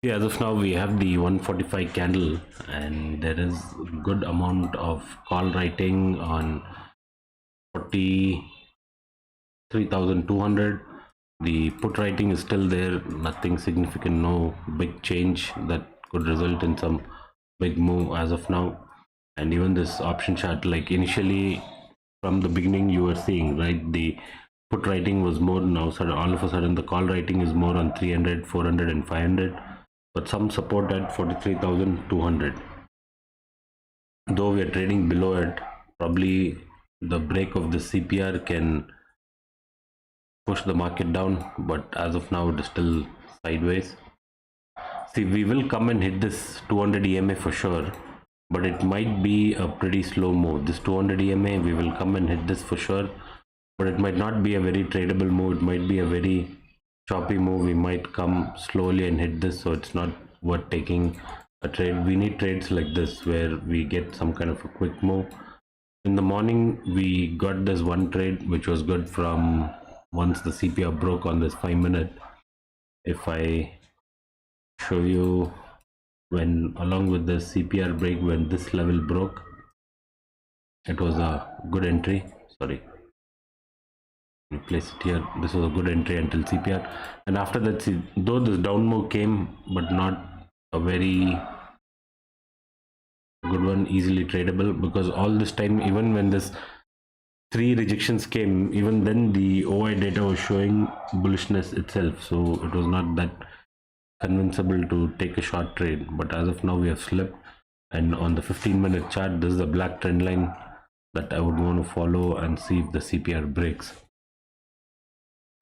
Yeah, as of now we have the 145 candle, and there is good amount of call writing on 43,200. The put writing is still there, nothing significant, no big change that could result in some big move as of now. And even this option chart, like initially from the beginning you were seeing, right, the put writing was more. Now sudden, all of a sudden the call writing is more on 300, 400 and 500, but some support at 43,200. Though we are trading below it, probably the break of the CPR can push the market down, but as of now it is still sideways. See, we will come and hit this 200 EMA for sure, but it might be a pretty slow move. This 200 EMA, we will come and hit this for sure, but it might not be a very tradable move. It might be a very choppy move. We might come slowly and hit this, so it's not worth taking a trade. We need trades like this where we get some kind of a quick move. In the morning we got this one trade which was good from once the CPR broke on this 5 minute. If I show you, when along with the CPR break, when this level broke, it was a good entry. Sorry, place it here. This was a good entry until CPR, and after that, see, though this down move came, but not a very good one, easily tradable, because all this time, even when this three rejections came, even then the OI data was showing bullishness itself, so it was not that convincible to take a short trade. But as of now we have slipped, and on the 15-minute chart this is the black trend line that I would want to follow and see if the CPR breaks.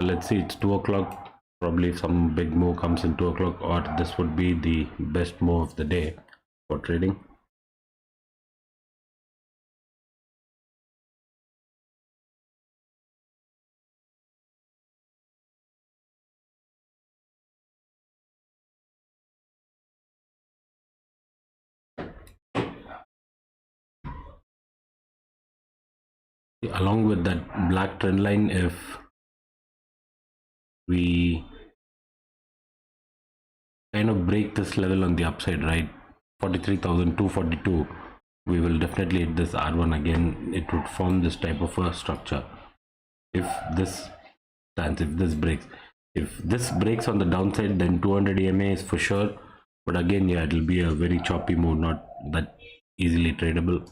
So let's see, it's 2 o'clock. Probably if some big move comes in 2 o'clock, or this would be the best move of the day for trading. Along with that black trend line, if we kind of break this level on the upside, right, 43,242, we will definitely hit this R1 again. It would form this type of a structure if this stands, if this breaks. If this breaks on the downside, then 200 EMA is for sure, but again, yeah, it will be a very choppy move, not that easily tradable.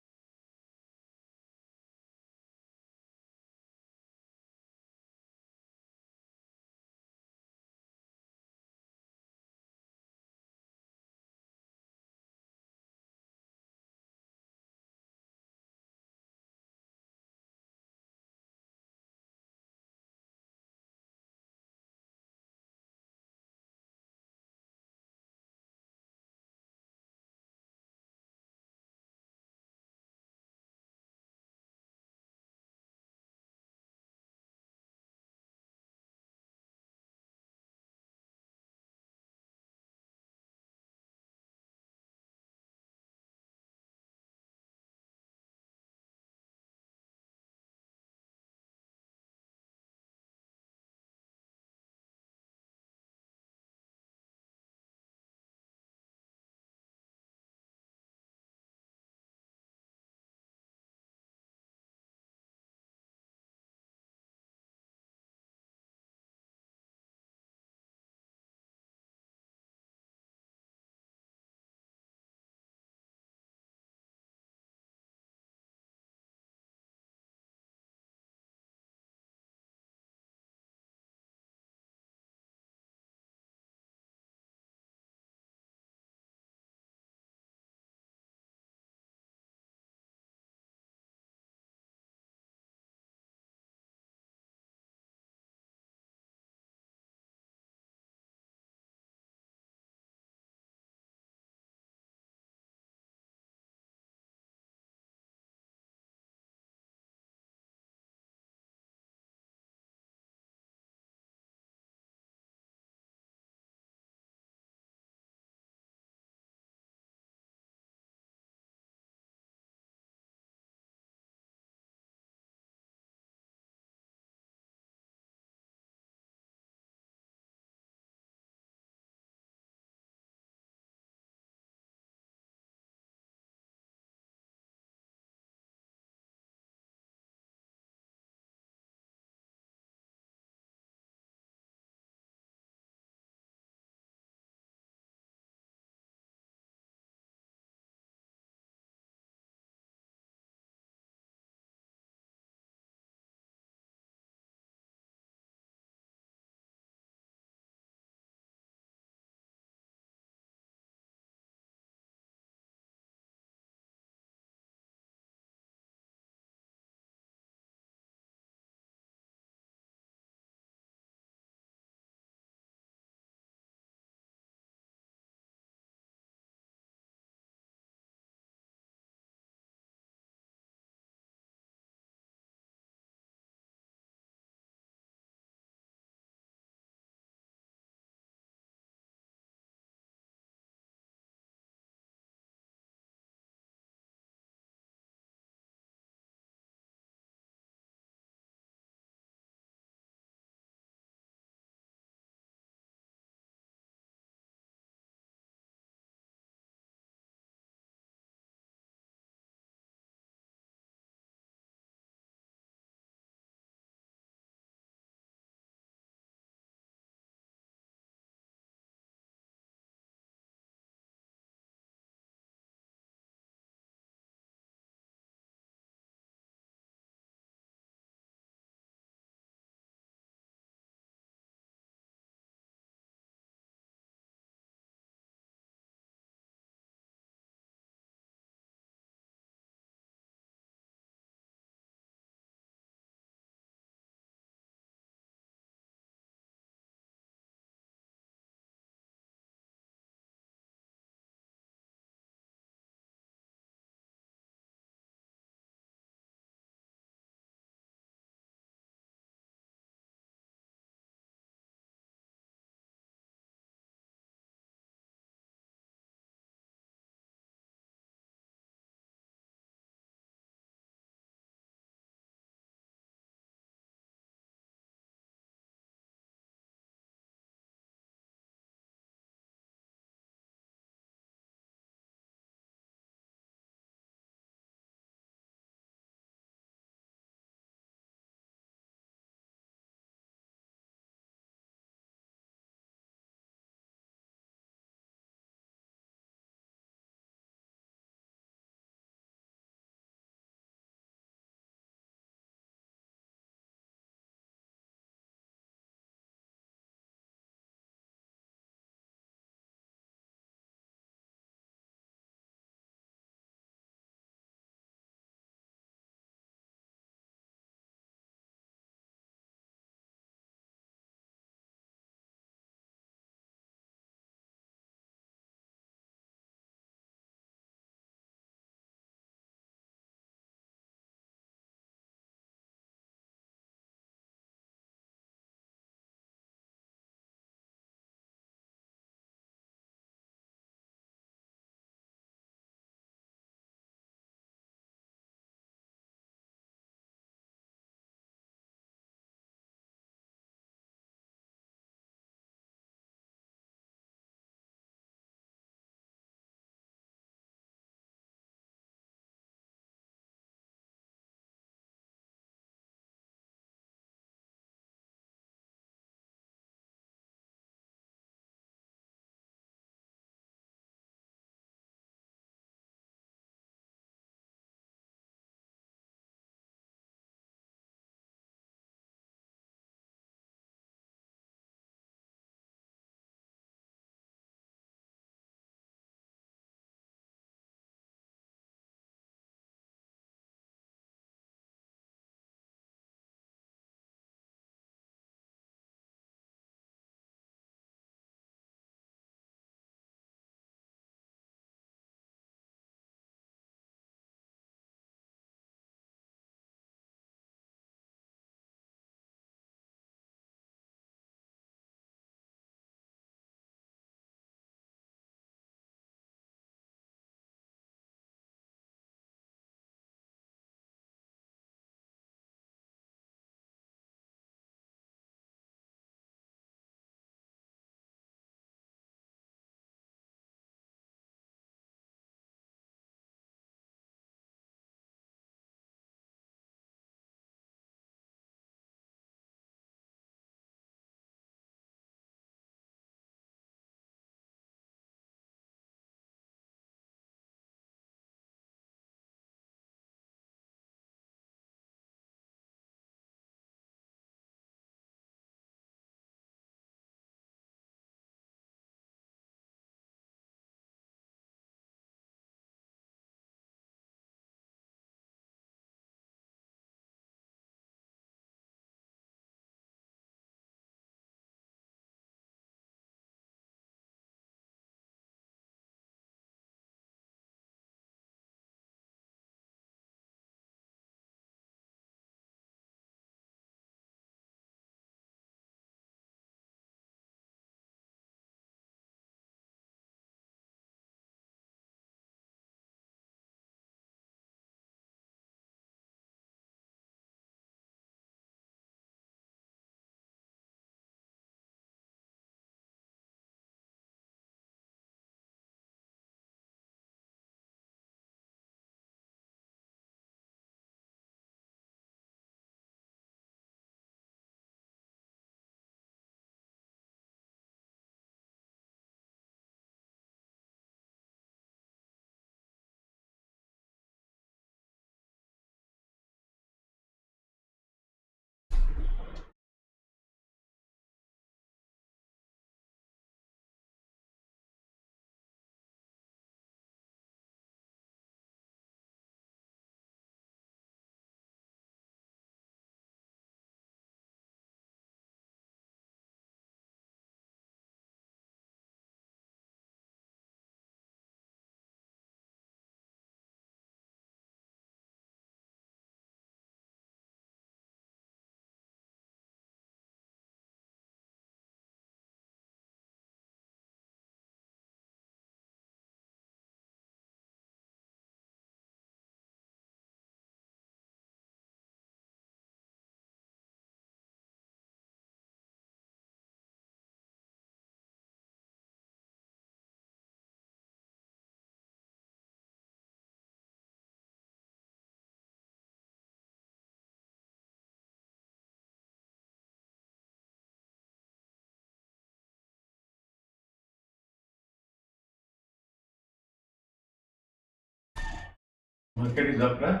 Market is up, right?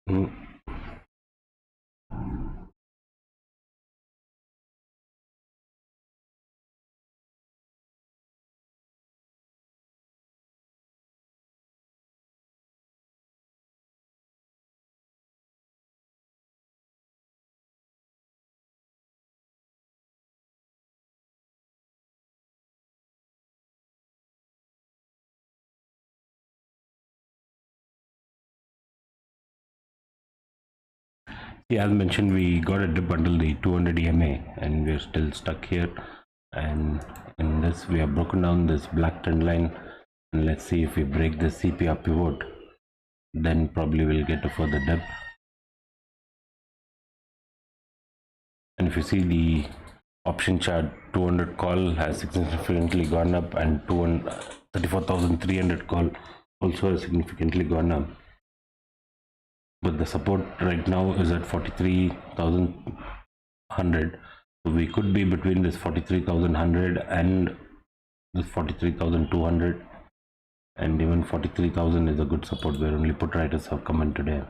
Mm. Yeah, as mentioned, we got a dip until the 200 EMA and we're still stuck here. And in this, we have broken down this black trend line. And let's see if we break the CPR pivot, then probably we'll get a further dip. And if you see the option chart, 200 call has significantly gone up and 34,300 call also has significantly gone up. But the support right now is at 43,100. So we could be between this 43,100 and this 43,200, and even 43,000 is a good support where only put writers have come in today.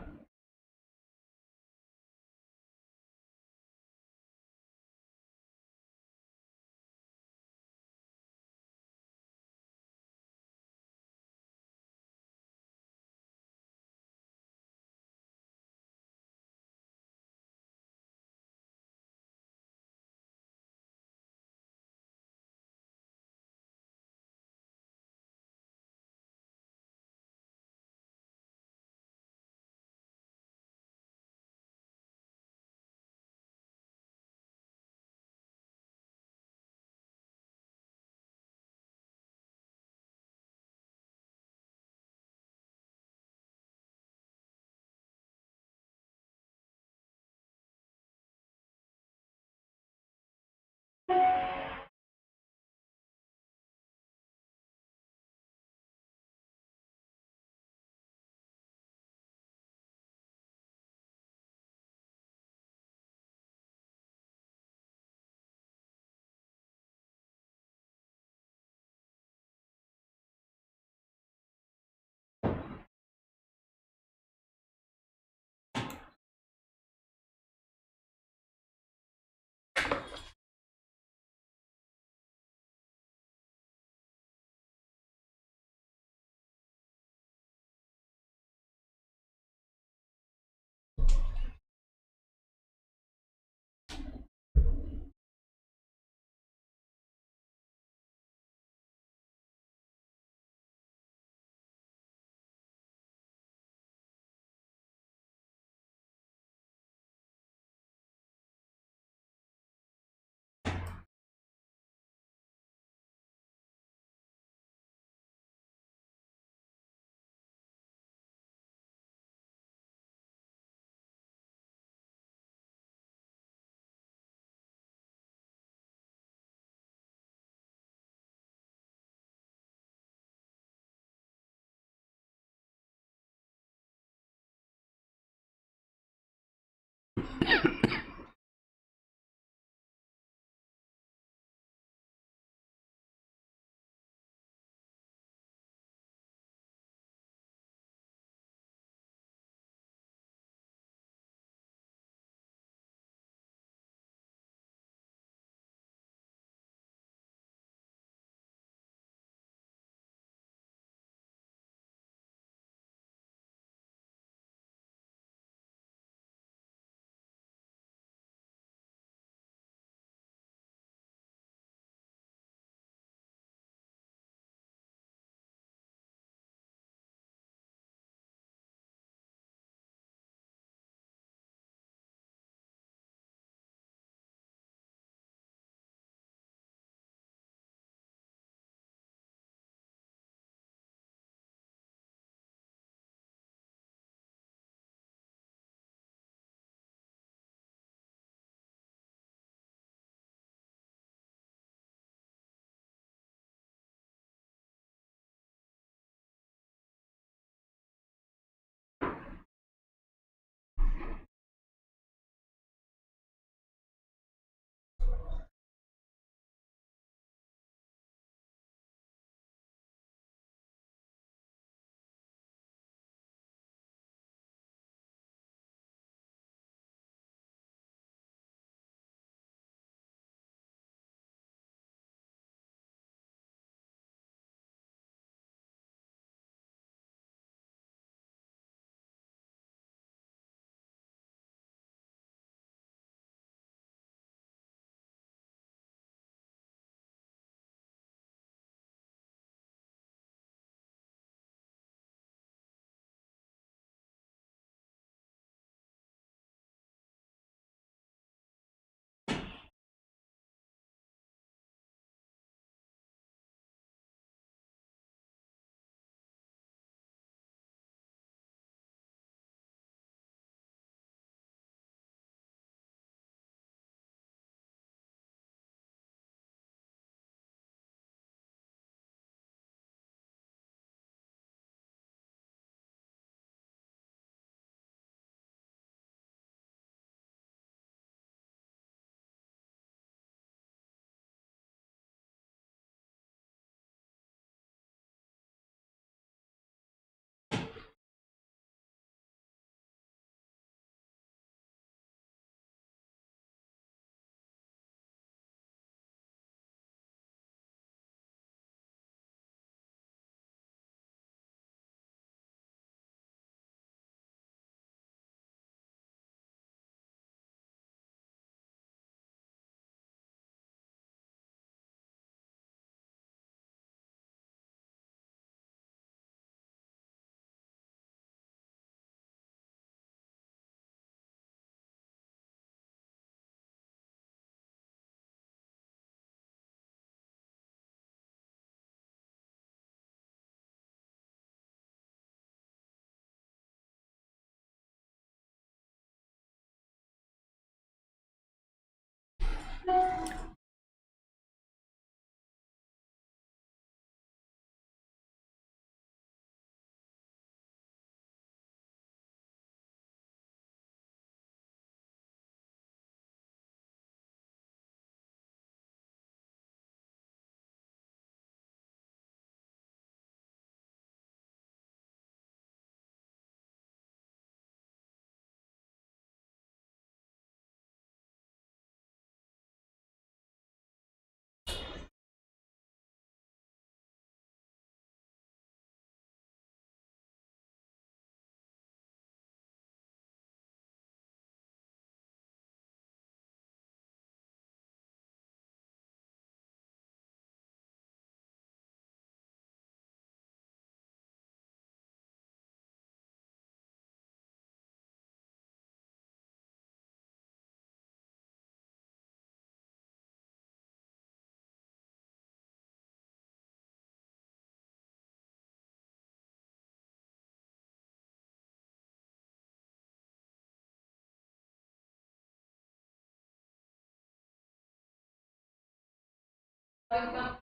What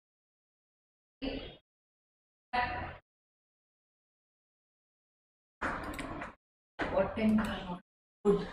time? Good.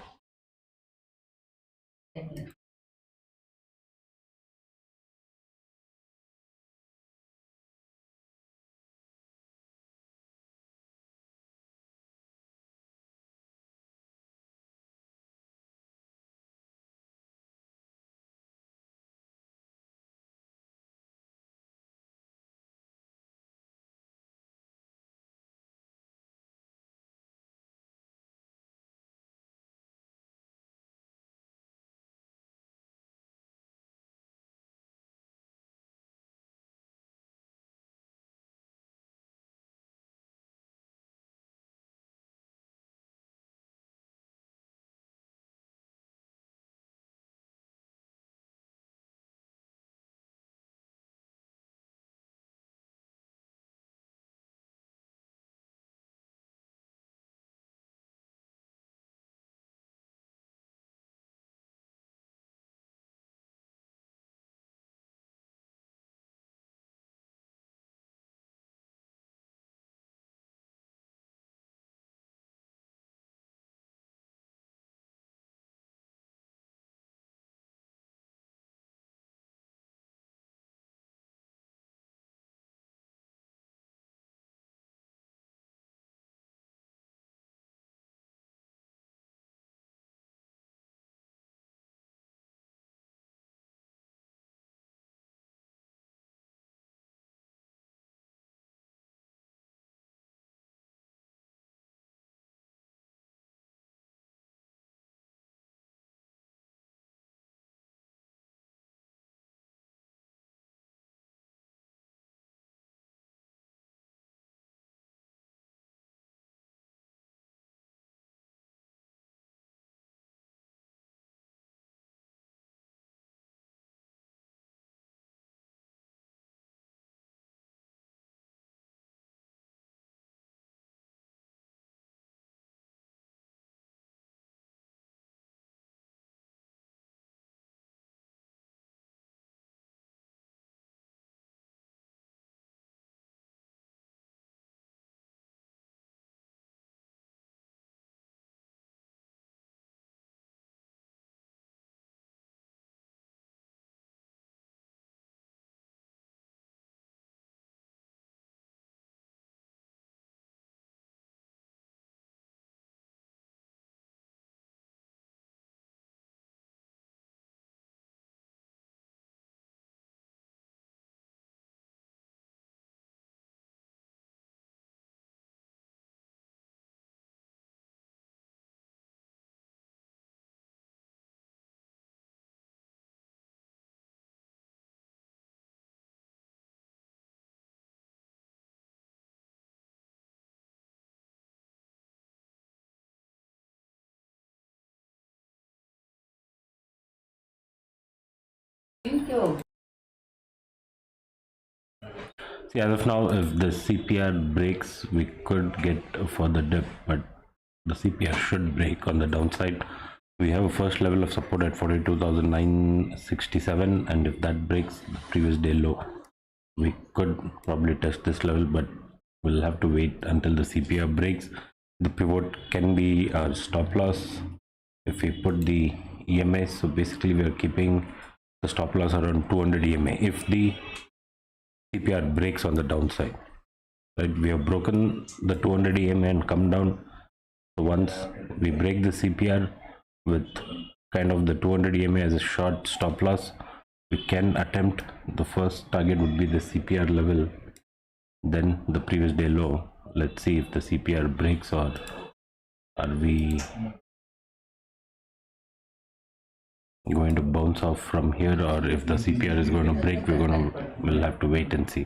See, as of now, if the CPR breaks, we could get a further dip, but the CPR should break on the downside. We have a first level of support at 42,967, and if that breaks the previous day low, we could probably test this level, but we'll have to wait until the CPR breaks. The pivot can be our stop loss if we put the EMA. So basically, we are keeping the stop loss around 200 EMA. If the CPR breaks on the downside, right, we have broken the 200 EMA and come down. So once we break the CPR with kind of the 200 EMA as a short stop loss, we can attempt the first target would be the CPR level, then the previous day low. Let's see if the CPR breaks, or are we going to bounce off from here, or if the CPR is going to break, we'll have to wait and see.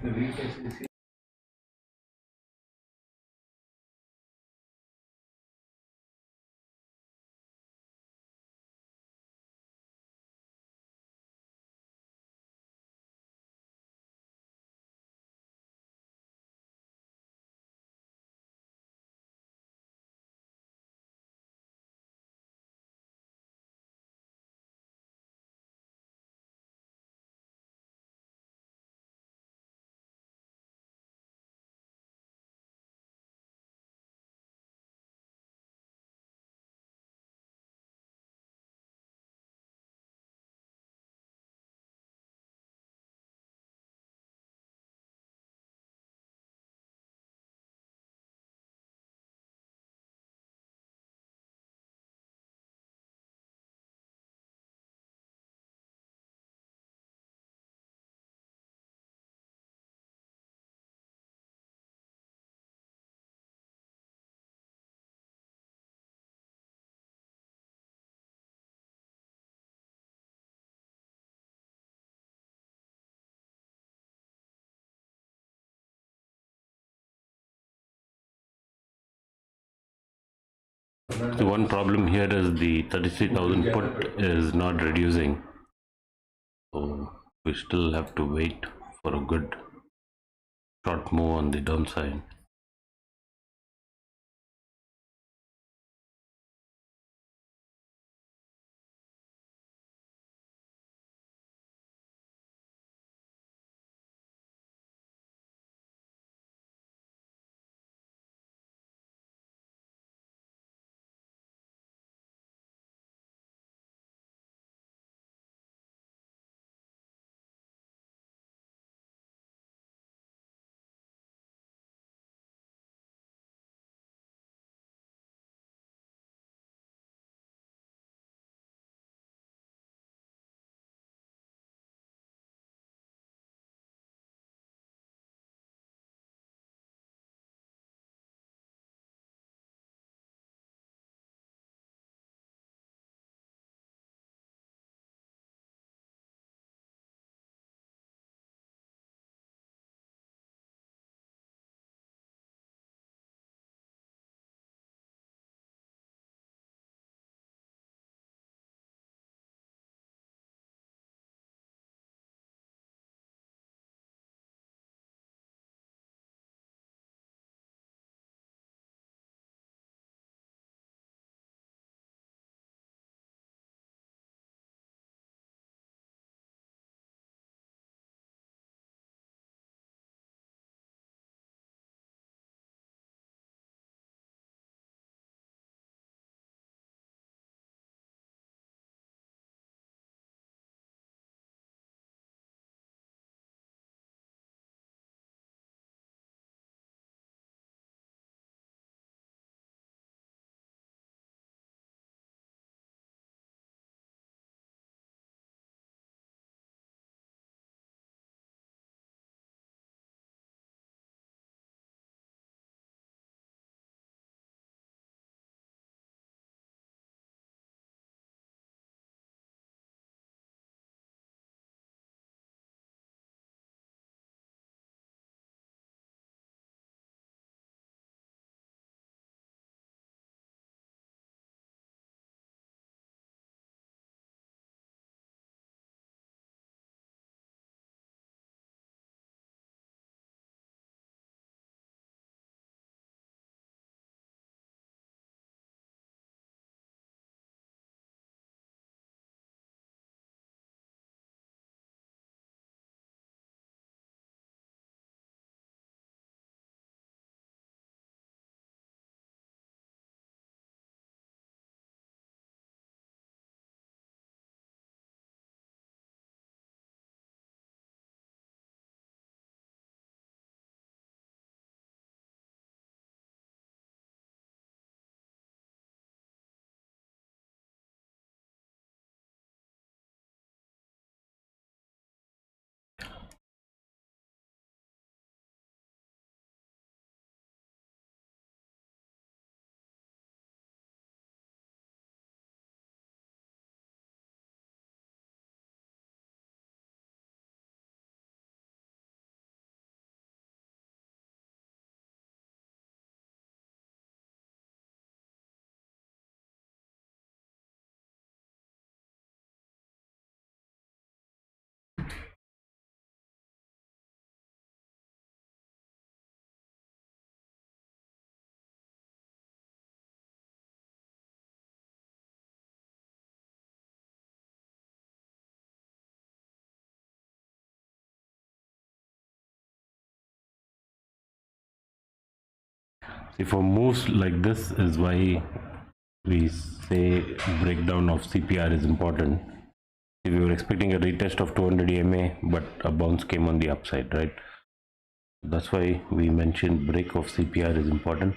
The one problem here is the 33,000 put is not reducing, so we still have to wait for a good short move on the downside. See, for moves like this is why we say breakdown of CPR is important. If we were expecting a retest of 200 EMA, but a bounce came on the upside, right? That's why we mentioned break of CPR is important.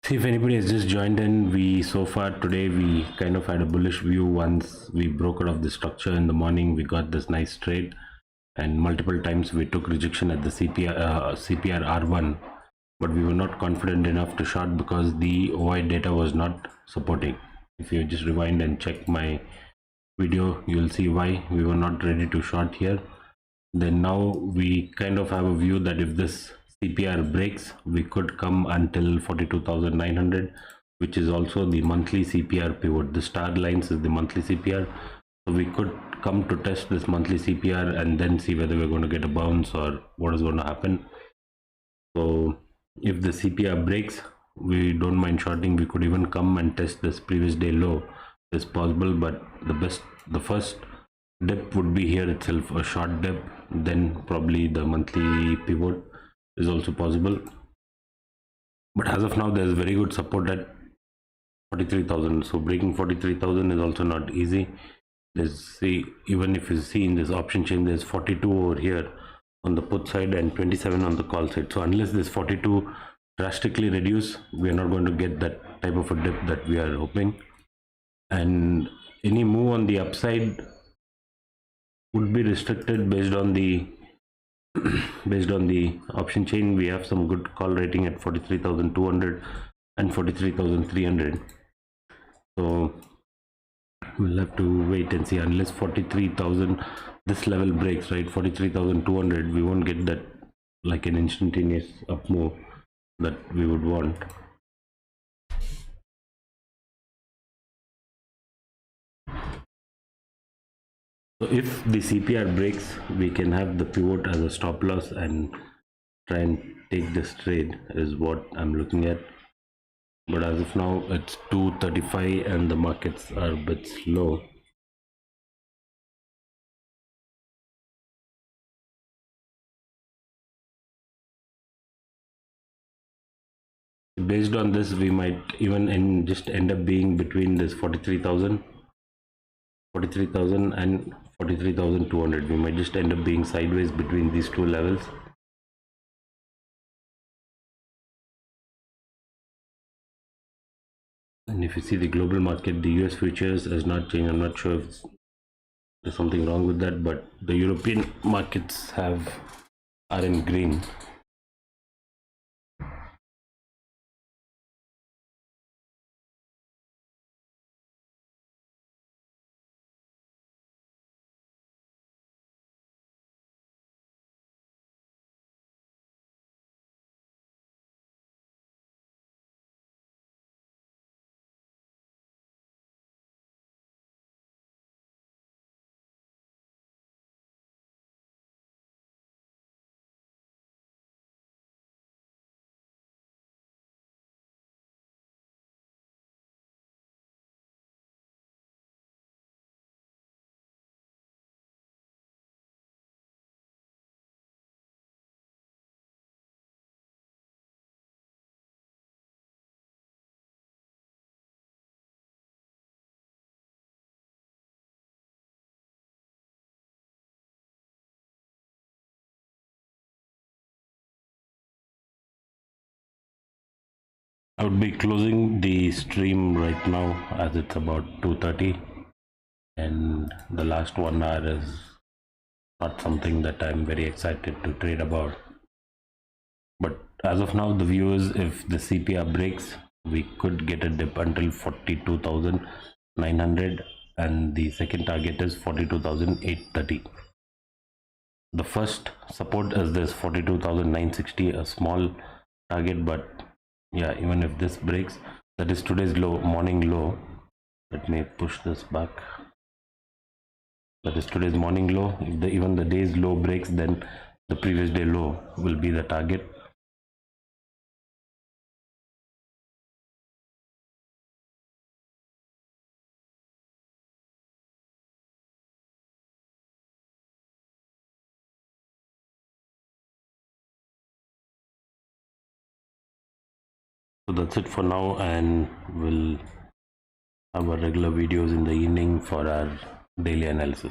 See if anybody has just joined in. We so far today we kind of had a bullish view. Once we broke out of the structure in the morning, we got this nice trade, and multiple times we took rejection at the CPR R1, but we were not confident enough to short because the OI data was not supporting. If you just rewind and check my video, you'll see why we were not ready to short here. Then now we kind of have a view that if this CPR breaks, we could come until 42,900, which is also the monthly CPR pivot. The star lines is the monthly CPR, so we could come to test this monthly CPR and then see whether we're going to get a bounce or what is going to happen. So if the CPR breaks, we don't mind shorting. We could even come and test this previous day low. It's possible, but the first dip would be here itself, a short dip, then probably the monthly pivot is also possible. But as of now, there's very good support at 43,000. So breaking 43,000 is also not easy. Even if you see in this option chain, there's 42 over here on the put side and 27 on the call side. So unless this 42 drastically reduce, we are not going to get that type of a dip that we are hoping. And any move on the upside would be restricted based on the option chain. We have some good call rating at 43,200 and 43,300. So we'll have to wait and see. Unless 43,000 this level breaks, right, 43,200, we won't get that like an instantaneous up move that we would want. So if the CPR breaks, we can have the pivot as a stop loss and try and take this trade is what I'm looking at. But as of now, it's 235 and the markets are a bit slow. Based on this, we might even just end up being between this 43,000 and 43,200. We might just end up being sideways between these two levels. And if you see the global market, the US futures has not changed. I'm not sure if there's something wrong with that, but the European markets are in green. I would be closing the stream right now as it's about 2:30, and the last 1 hour is not something that I'm very excited to trade about. But as of now, the view is if the CPR breaks, we could get a dip until 42,900, and the second target is 42,830. The first support is this 42,960, a small target, but yeah, even if this breaks, that is today's low, morning low. Let me push this back. That is today's morning low. If even the day's low breaks, then the previous day low will be the target. So that's it for now, and we'll have our regular videos in the evening for our daily analysis.